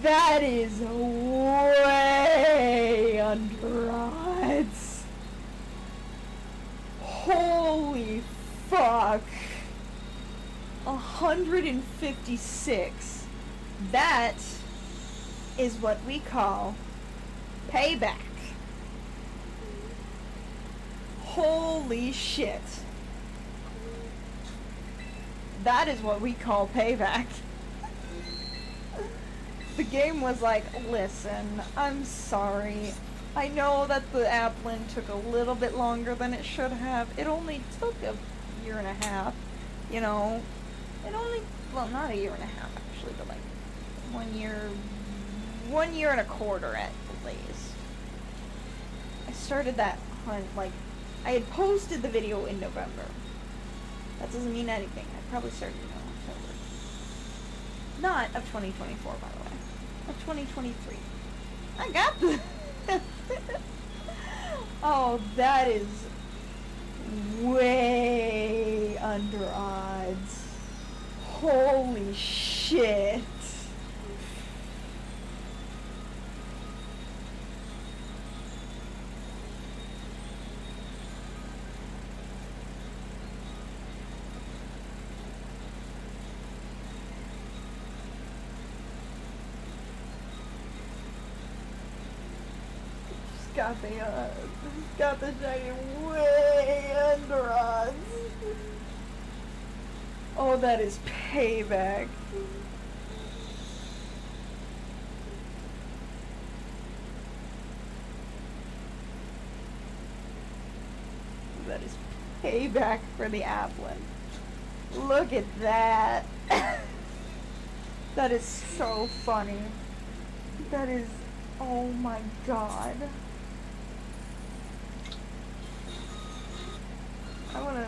That is way under odds. Holy fuck. 156. That is what we call payback. Holy shit. That is what we call payback. The game was like, listen, I'm sorry. I know that the Applin took a little bit longer than it should have. It only took a year and a half, you know. It only, well, not a year and a half actually, but like 1 year and a quarter at least. I started that hunt, like, I had posted the video in November. That doesn't mean anything. I probably started in October. Not of 2024, by the way. Of 2023. I got this. Oh, that is way under odds. Holy shit. Got the shiny way under odds. Oh, that is payback. That is payback for the Applin. Look at that. That is so funny. That is, oh my god. I wanna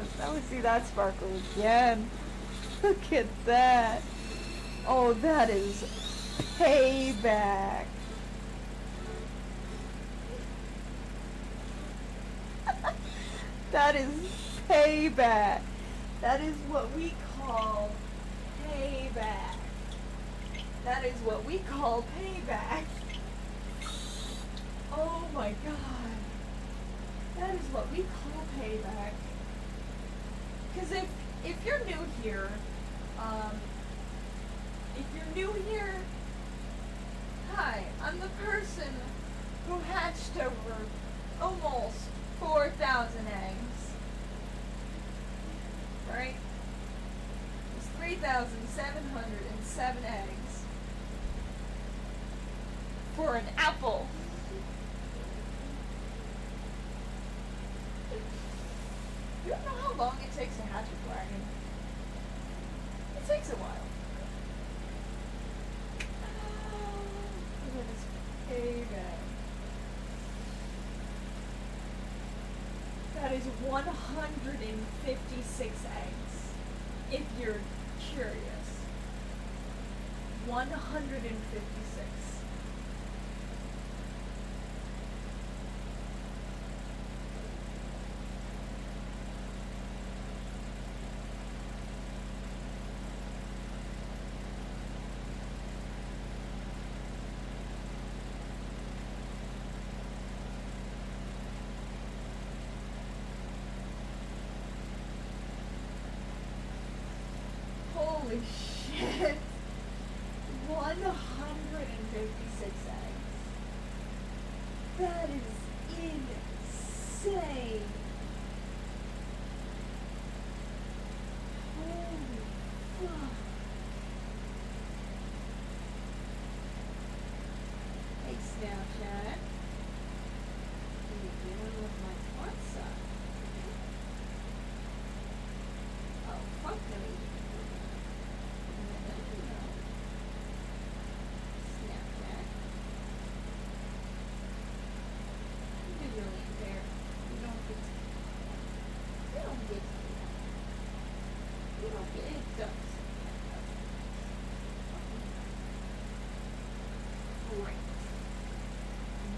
see that sparkle again. Look at that. Oh, that is payback. That is payback. That is what we call payback. That is what we call payback. Oh my god. That is what we call payback. Because if you're new here, hi, I'm the person who hatched over almost 4,000 eggs. Right? There's 3,707 eggs for an apple. You don't know how long it takes to hatch a dragon. It takes a while. Look at this payback. That is 156 eggs. If you're curious. 156. Holy shit. 156 eggs. That is insane. Holy fuck. Hey, Snapchat. What are you doing with my WhatsApp? Oh, fuck no.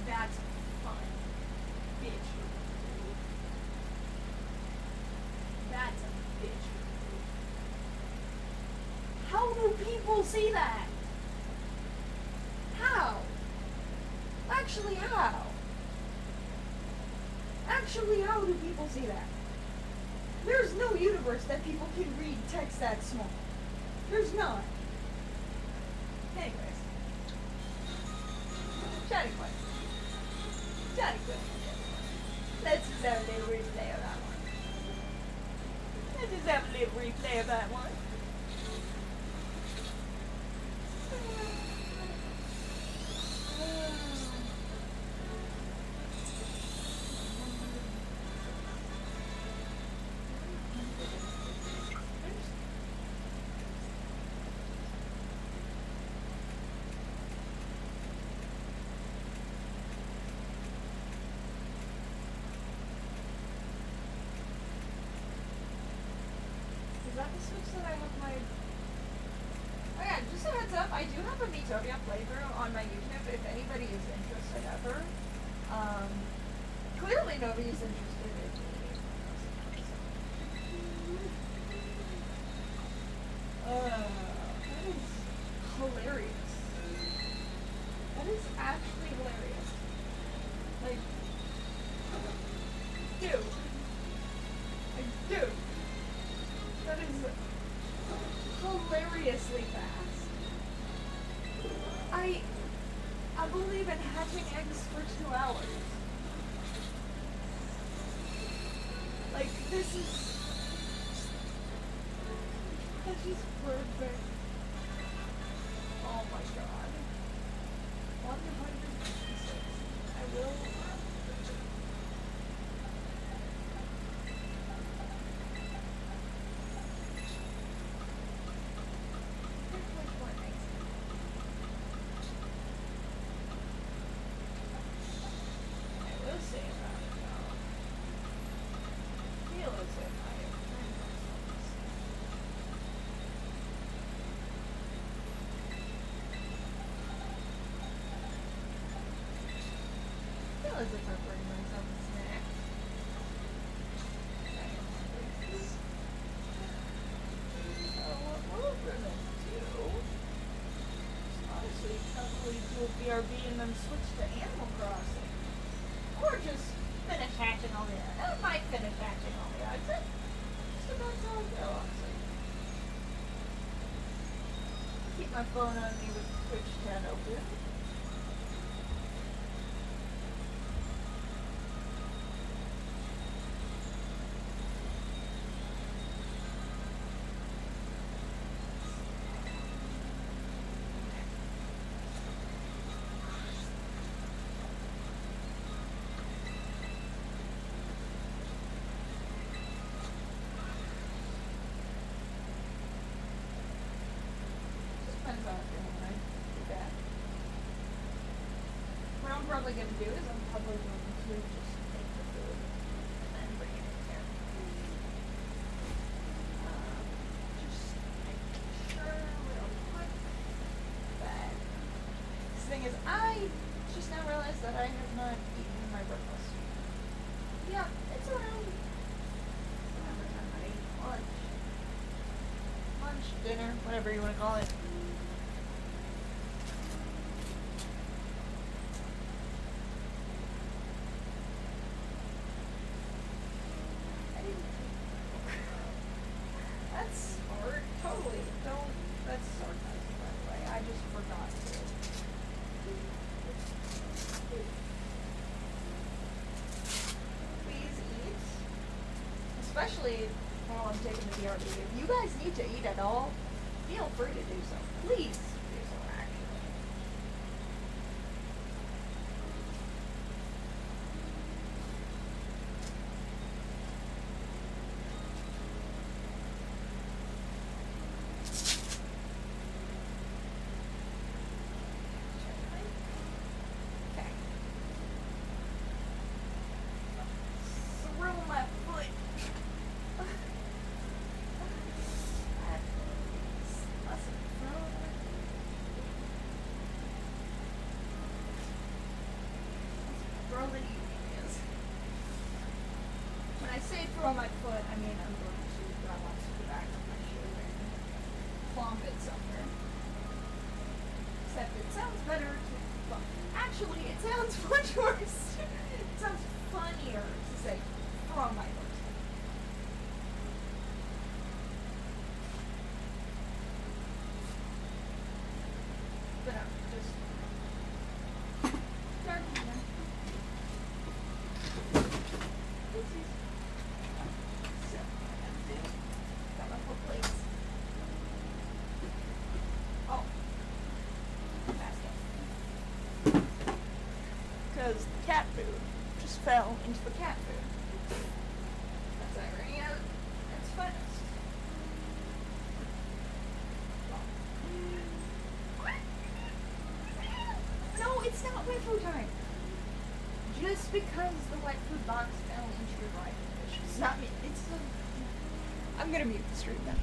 That's fun, bitch. That's a bitch. How do people see that? How? Actually, how? Actually, how do people see that? There's no universe that people can read text that small. There's none. Anyways. Chatty quick. Chatty quick. Let's just have a little replay of that one. Let's just have a little replay of that one. have a Metopia playthrough on my YouTube if anybody is interested ever. Clearly nobody's interested in me. That is hilarious. That is actually hilarious. Like, dude. Like, dude. That is hilariously fast. I believe in hatching eggs for 2 hours. Like, this is perfect. Oh my god. 156. I will. As if I'm bringing myself a snack. So what we're gonna do is honestly probably do a BRB and then switch to Animal Crossing. Or just finish hatching all the eggs. I might finish hatching all the eggs. Just depends how I go, honestly. Keep my phone on me with Twitch chat open. Depends on if you're hungry. Do that. What I'm probably going to do is I'm probably going to just take the food and then bring it in here. Just making sure real quick that this thing is, I just now realized that I have not eaten my breakfast. Yeah, it's around whatever time I eat lunch, dinner, whatever you want to call it. That's smart. Totally. Don't. That's sarcasm, by the way. I just forgot to. Please eat. Especially while I'm taking the BRB. If you guys need to eat at all, feel free to do so. Please do so, actually. Okay. Throw my foot. When I say throw my foot, I mean I'm going to grab onto the back of my shoe and plump it somewhere. Except it sounds better to, well, actually it sounds much worse. It sounds funnier to say throw my foot. But I'm just darking them. Oopsies. So, what I gotta do, got my full plates. Oh. Basket. Because the cat food just fell into the cat food. That's irony at its finest. No, it's not wet food time. Just because the wet food box fell into your rifle dish. It's not me. It's I'm gonna mute the stream now.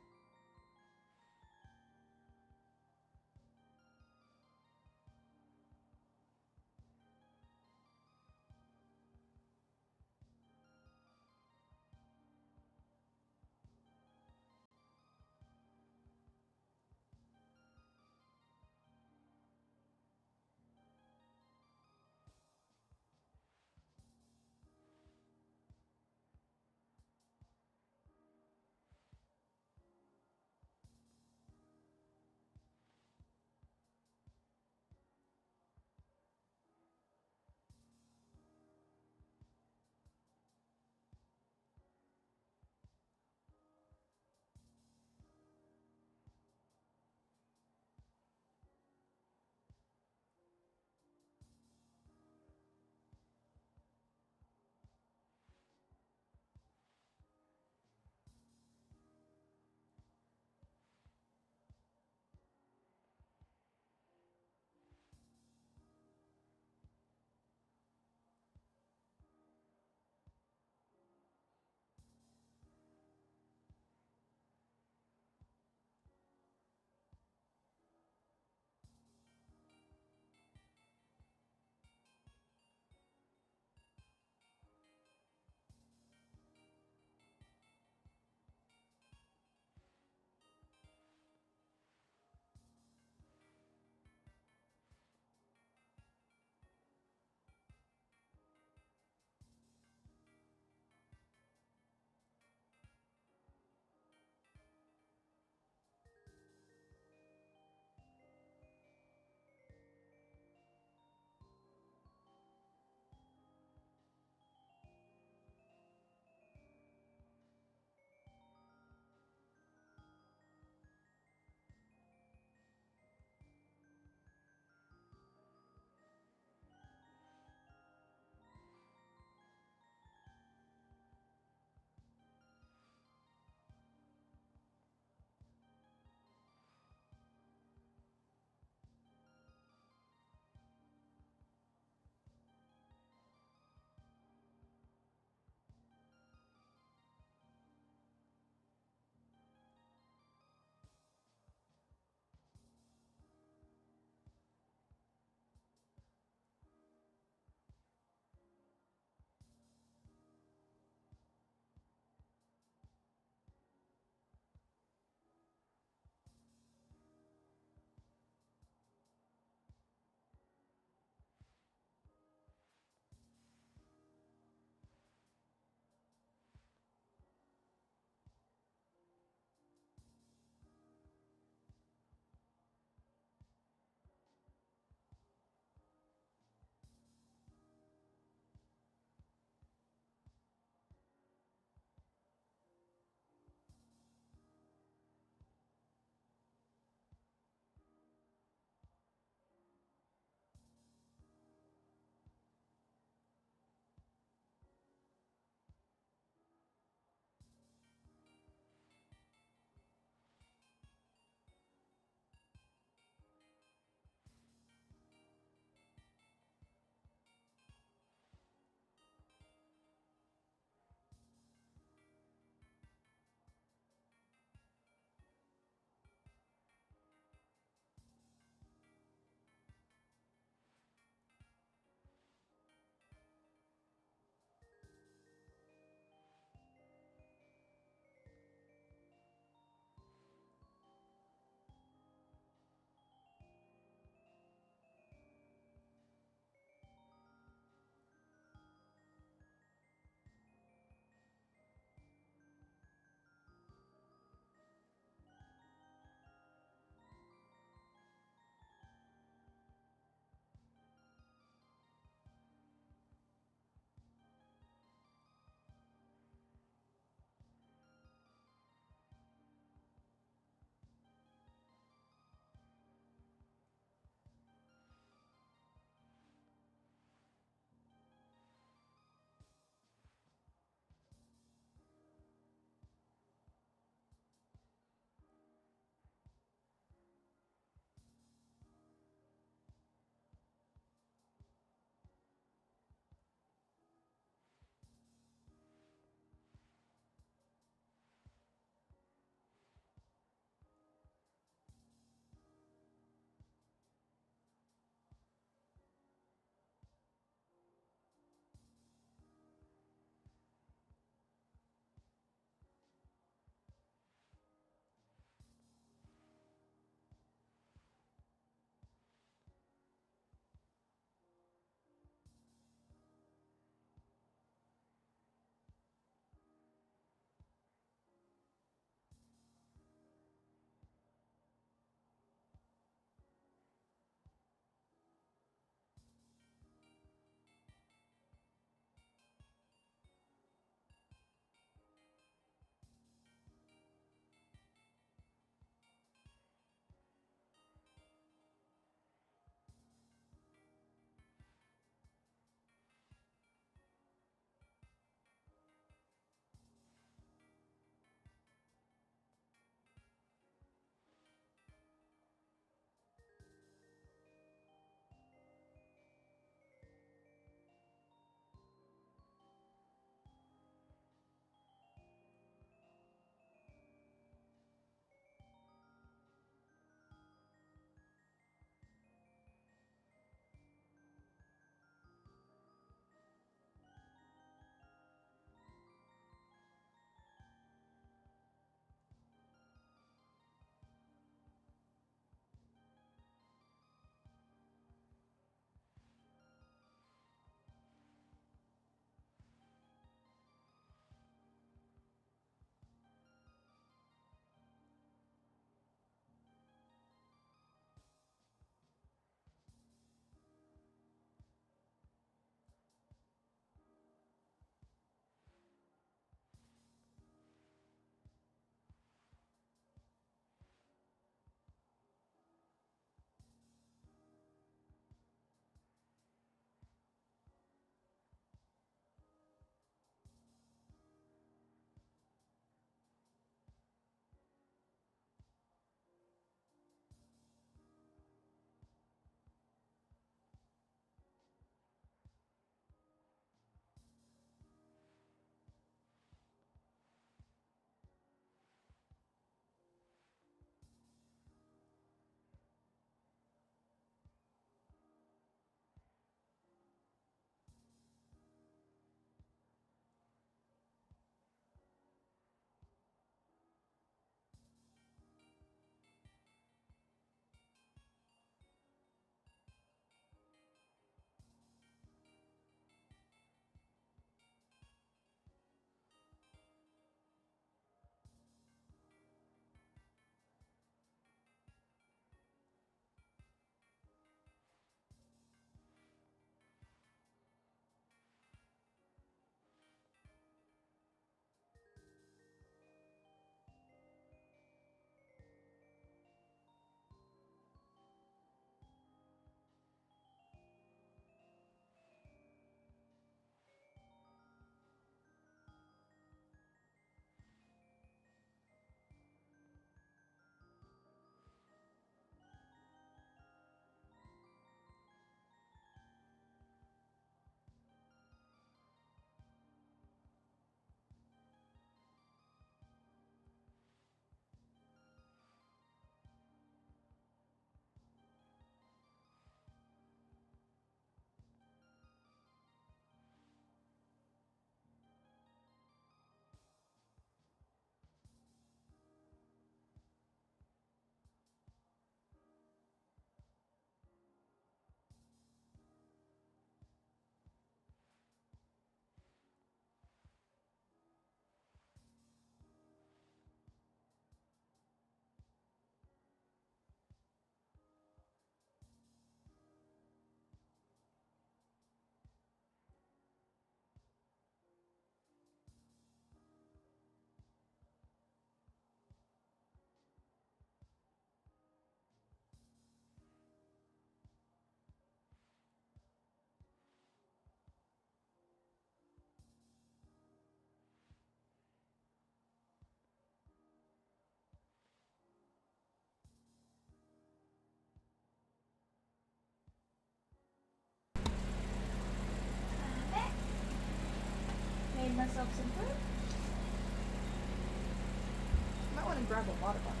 grab a water bottle.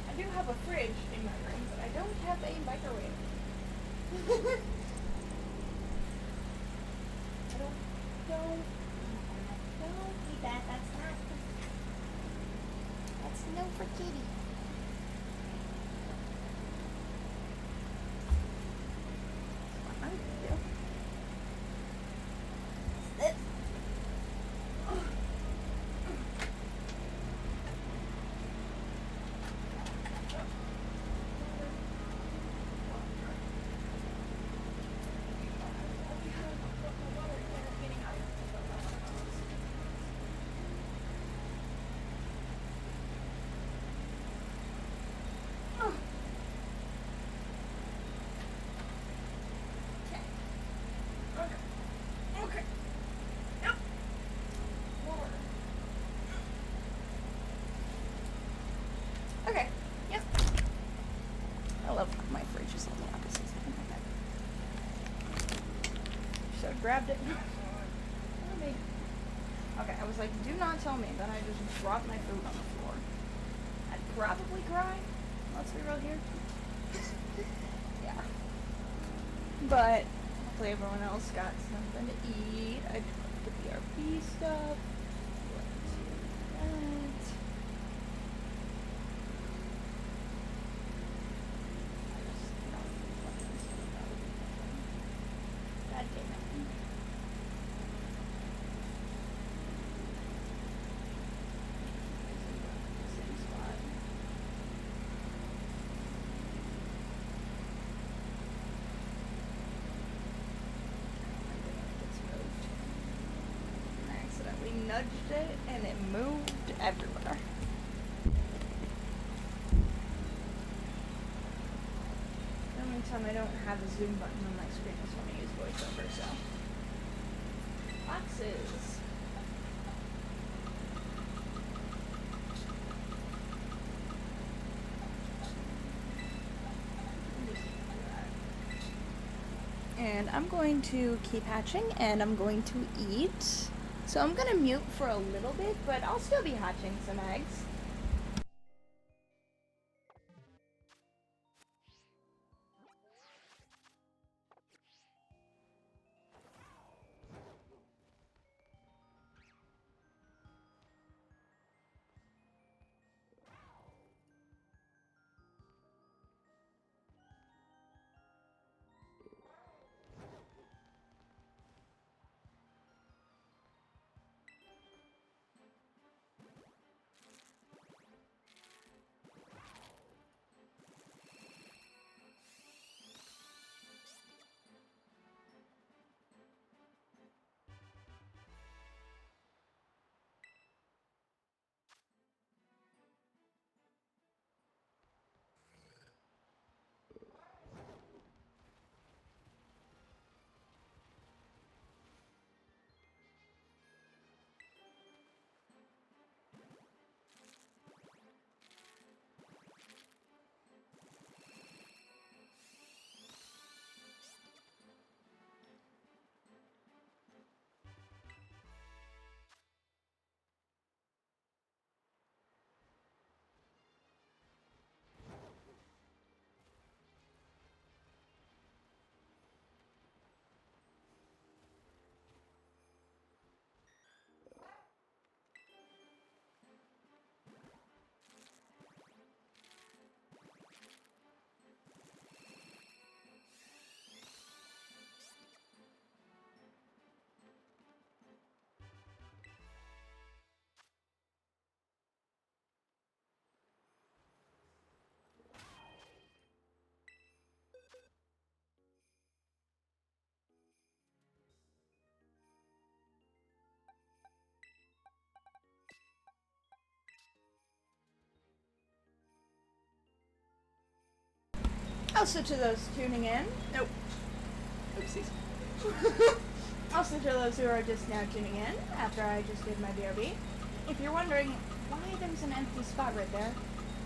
I do have a fridge in my room, but I don't have a microwave. Don't eat that. That's not. That's no for kitty. What I'm gonna do is this. Okay. Yep. Water. Okay. Yep. I love how my fridge is on the opposite side of my bed. Should have grabbed it. Okay, I was like, do not tell me that I just dropped my food on the floor. I'd probably cry. Let's be real here. Yeah. But hopefully everyone else got something to eat. I did the BRB stuff. Went to that. I just not fucking see about it. God damn it. Same spot. I accidentally nudged it and it moved everywhere. The only time I don't have a zoom button on my screen is when I use voiceover, so. Boxes. And I'm going to keep hatching and I'm going to eat. So I'm gonna mute for a little bit, but I'll still be hatching some eggs. Also to those tuning in, nope, oopsies. Also to those who are just now tuning in after I just did my BRB, if you're wondering why there's an empty spot right there,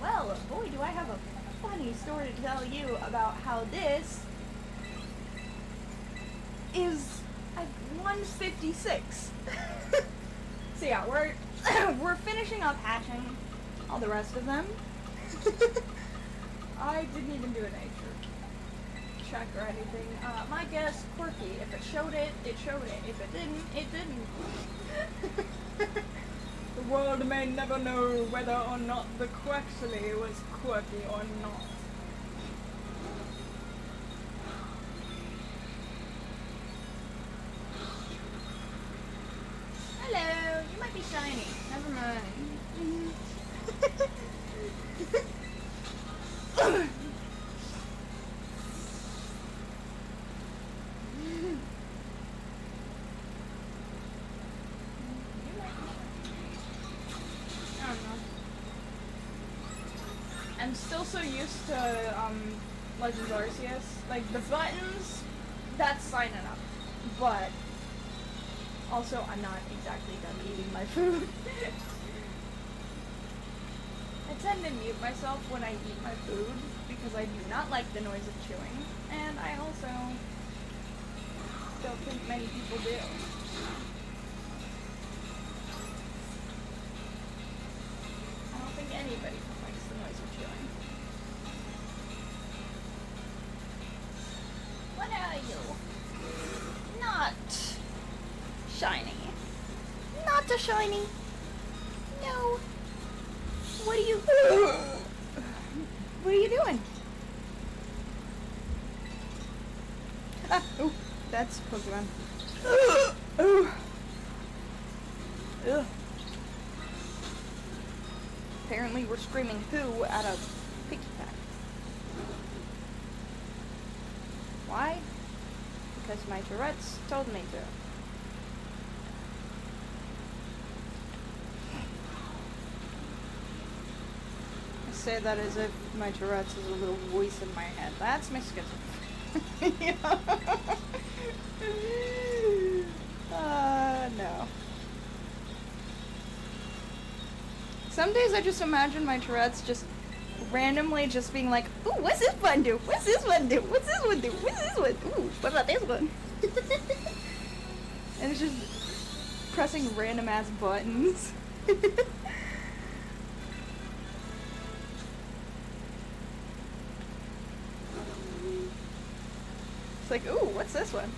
well, boy, do I have a funny story to tell you about how this is like 156. So yeah, we're we're finishing up hatching all the rest of them. I didn't even do a nature check or anything. My guess, quirky. If it showed it, it showed it. If it didn't, it didn't. The world may never know whether or not the Quaxly was quirky or not. Hello, you might be shiny. Never mind. I don't know. I'm still so used to Legends Arceus. Like the buttons, that's signing up. But also, I'm not exactly done eating my food. I tend to mute myself when I eat my food because I do not like the noise of chewing, and I also don't think many people do. I don't think anybody likes the noise of chewing. What are you? Not shiny. Not a shiny. No. What are you? What are you doing? Ah, oh, that's Pokemon. Ugh. Apparently we're screaming "Who" at a piggy pack. Why? Because my Tourette's told me to. I say that as if my Tourette's is a little voice in my head. That's my schizophrenia. No. Some days I just imagine my Tourette's just randomly just being like, ooh, what's this one do? What's this one do? What's this one do? What's this one? Ooh, what about this one? And it's just pressing random ass buttons. It's like, ooh, what's this one?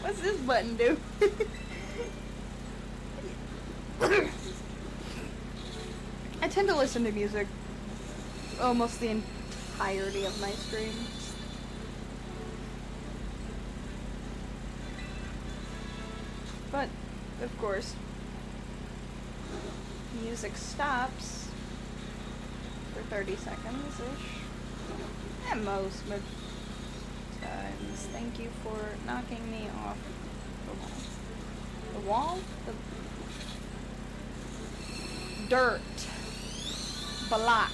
What's this button do? I tend to listen to music almost the entirety of my stream. But, of course, music stops for 30 seconds-ish. At most, but times. Thank you for knocking me off the wall. The dirt. Block.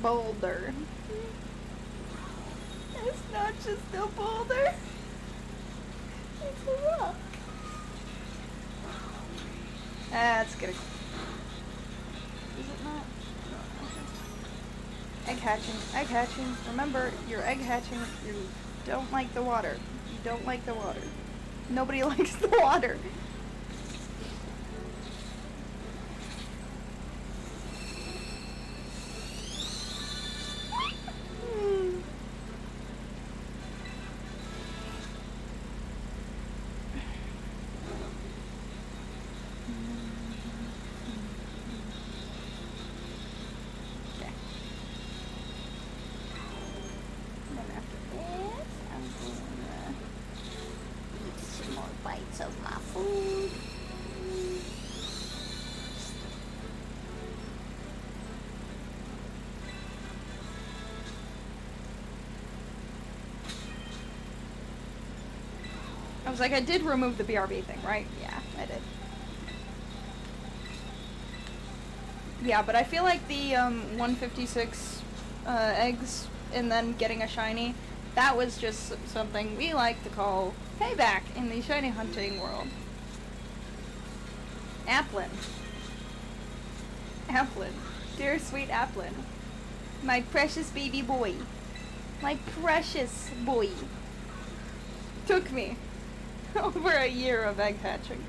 Boulder. It's not just a boulder. It's a rock. That's good. Is it not? Egg hatching. Egg hatching. Remember, you're egg hatching. You don't like the water. You don't like the water. Nobody likes the water. Of my food. I was like, I did remove the BRB thing, right? Yeah, I did. Yeah, but I feel like the 156 eggs and then getting a shiny, that was just something we like to call payback in the shiny hunting world. Applin. Applin. Dear sweet Applin. My precious baby boy. My precious boy. Took me over a year of egg hatching.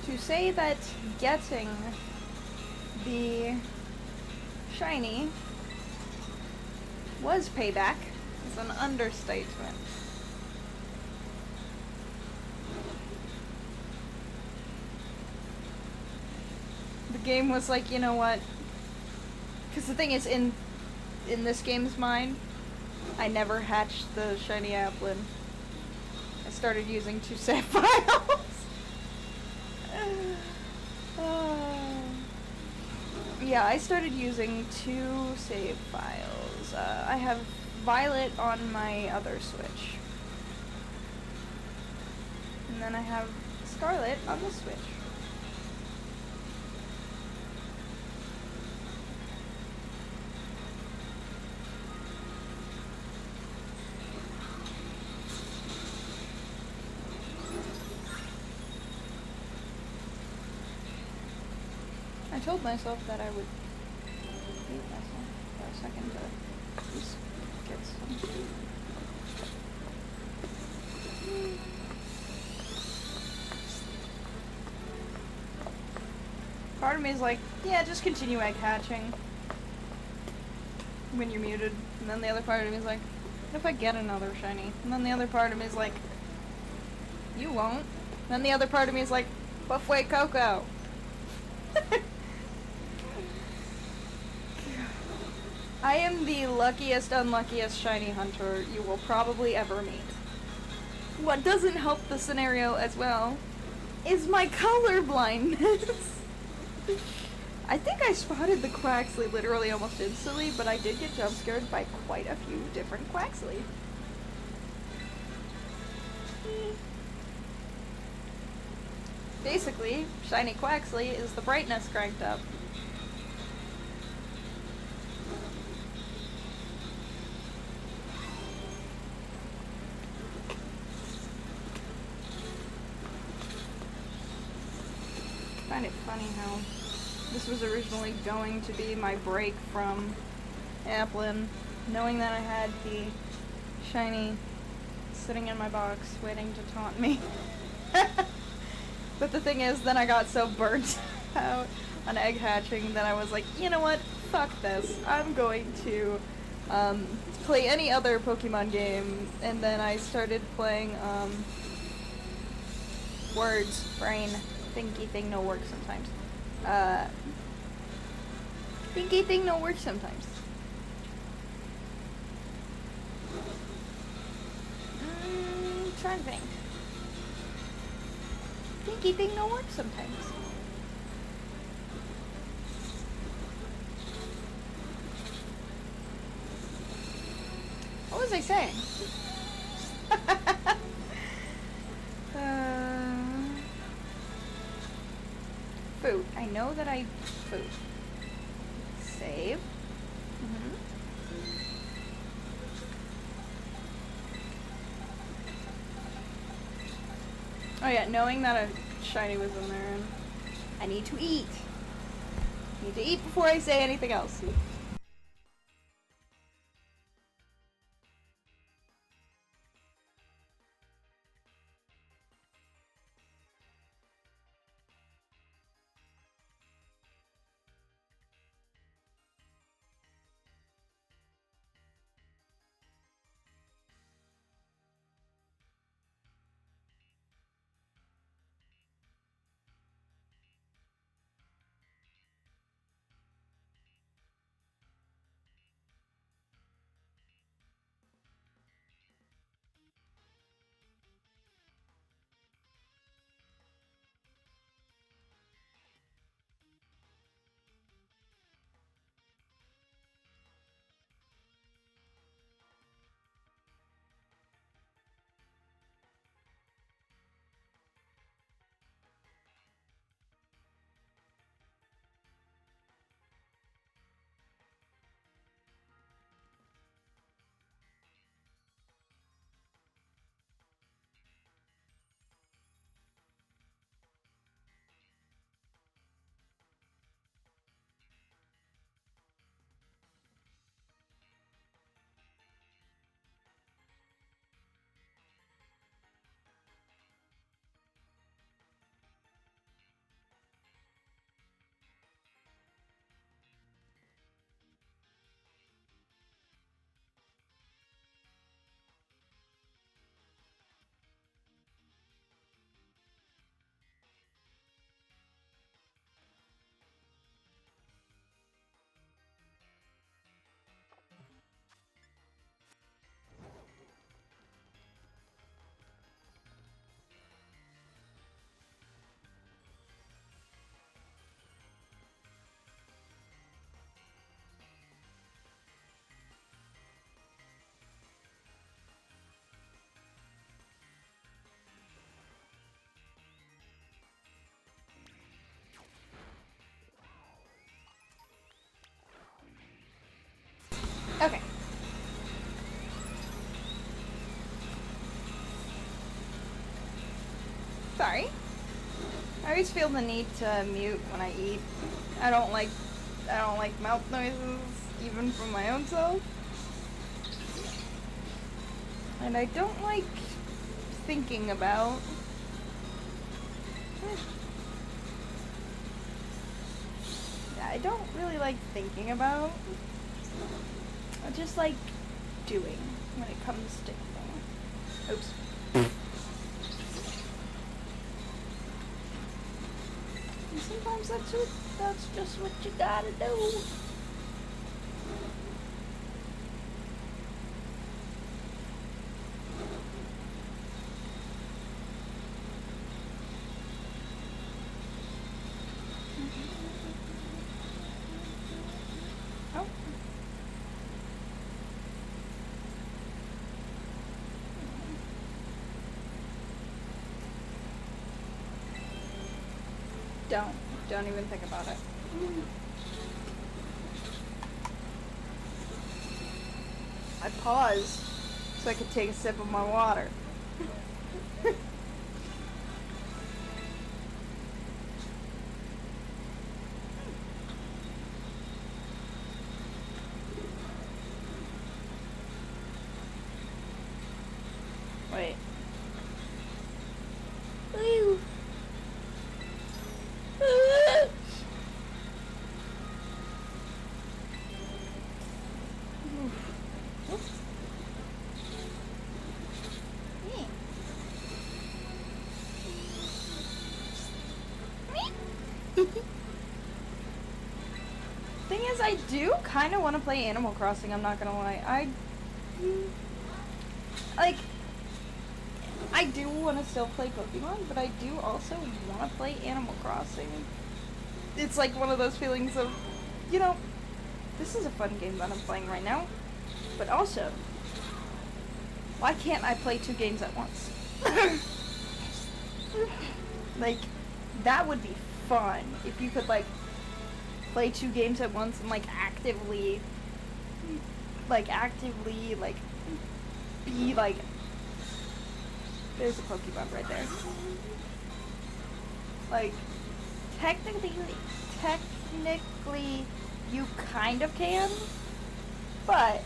To say that getting the shiny was payback is an understatement. The game was like, you know what? Because the thing is, in this game's mind, I never hatched the shiny Applin. I started using 2 save files. Yeah, I started using 2 save files. I have Violet on my other Switch. And then I have Scarlet on the Switch. I told myself that I would beat myself for a second to just get some. Part of me is like, yeah, just continue egg hatching when you're muted. And then the other part of me is like, what if I get another shiny? And then the other part of me is like, you won't. And then the other part of me is like, Buffway Coco. I am the luckiest, unluckiest shiny hunter you will probably ever meet. What doesn't help the scenario as well is my color blindness. I think I spotted the Quaxly literally almost instantly, but I did get jump scared by quite a few different Quaxly. Basically, shiny Quaxly is the brightness cranked up. I find it funny how this was originally going to be my break from Applin, knowing that I had the shiny sitting in my box waiting to taunt me. But the thing is, then I got so burnt out on egg hatching that I was like, you know what, fuck this. I'm going to play any other Pokemon game, and then I started playing Words, Brain, Thinky Thing no work sometimes. Thinky Thing no work sometimes. Trying to think. Thinky Thing no work sometimes. What was I saying? Food. I know that I... Food. Save. Oh yeah, knowing that a shiny was in there, and I need to eat. I need to eat before I say anything else. Okay. Sorry. I always feel the need to mute when I eat. I don't like mouth noises, even from my own self. And I don't like thinking about. Yeah, I don't really like thinking about. I just like doing when it comes to eating. Oops. And sometimes that's just what you gotta do. Oh. Don't even think about it. I paused so I could take a sip of my water. Wait. Ew. Thing is, I do kind of want to play Animal Crossing, I'm not gonna lie. I do want to still play Pokemon, but I do also want to play Animal Crossing. It's like one of those feelings of, you know, this is a fun game that I'm playing right now, but also, why can't I play 2 games at once? Like, that would be fun if you could, like, play 2 games at once and, like, actively, be, like, there's a Pokemon right there. Like, technically, you kind of can, but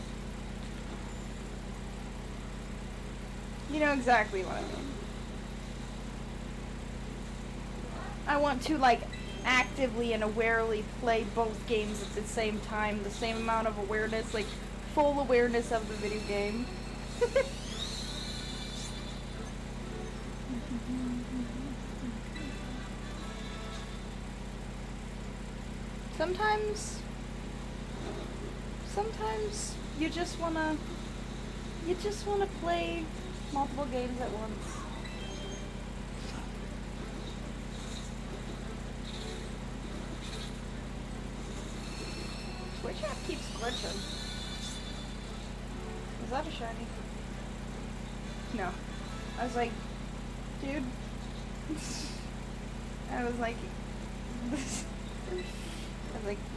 you know exactly what I mean. I want to, like, actively and awarely play both games at the same time, the same amount of awareness, like, full awareness of the video game. Sometimes you just wanna play multiple games at once. Twitch app keeps glitching. Is that a shiny? No. I was like, dude. I was like,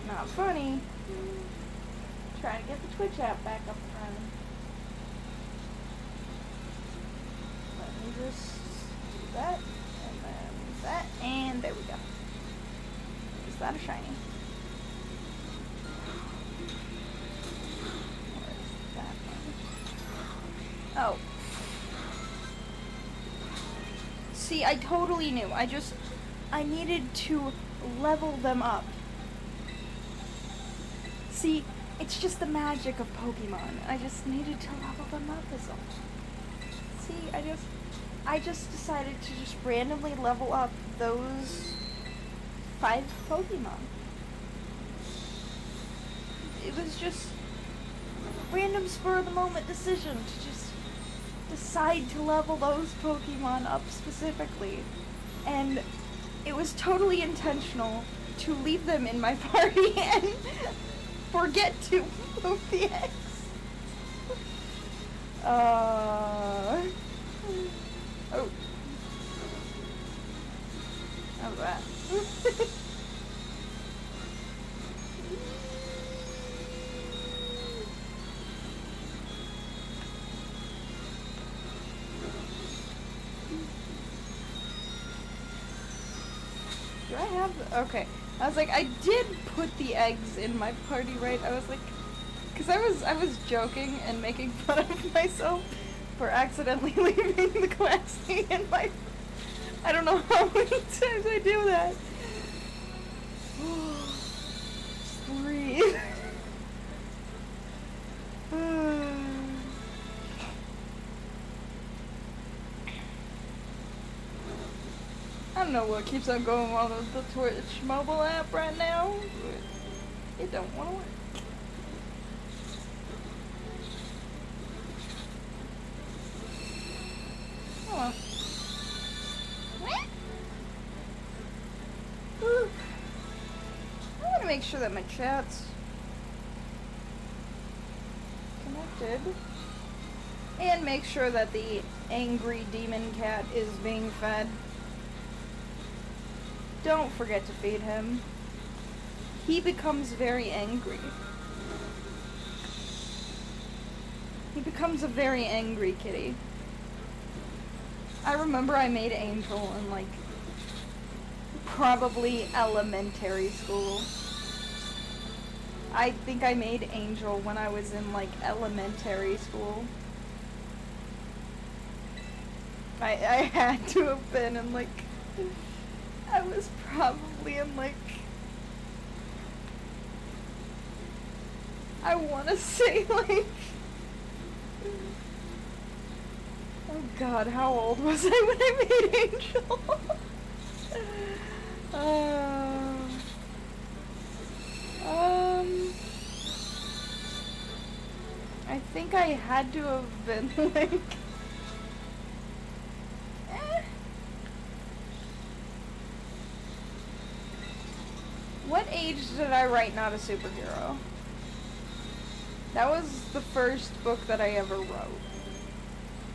not funny. Trying to get the Twitch app back up and running. Let me just do that, and then that, and there we go. Is that a shiny? Where's that one? Oh. See, I totally knew. I needed to level them up. See, it's just the magic of Pokemon. I just needed to level them up is all. See, I just decided to just randomly level up those 5 Pokemon. It was just random spur of the moment decision to just decide to level those Pokemon up specifically. And it was totally intentional to leave them in my party and forget to move the X. Oh. How's that? have... Okay. I was like, I did put the eggs in my party, right? I was like... Because I was joking and making fun of myself for accidentally leaving the Quaxly in my... I don't know how many times I do that. Just breathe. I don't know what keeps on going on with the Twitch mobile app right now. It don't want to work. Oh well. I want to make sure that my chat's connected. And make sure that the angry demon cat is being fed. Don't forget to feed him. He becomes very angry. He becomes a very angry kitty. I remember I made Angel in, like, probably elementary school. I think I made Angel when I was in, like, elementary school. I had to have been in, like... I was probably in, like... I wanna say, like... Oh god, how old was I when I made Angel? I think I had to have been, like... What age did I write Not a Superhero? That was the first book that I ever wrote.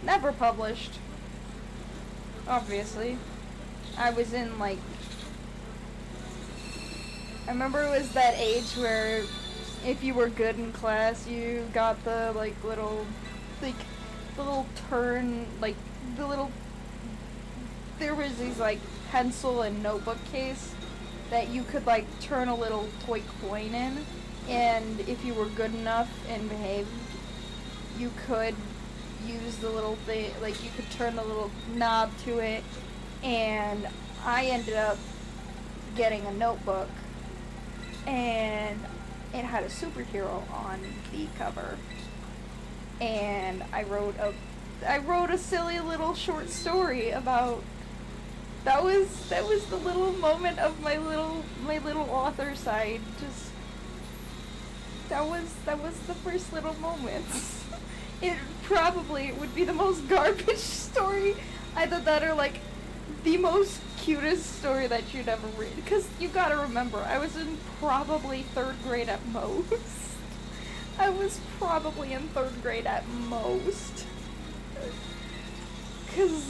Never published. Obviously. I was in, like... I remember it was that age where if you were good in class, you got the, like, little... Like, the little turn... Like, the little... There was these, like, pencil and notebook case that you could, like, turn a little toy coin in. And if you were good enough and behaved, you could use the little thing, like, you could turn the little knob to it. And I ended up getting a notebook, and it had a superhero on the cover. And I wrote a silly little short story about... That was the little moment of my little author side. Just that was the first little moments. It probably would be the most garbage story. Either that or, like, the most cutest story that you'd ever read. Because you gotta remember, I was in probably 3rd grade at most. I was probably in 3rd grade at most. Because,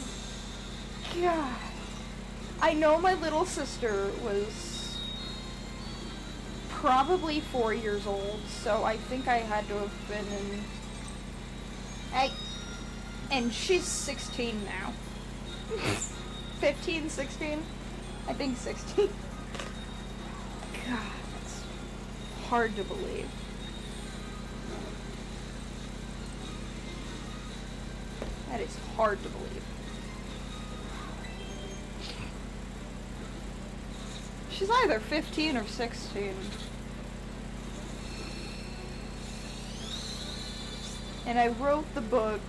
God. I know my little sister was probably 4 years old, so I think I had to have been in... And she's 16 now. 15, 16? I think 16. God, that's hard to believe. That is hard to believe. She's either 15 or 16. And I wrote the book.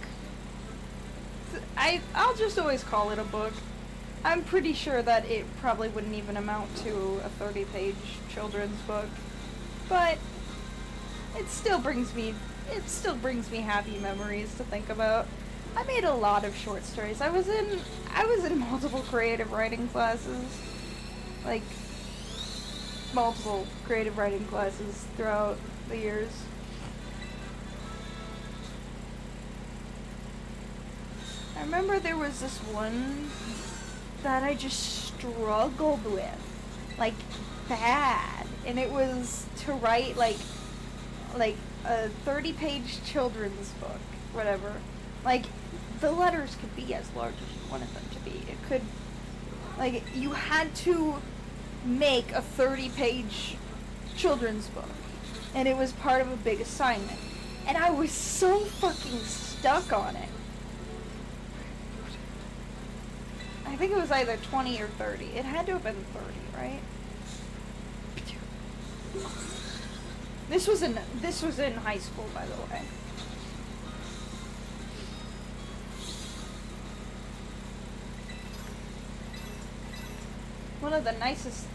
I'll just always call it a book. I'm pretty sure that it probably wouldn't even amount to a 30-page children's book. But it still brings me happy memories to think about. I made a lot of short stories. I was in multiple creative writing classes. Like, multiple creative writing classes throughout the years. I remember there was this one that I just struggled with, like, bad, and it was to write like a 30-page children's book, whatever. Like, the letters could be as large as you wanted them to be. It could, like, you had to make a 30-page children's book. And it was part of a big assignment. And I was so fucking stuck on it. I think it was either 20 or 30. It had to have been 30, right? This was in high school, by the way. One of the nicest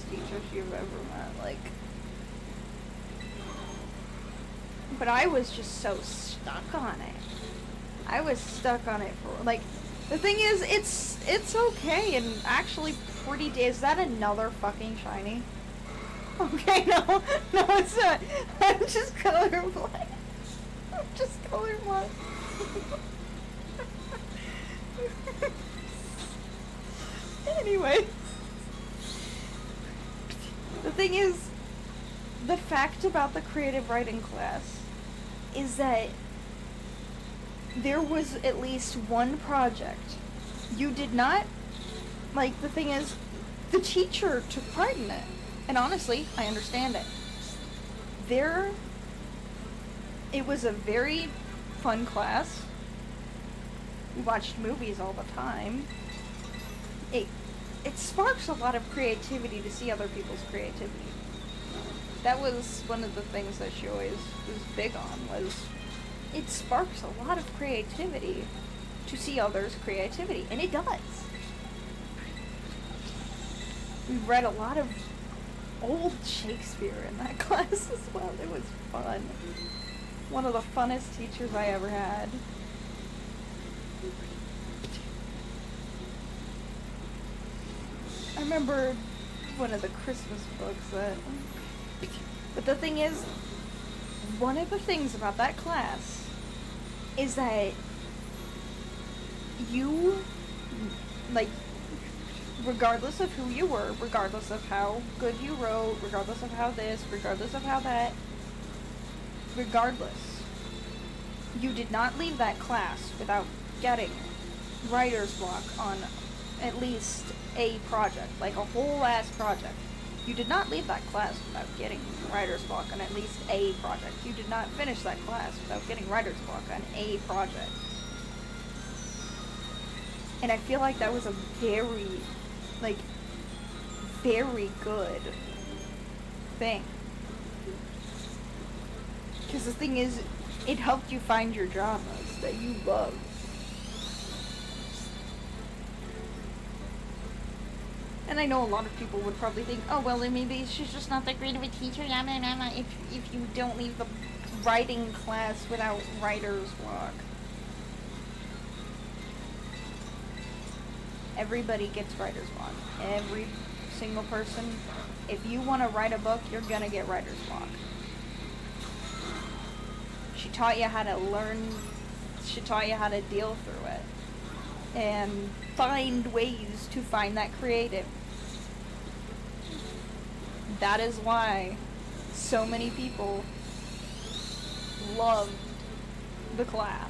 teachers you've ever met, like. But I was just so stuck on it. I was stuck on it for, like, the thing is, it's okay and actually pretty, is that another fucking shiny? Okay, no, it's not. I'm just colorblind. I'm just colorblind. Anyway. The thing is, the fact about the creative writing class is that there was at least one project. You did not, like, the thing is, the teacher took part in it. And honestly, I understand it. It was a very fun class. We watched movies all the time. It sparks a lot of creativity to see other people's creativity. That was one of the things that she always was big on, was it sparks a lot of creativity to see others' creativity, and it does. We read a lot of old Shakespeare in that class as well. It was fun. One of the funnest teachers I ever had. I remember one of the Christmas books that... But the thing is, one of the things about that class is that you, like, regardless of who you were, regardless of how good you wrote, regardless of how this, regardless of how that, regardless, you did not leave that class without getting writer's block on at least a project, like a whole ass project. You did not leave that class without getting writer's block on at least a project. You did not finish that class without getting writer's block on a project. And I feel like that was a very, like, very good thing. Because the thing is, it helped you find your dramas that you love. And I know a lot of people would probably think, oh, well, then maybe she's just not that great of a teacher, if you don't leave the writing class without writer's block. Everybody gets writer's block. Every single person. If you want to write a book, you're gonna get writer's block. She taught you how to learn, she taught you how to deal through it. And find ways to find that creative. That is why so many people loved the class.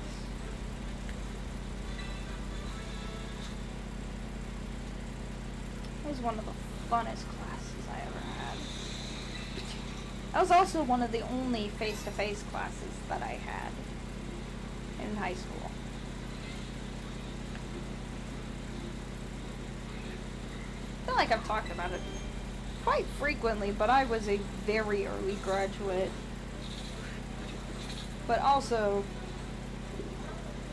It was one of the funnest classes I ever had. That was also one of the only face-to-face classes that I had in high school. I feel like I've talked about it quite frequently, but I was a very early graduate. But also,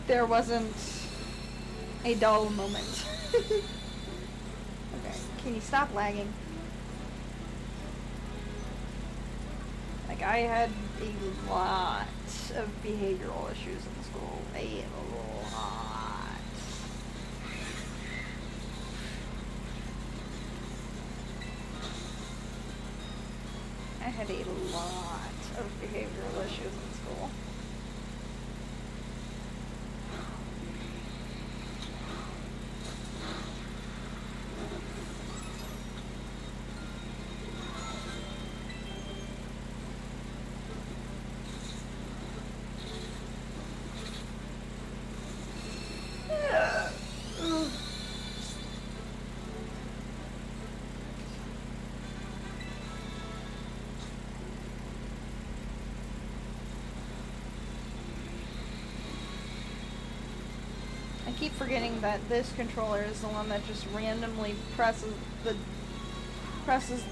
there wasn't a dull moment. Okay, can you stop lagging? Like, I had a lot of behavioral issues in school. A lot. I had a lot of behavioral issues in school. keep forgetting that this controller is the one that just randomly presses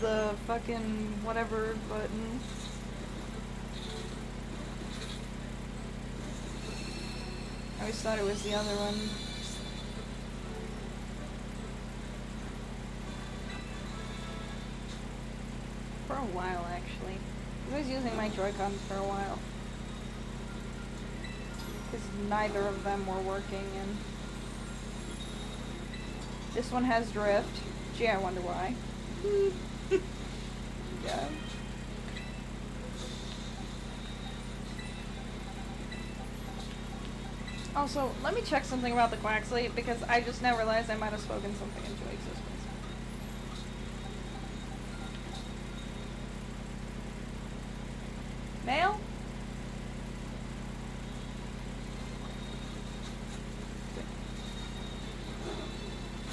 the fucking whatever button. I always thought it was the other one. For a while, actually. I was using my Joy-Cons for a while. Because neither of them were working, and this one has drift. Gee, I wonder why. Yeah. Also, let me check something about the Quaxly, because I just now realized I might have spoken something into existence. Mail?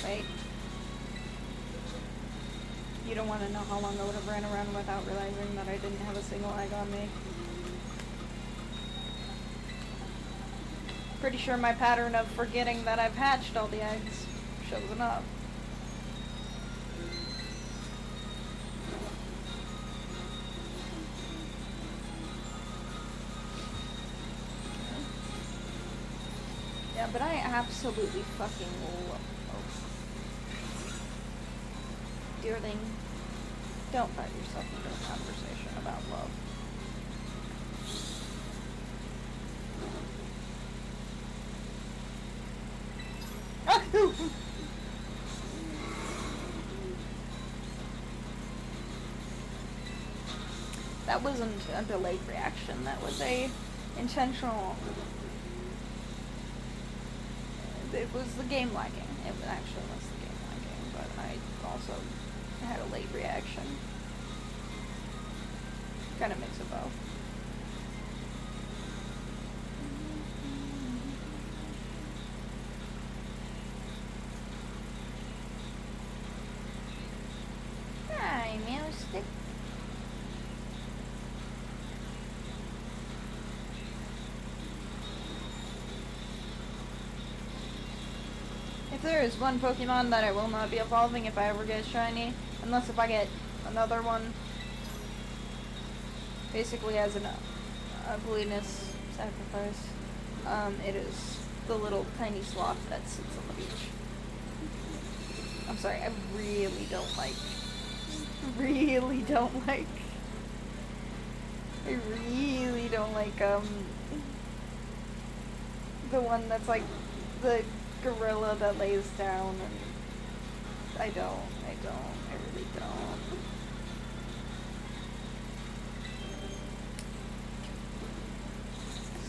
Wait. You don't want to know how long I would have ran around without realizing that I didn't have a single egg on me. Pretty sure my pattern of forgetting that I've hatched all the eggs shows enough. Yeah, but I absolutely fucking love. Dearling, don't find yourself into a conversation about love. That wasn't a delayed reaction, that was a intentional. It was the game lagging. It actually was the game lagging, but I also had a late reaction. Kind of mix of both. Hi, mouse stick. If there is one Pokemon that I will not be evolving if I ever get shiny, unless if I get another one, basically as an ugliness sacrifice, it is the little tiny sloth that sits on the beach. I'm sorry, I really don't like, I really don't like, the one that's like the gorilla that lays down, and I really don't.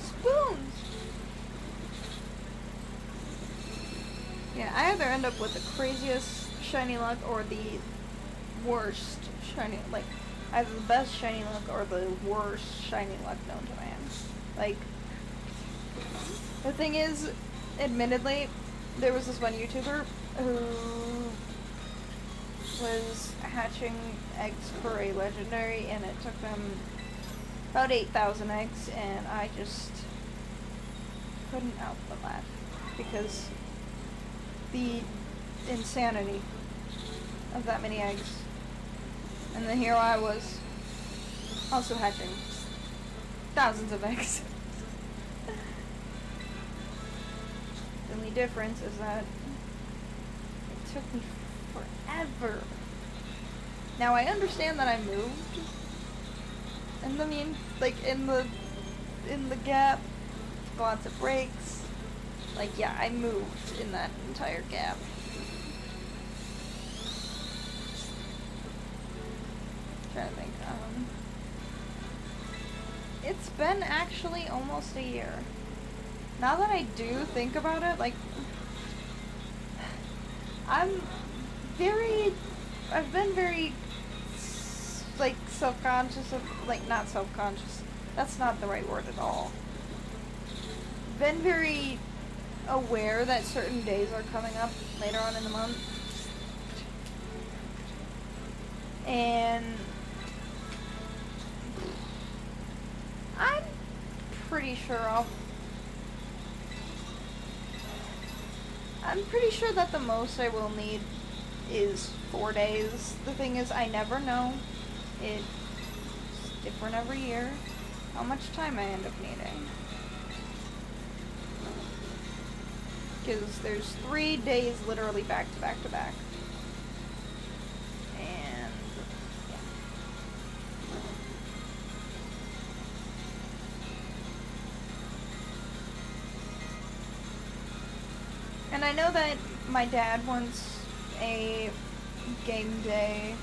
Spoons! Yeah, I either end up with the craziest shiny luck or the worst shiny, like, either the best shiny luck or the worst shiny luck known to man. Like, the thing is, admittedly, there was this one YouTuber who was hatching eggs for a legendary, and it took them about 8,000 eggs, and I just couldn't help but laugh, because the insanity of that many eggs. And then here I was, also hatching thousands of eggs. The only difference is that it took me forever. Now I understand that I moved, and I mean, like, in the gap, lots of breaks. Like, yeah, I moved in that entire gap. Trying to think. It's been actually almost a year. Now that I do think about it, like, I've been very, like, self-conscious of, like, not self-conscious, that's not the right word at all. Been very aware that certain days are coming up later on in the month. And I'm pretty sure I'm pretty sure that the most I will need is 4 days. The thing is, I never know. It's different every year how much time I end up needing. Because there's 3 days literally back to back to back. And yeah. And I know that my dad wants a game day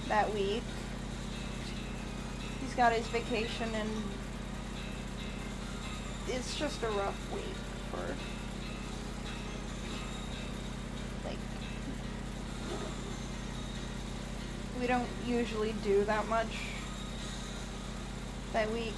that week. He's got his vacation and it's just a rough week for, like, we don't usually do that much that week.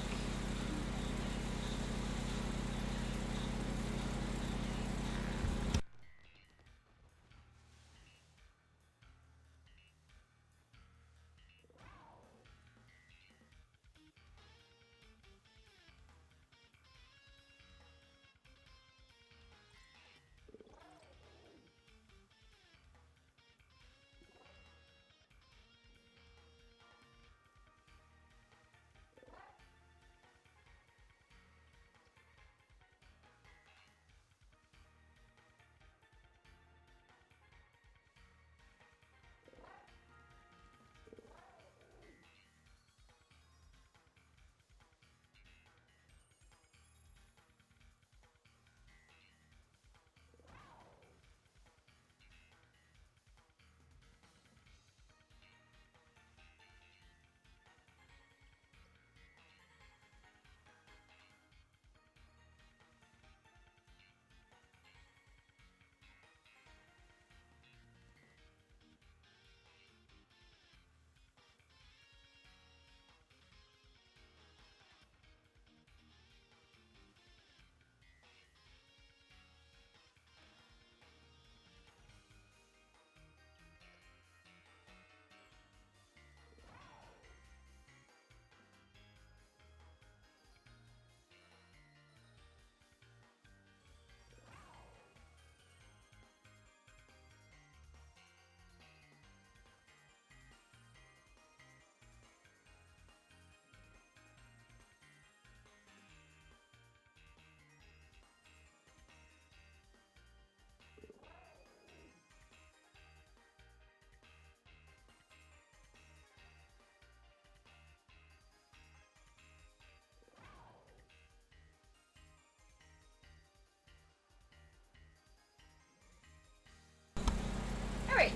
Alright.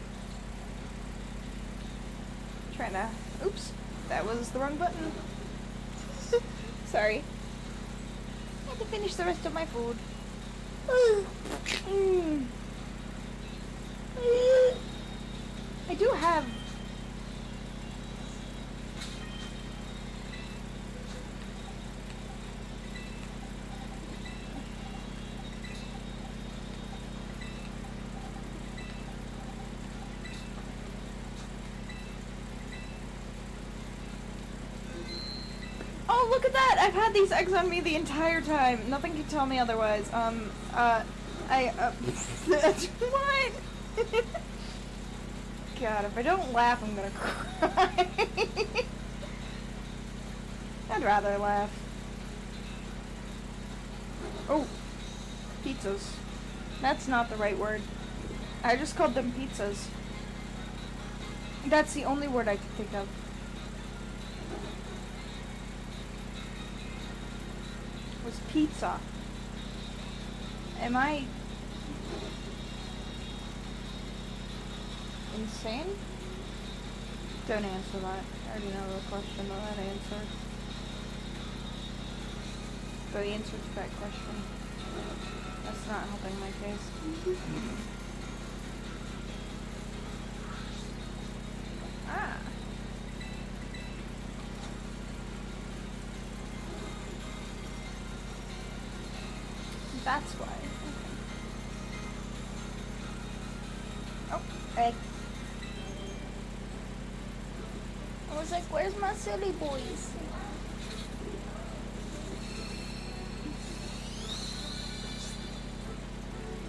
Trying to... Oops. That was the wrong button. Sorry. I had to finish the rest of my food. I do have... Oh, look at that! I've had these eggs on me the entire time. Nothing can tell me otherwise. What? God, if I don't laugh, I'm gonna cry. I'd rather laugh. Oh, pizzas. That's not the right word. I just called them pizzas. That's the only word I could think of. Was pizza. Am I insane? Don't answer that. I already know the question that answered. The answer to that question. That's not helping my case. Ah. That's why. Okay. Oh, egg. I was like, where's my silly boys?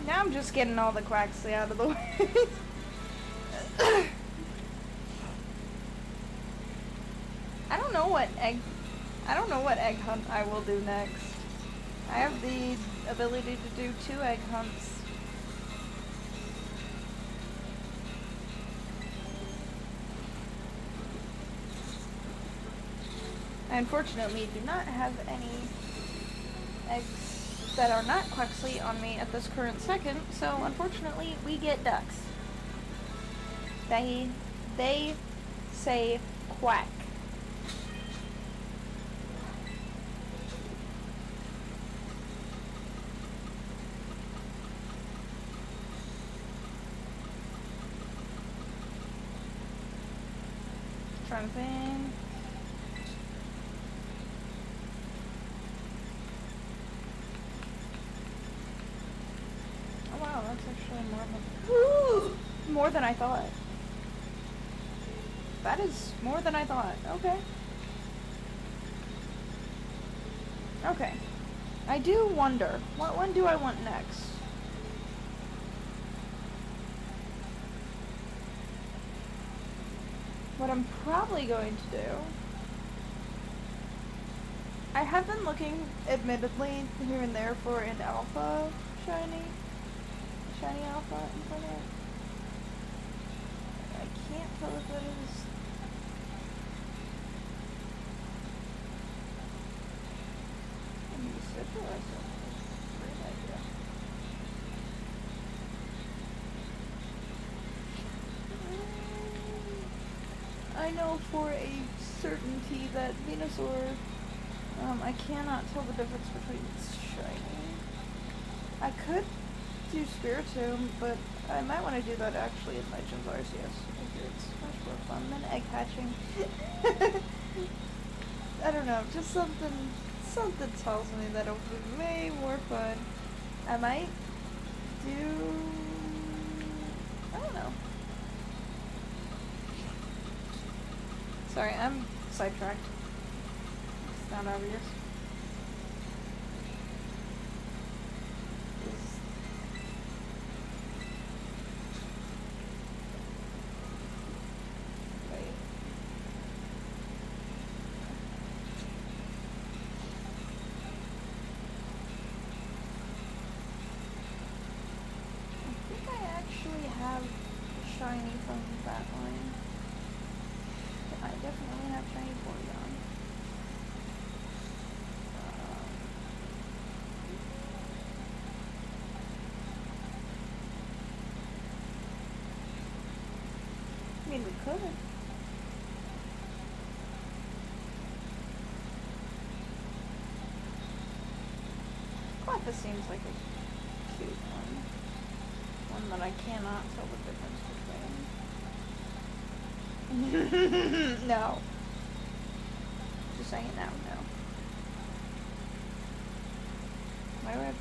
Now I'm just getting all the Quaxly out of the way. I don't know what egg hunt I will do next. I have the ability to do 2 egg hunts. I unfortunately do not have any eggs that are not Quaxly on me at this current second, so unfortunately we get ducks. They say quack. Trying to think. Oh wow, that's actually more than I thought. That is more than I thought. Okay. Okay. I do wonder, what one do I want next? What I'm probably going to do... I have been looking, admittedly, here and there for an alpha shiny alpha infinite. I can't tell if it is... Great idea. I know for a certainty that Venusaur, I cannot tell the difference between shiny. I could do Spiritomb, but I might want to do that actually in my Gym's RCS. It's much more fun than egg hatching. I don't know, just something tells me that it'll be way more fun. I might do... I don't know. Sorry, I'm sidetracked. It's not obvious. Wait. I think I actually have shiny from that line. I definitely have shiny Porygon. I mean, we could. Cleffa seems like a cute one. One that I cannot tell the difference between. No. Just saying it now, no. Why do I have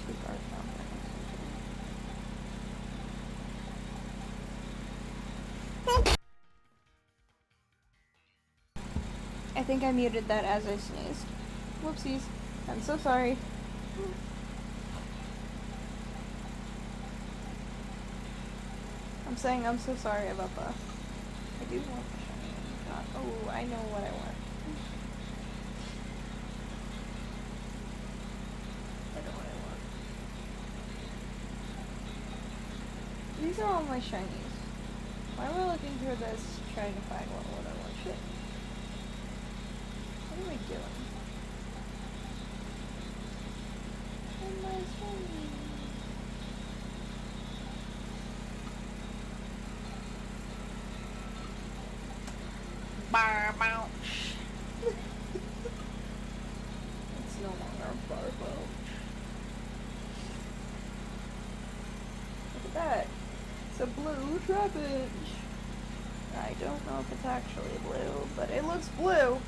2 guard down there? I think I muted that as I sneezed. Whoopsies. I'm so sorry. I'm saying I'm so sorry about that. I do want the shiny. God. Oh, I know what I want. I know what I want. These are all my shinies. Why am I looking through this trying to find what I want? Shit. What am I doing? And my shiny. Bar bounce. It's no longer a bar bounce. Look at that. It's a blue Trapinch. I don't know if it's actually blue, but it looks blue.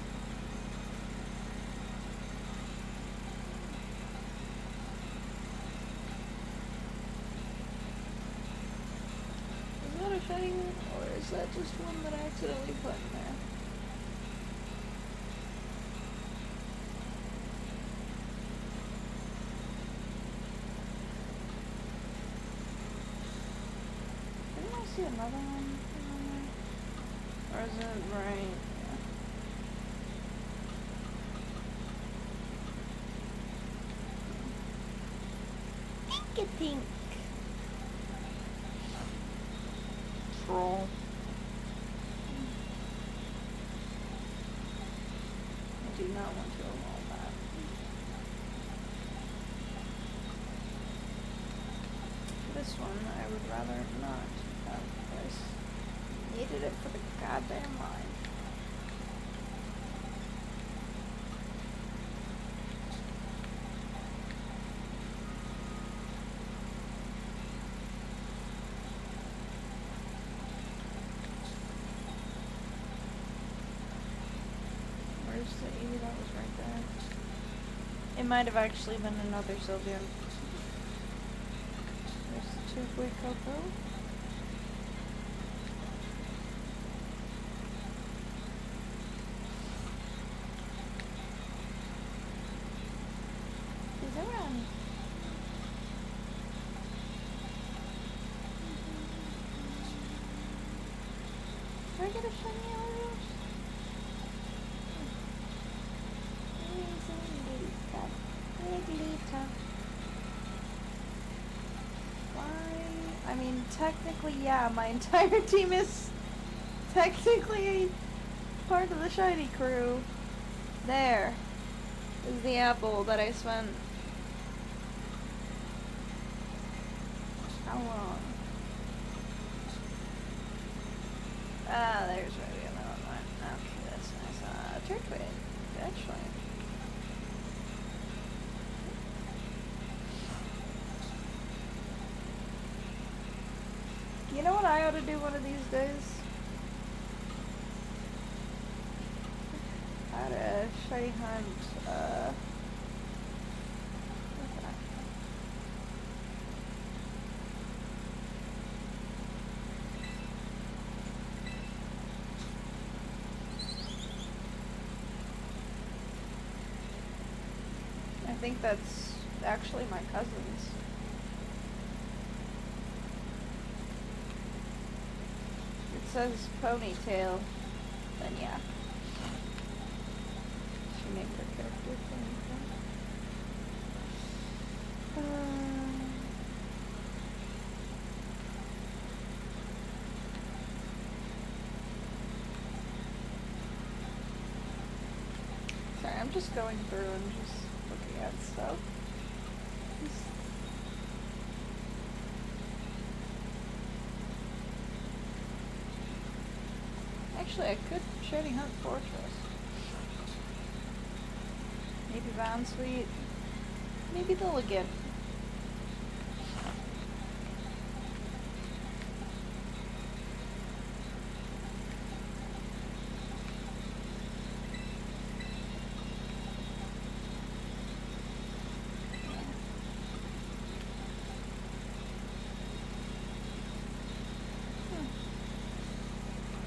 Is that a shiny one, or is that just one that I accidentally put in there? see another one? Or is it right? Pink. Troll. I do not want to evolve that. This one I would rather not have this. Needed it for the goddamn line. Where's the 80 that was right there? It might have actually been another Sylveon. There's the two-way Coco. He's around. Did I get a shiny Arios? Why? I mean, technically, yeah, my entire team is technically part of the shiny crew. There is the apple that I spent how long? Ah, there's maybe another one. Okay, that's nice. Turtwig, actually. You know what I ought to do one of these days? I ought to shiny hunt, what's that? I think that's actually my cousin's. It says ponytail, then yeah. She named her character ponytail. Sorry, I'm just going through and just looking at stuff. Actually, I could shiny hunt Fortress. Maybe Bounsweet. Maybe Lilligant.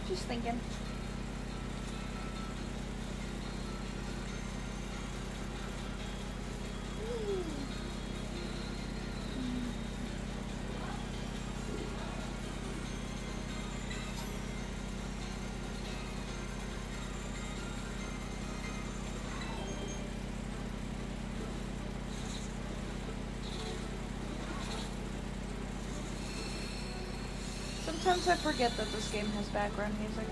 Just thinking. Sometimes I forget that this game has background music.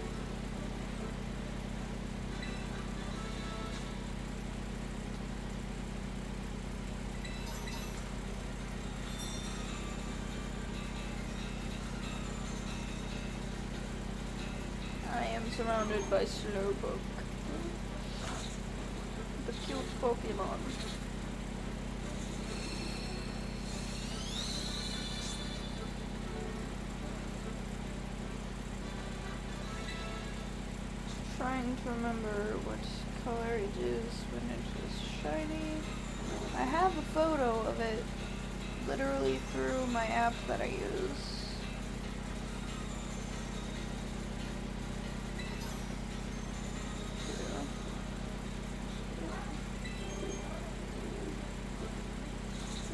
I am surrounded by Slowpoke. The cute Pokemon. Trying to remember what color it is when it is shiny. I have a photo of it literally through my app that I use.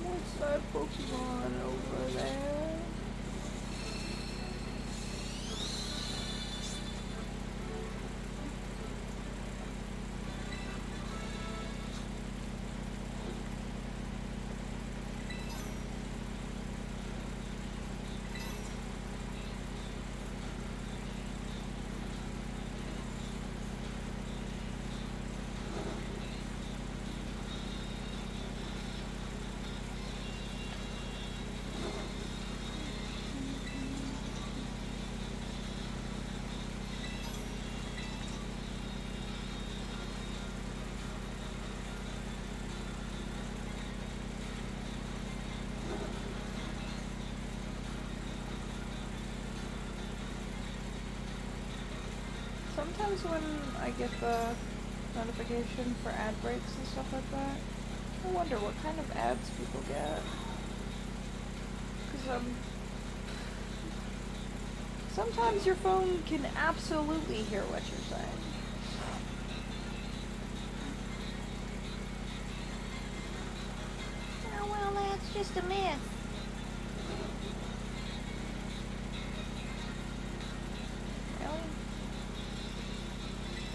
What's that Pokemon over there? sometimes when I get the notification for ad breaks and stuff like that, I wonder what kind of ads people get. Because, sometimes your phone can absolutely hear what you're saying.
Oh, well, that's just a myth.
Really?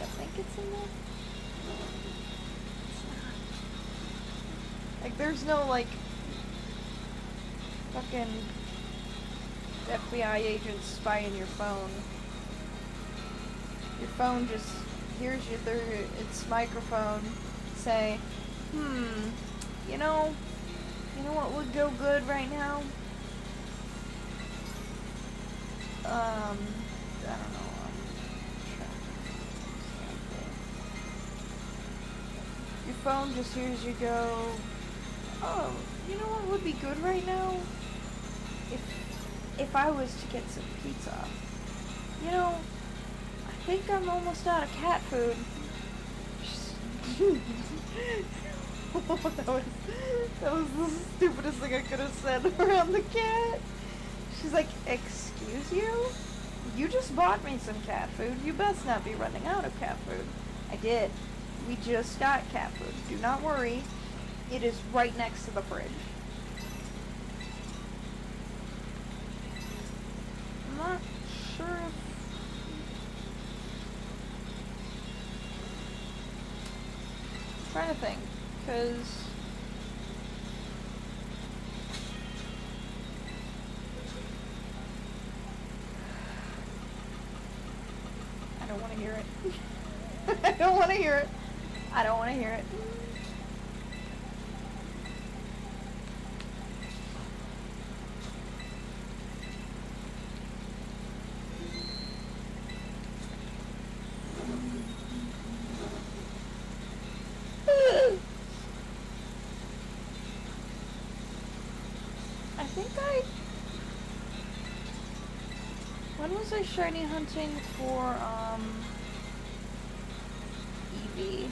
I think it's in there. It's not. Like, there's no, like, fucking FBI agents spying your phone. Your phone just hears you through its microphone say, you know what would go good right now? I don't know. Your phone just hears you go, oh, you know what would be good right now? If I was to get some pizza. You know, I think I'm almost out of cat food. that was the stupidest thing I could have said around the cat. She's like, excuse you? You just bought me some cat food. You best not be running out of cat food. I did. We just got cat food. Do not worry. It is right next to the fridge. I'm not sure if... I'm trying to think, because... I don't want to hear it. I don't want to hear it. I don't want to hear it. I think when was I shiny hunting for, Eevee?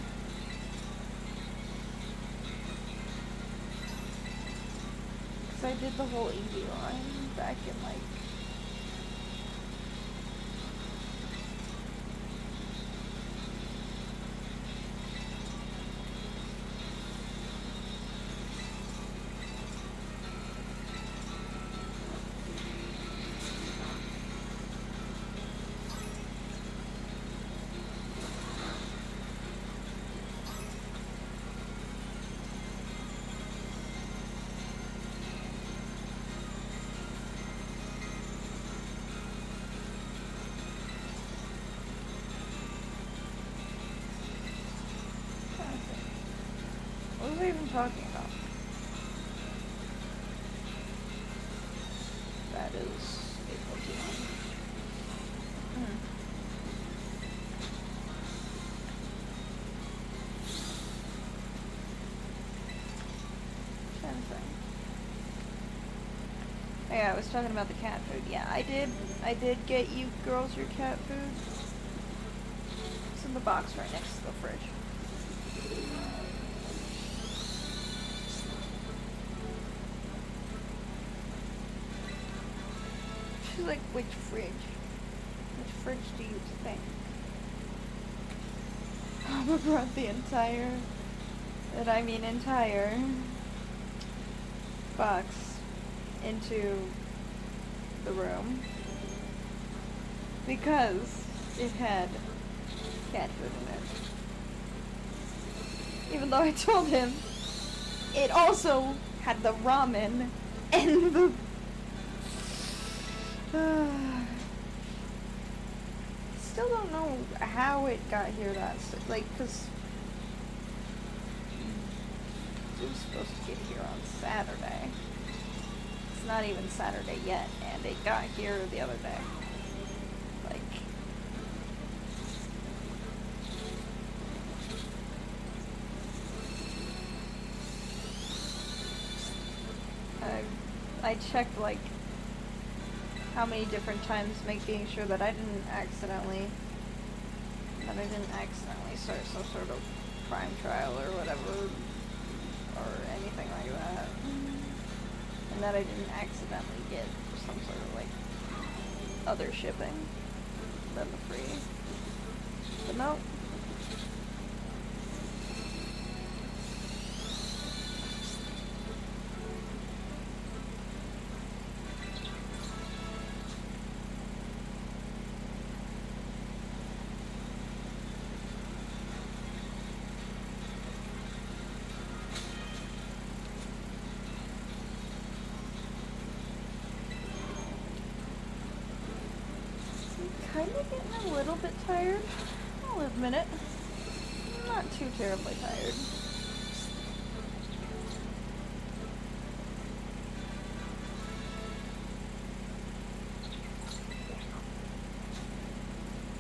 Because I did the whole Eevee line back in, like... What was I even talking about? That is a Pokemon. Trying to think. Oh, yeah, I was talking about the cat food. Yeah, I did get you girls your cat food. It's in the box right next to the fridge. She's like, which fridge? Which fridge do you think? Mama brought the entire box into the room because it had cat food in it. Even though I told him it also had the ramen and the still don't know how it got here like, cause it was supposed to get here on Saturday. It's not even Saturday yet, and it got here the other day. Like, I checked, like, how many different times, making sure that I didn't accidentally that I didn't accidentally start some sort of crime trial or whatever, or anything like that. And that I didn't accidentally get some sort of, like, other shipping than the free. But no. Kind of getting a little bit tired. I'll admit it. I'm not too terribly tired.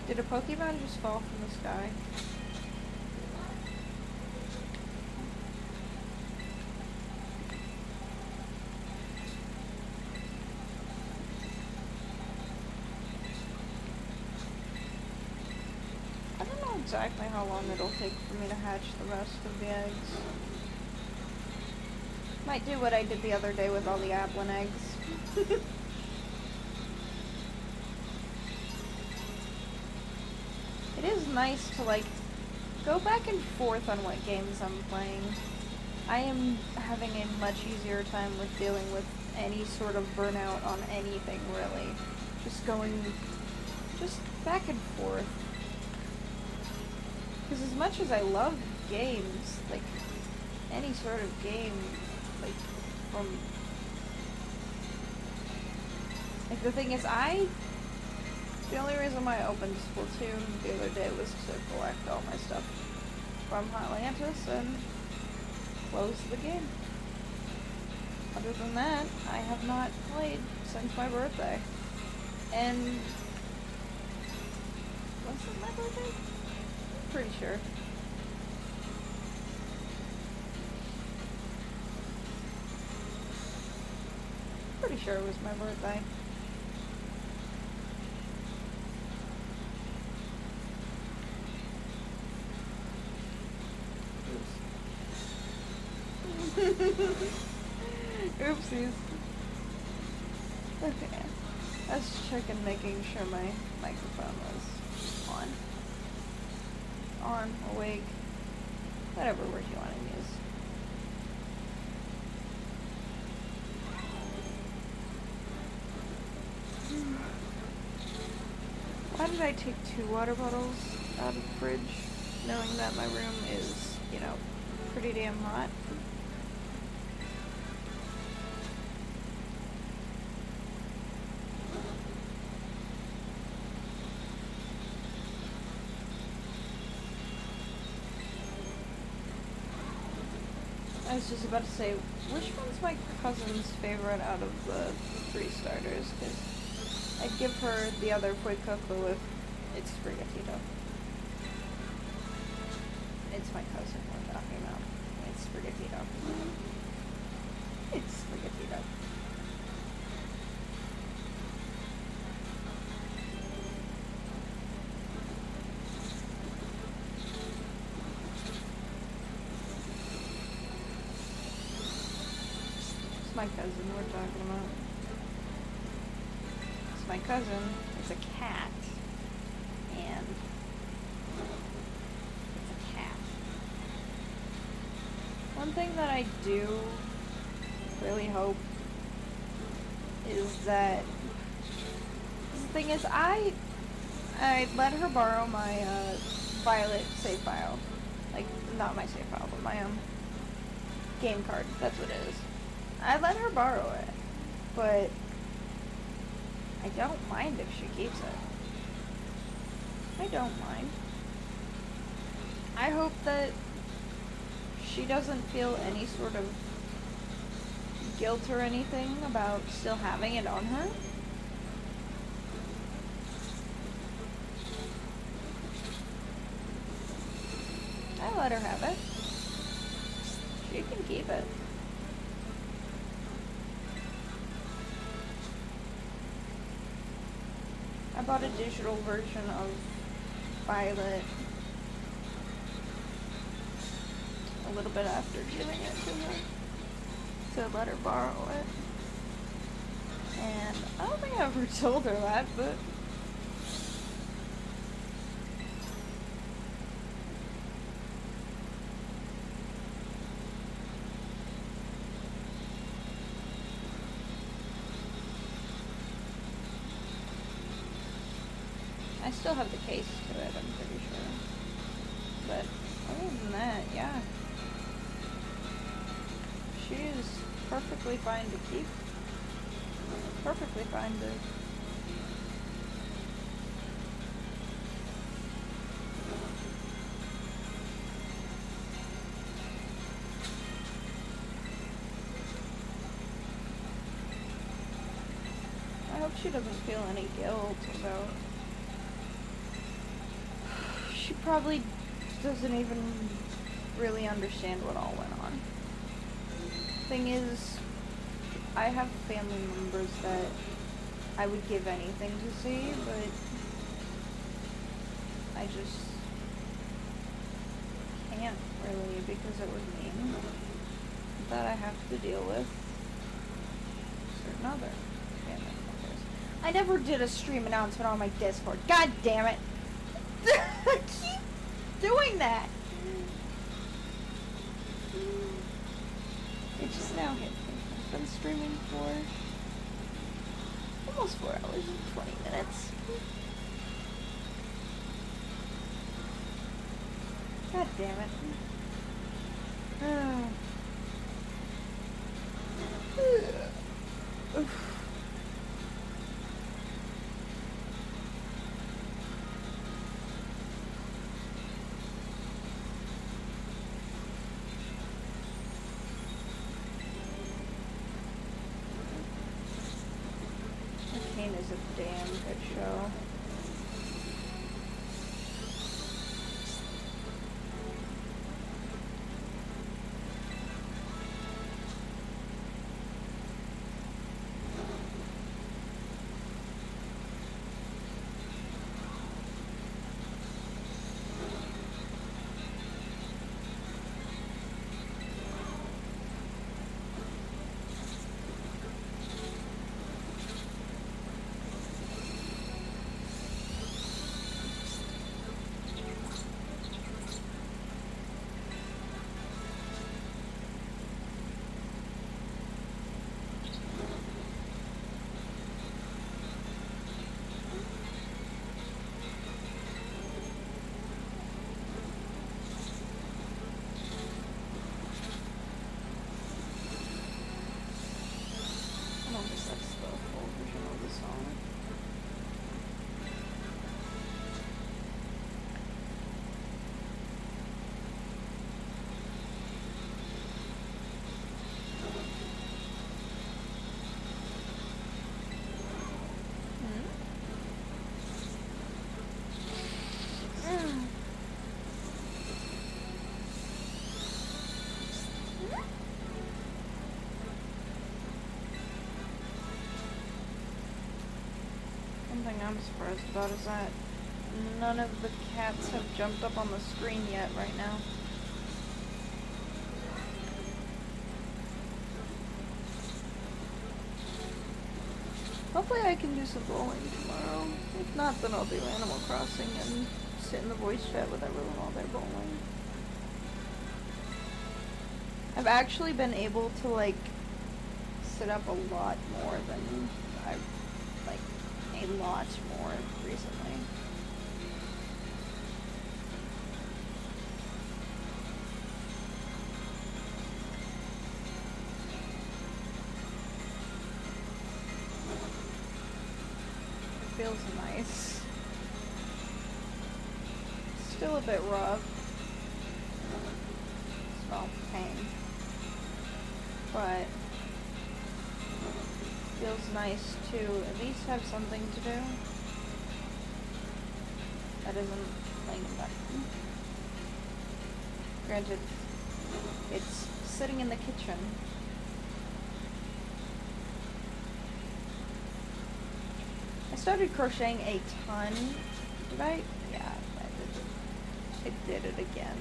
Did a Pokemon just fall from the sky? I don't know exactly how long it'll take for me to hatch the rest of the eggs. Might do what I did the other day with all the Applin eggs. It is nice to, like, go back and forth on what games I'm playing. I am having a much easier time with dealing with any sort of burnout on anything, really. Just back and forth. Because as much as I love games, like, any sort of game, like, from... Like, the thing is, the only reason why I opened Splatoon the other day was to collect all my stuff from Atlantis and close the game. Other than that, I have not played since my birthday. And... was it my birthday? Pretty sure. Pretty sure it was my birthday. Oopsies. Okay. Let's check and making sure my microphone was on. Awake, whatever word you want to use. Why did I take 2 water bottles out of the fridge, knowing that my room is, you know, pretty damn hot? I was just about to say, which one's my cousin's favorite out of the 3 starters? Because I'd give her the other Fuecoco if it's Sprigatito. It's my cousin we're talking about. It's Sprigatito. It's Sprigatito. My cousin we're talking about. So my cousin is a cat, and it's a cat. One thing that I do really hope is that the thing is I let her borrow my Violet save file, like not my save file, but my game card. That's what it is. I let her borrow it, but I don't mind if she keeps it. I don't mind. I hope that she doesn't feel any sort of guilt or anything about still having it on her. I let her have it. She can keep it. I bought a digital version of Violet a little bit after giving it to her to let her borrow it. And I don't think I ever told her that, but I still have the case to it, I'm pretty sure. But other than that, yeah. She is perfectly fine to keep. Perfectly fine to... I hope she doesn't feel any guilt about... She probably doesn't even really understand what all went on. Thing is, I have family members that I would give anything to see, but I just can't really because it would mean that I have to deal with certain other family members. I never did a stream announcement on my Discord. God damn it! I keep doing that! It just now hit me. I've been streaming for almost 4 hours and 20 minutes. God damn it. Oof. Arcane is a damn good show. Something I'm surprised about is that none of the cats have jumped up on the screen yet right now. Hopefully I can do some bowling tomorrow. If not, then I'll do Animal Crossing and sit in the voice chat with everyone while they're bowling. I've actually been able to, like, sit up a lot more than I've, like, a lot more recently. It feels nice. Still a bit rough. Smell pain. But feels nice to at least have something to do that isn't laying in bed. Granted, it's sitting in the kitchen. I started crocheting a ton. Did I? Yeah, I did. I did it again.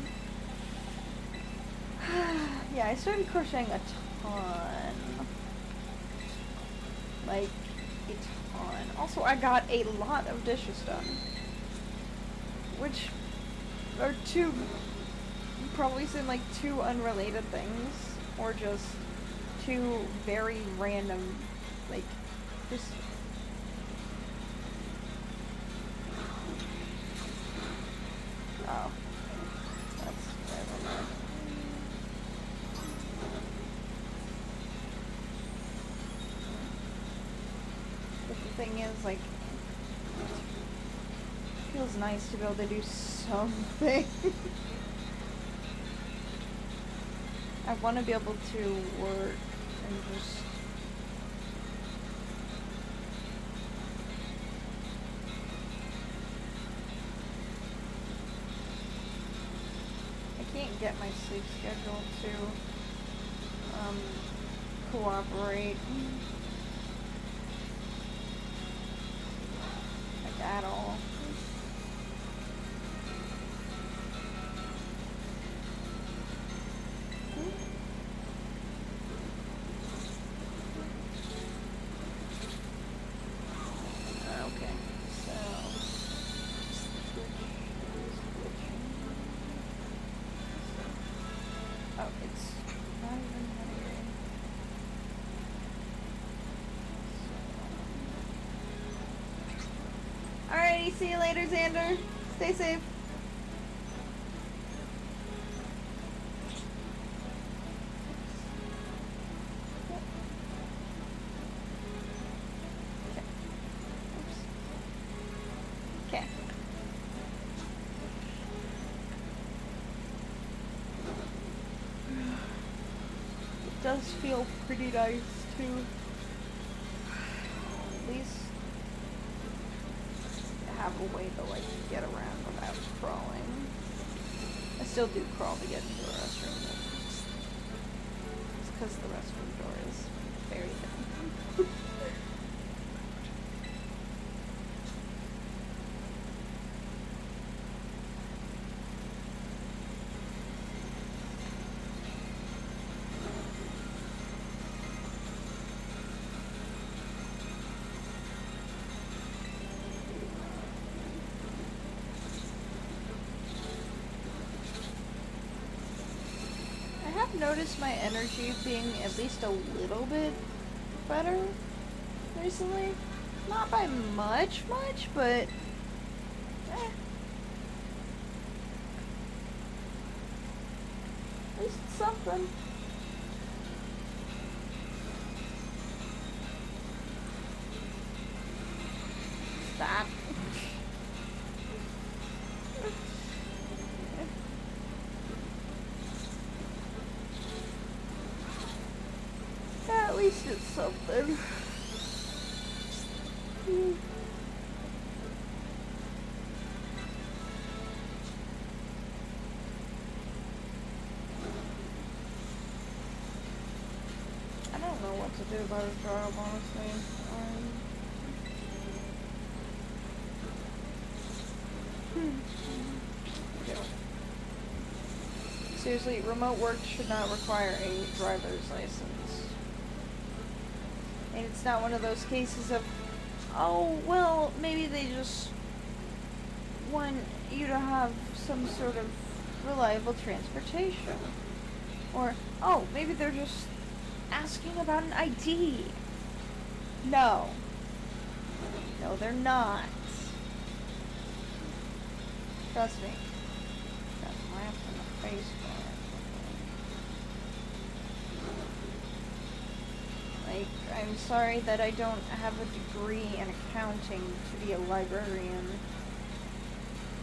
Yeah, I started crocheting a ton. Like, a ton. Also, I got a lot of dishes done. Which are two, probably seem like two unrelated things. Or just two very random, like, just... Oh. That's never mind. But the thing is, like, it feels nice to be able to do something. I want to be able to work and just... I can't get my sleep schedule to cooperate. Like, at all. Okay, so... Oh, it's not even here. Alrighty, see you later, Xander. Stay safe. Okay. It does feel pretty nice to at least have a way to, like, get around without crawling. I still do crawl to get into the restroom, but it's because the restroom door is very thin. I have noticed my energy being at least a little bit better recently. Not by much, but at least it's something. Stop. At least it's something. I don't know what to do about his job, honestly. Yeah. Seriously, remote work should not require a driver's license. And it's not one of those cases of, oh, well, maybe they just want you to have some sort of reliable transportation. Or, oh, maybe they're just asking about an ID. No. No, they're not. Trust me. Got laughed in the face for it. Like, I'm sorry that I don't have a degree in accounting to be a librarian.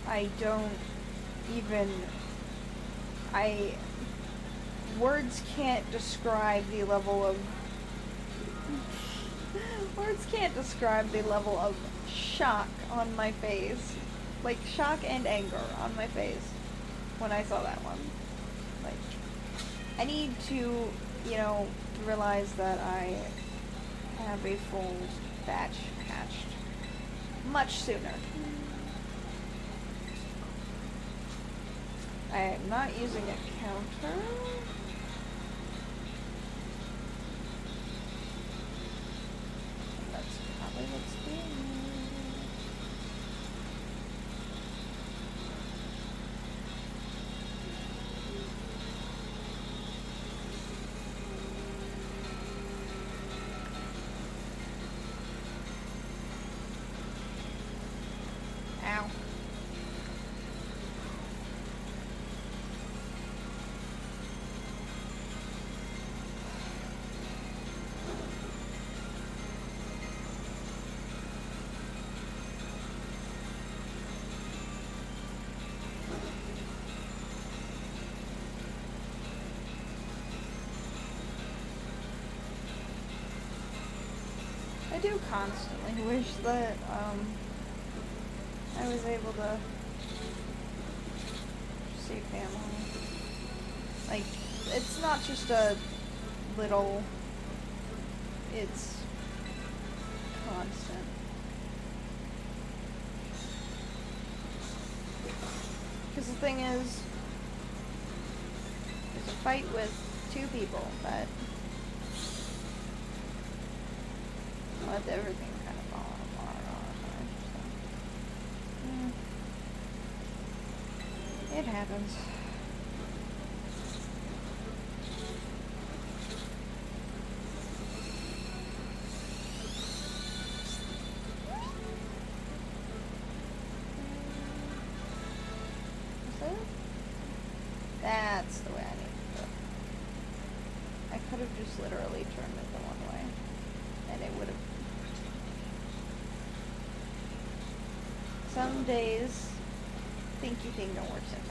I don't even... Words can't describe the level of... Words can't describe the level of shock on my face. Like, shock and anger on my face when I saw that one. Like, I need to, realize that I have a full batch hatched much sooner. I am not using a counter. That's probably what's being Ow. I do constantly wish that, I was able to see family. Like, it's not just a little, it's constant. Because the thing is, there's a fight with two people that let everything kind of fall apart all the time. So, it happens. That's the way I need to go. I could have just literally turned it the one way, and it would have. Some days, thinky thing don't work sometimes.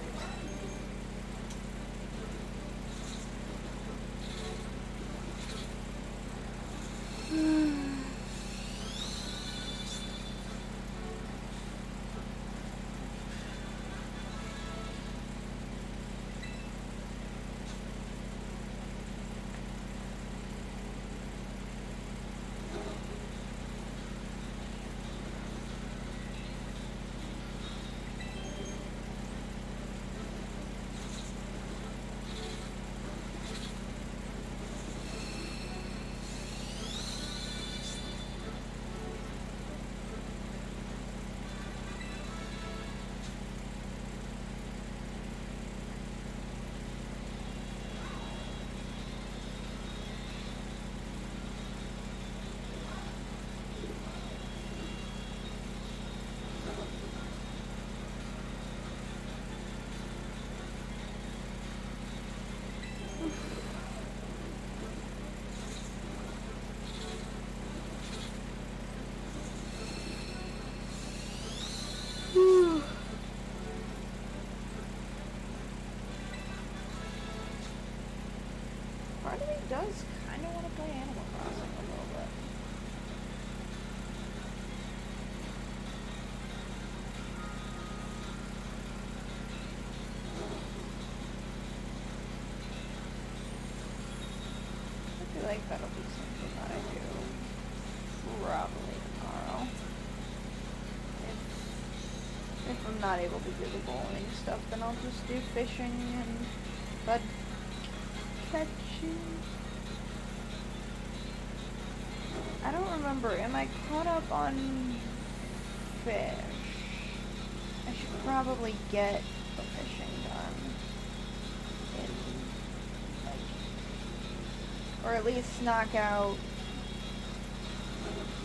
Part of me does kind of want to play Animal Crossing a little bit. I feel like that'll be something that I do probably tomorrow. If I'm not able to do the bowling stuff, then I'll just do fishing and bud catching. I don't remember. Am I caught up on fish? I should probably get the fishing done. Or at least knock out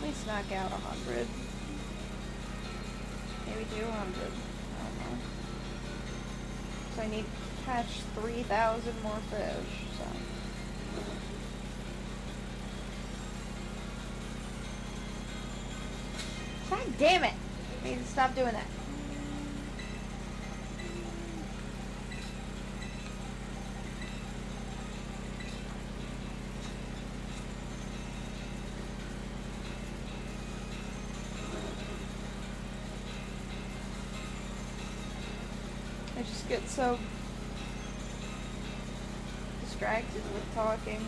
100. Maybe 200. I don't know. So I need to catch 3,000 more fish, so. God damn it! I need to stop doing that. I just get so distracted with talking.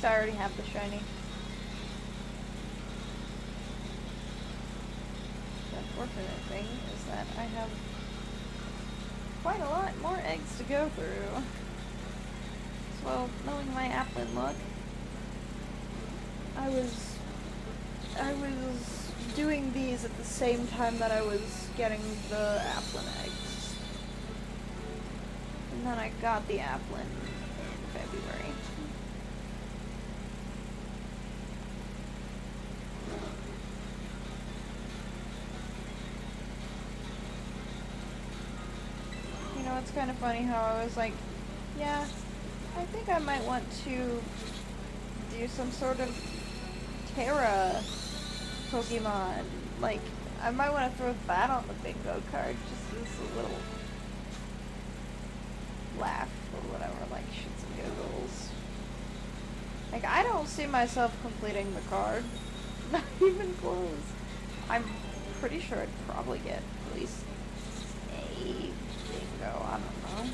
least I already have the shiny. The unfortunate thing is that I have quite a lot more eggs to go through. So, knowing my Applin luck, I was doing these at the same time that I was getting the Applin eggs. And then I got the Applin in February. You know, it's kind of funny how I was like, yeah, I think I might want to do some sort of Terra Pokemon. Like, I might want to throw that on the bingo card just as a little laugh or whatever, like shits and giggles. Like, I don't see myself completing the card. Not even close. I'm pretty sure I'd probably get at least a bingo, I don't know.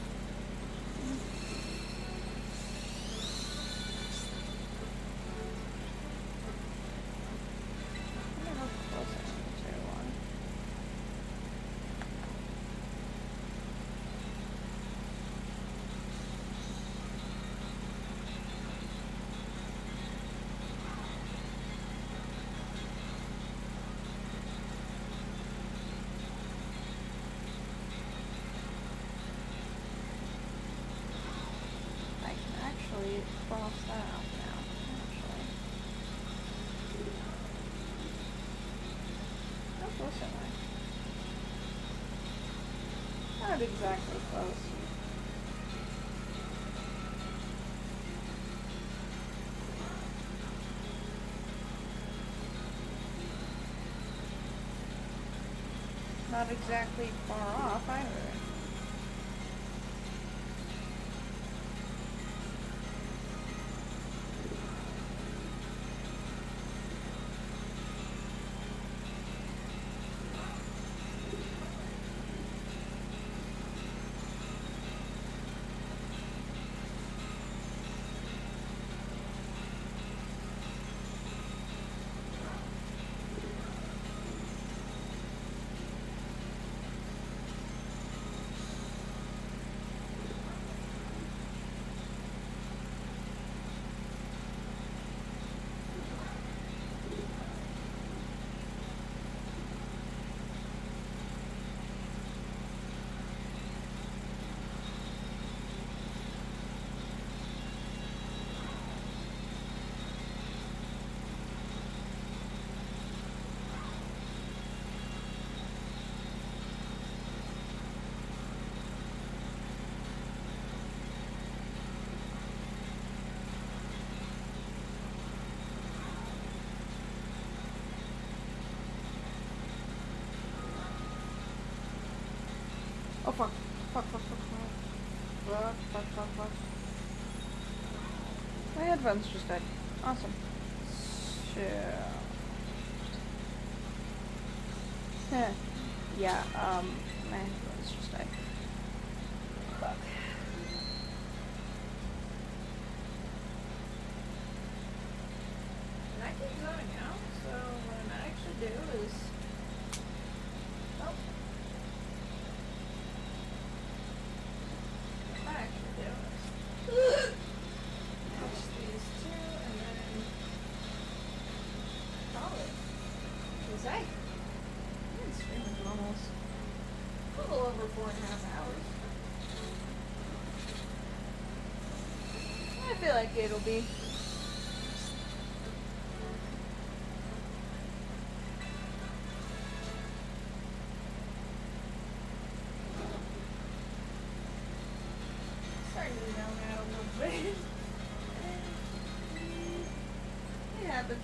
Cross that out now, actually. How close am I? Not exactly close. Not exactly far off either. Oh fuck. Fuck. My headphones just died. Awesome. So... yeah, my headphones just died. Fuck. And I keep zoning out, so what I might actually do is... Oh. What I actually do is... Touch these two, and then... call it. Because I've been streaming for almost a little over 4.5 hours. I feel like it'll be. Starting to zone out a little bit. It happens.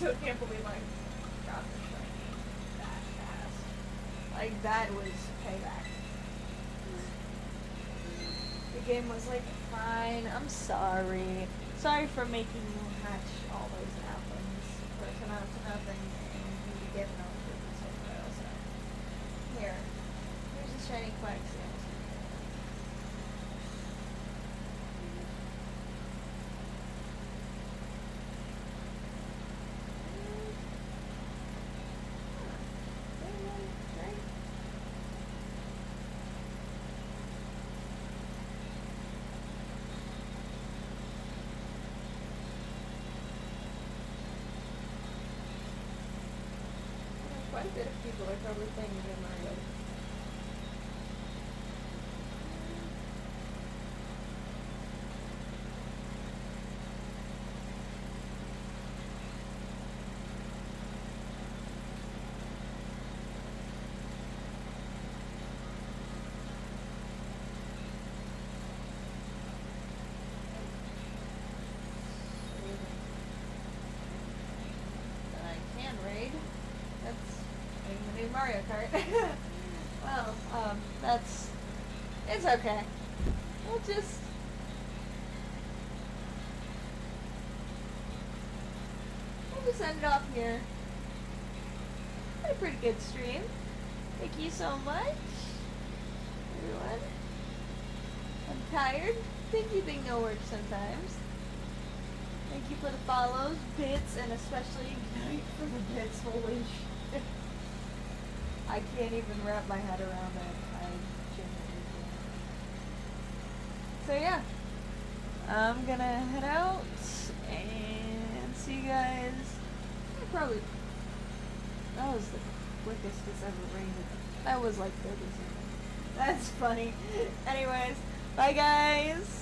Still can't believe I like, that was payback. The game was like, fine, I'm sorry. Sorry for making you hatch all those apples for to nothing and you get no goodness over it also. Here. Here's a shiny Quaxly. Quite a bit of people are probably playing New Mario. That I can raid. That's the new Mario Kart. Well, it's okay. We'll just end it off here. Had a pretty good stream. Thank you so much, everyone. I'm tired. Thank you being no work sometimes. Thank you for the follows, bits, and especially Ignite for the bits. Holy shit. I can't even wrap my head around it. I genuinely can't. So yeah. I'm gonna head out and see you guys. Probably. That was the quickest it's ever rained. That was like 30 seconds. That's funny. Anyways, bye guys.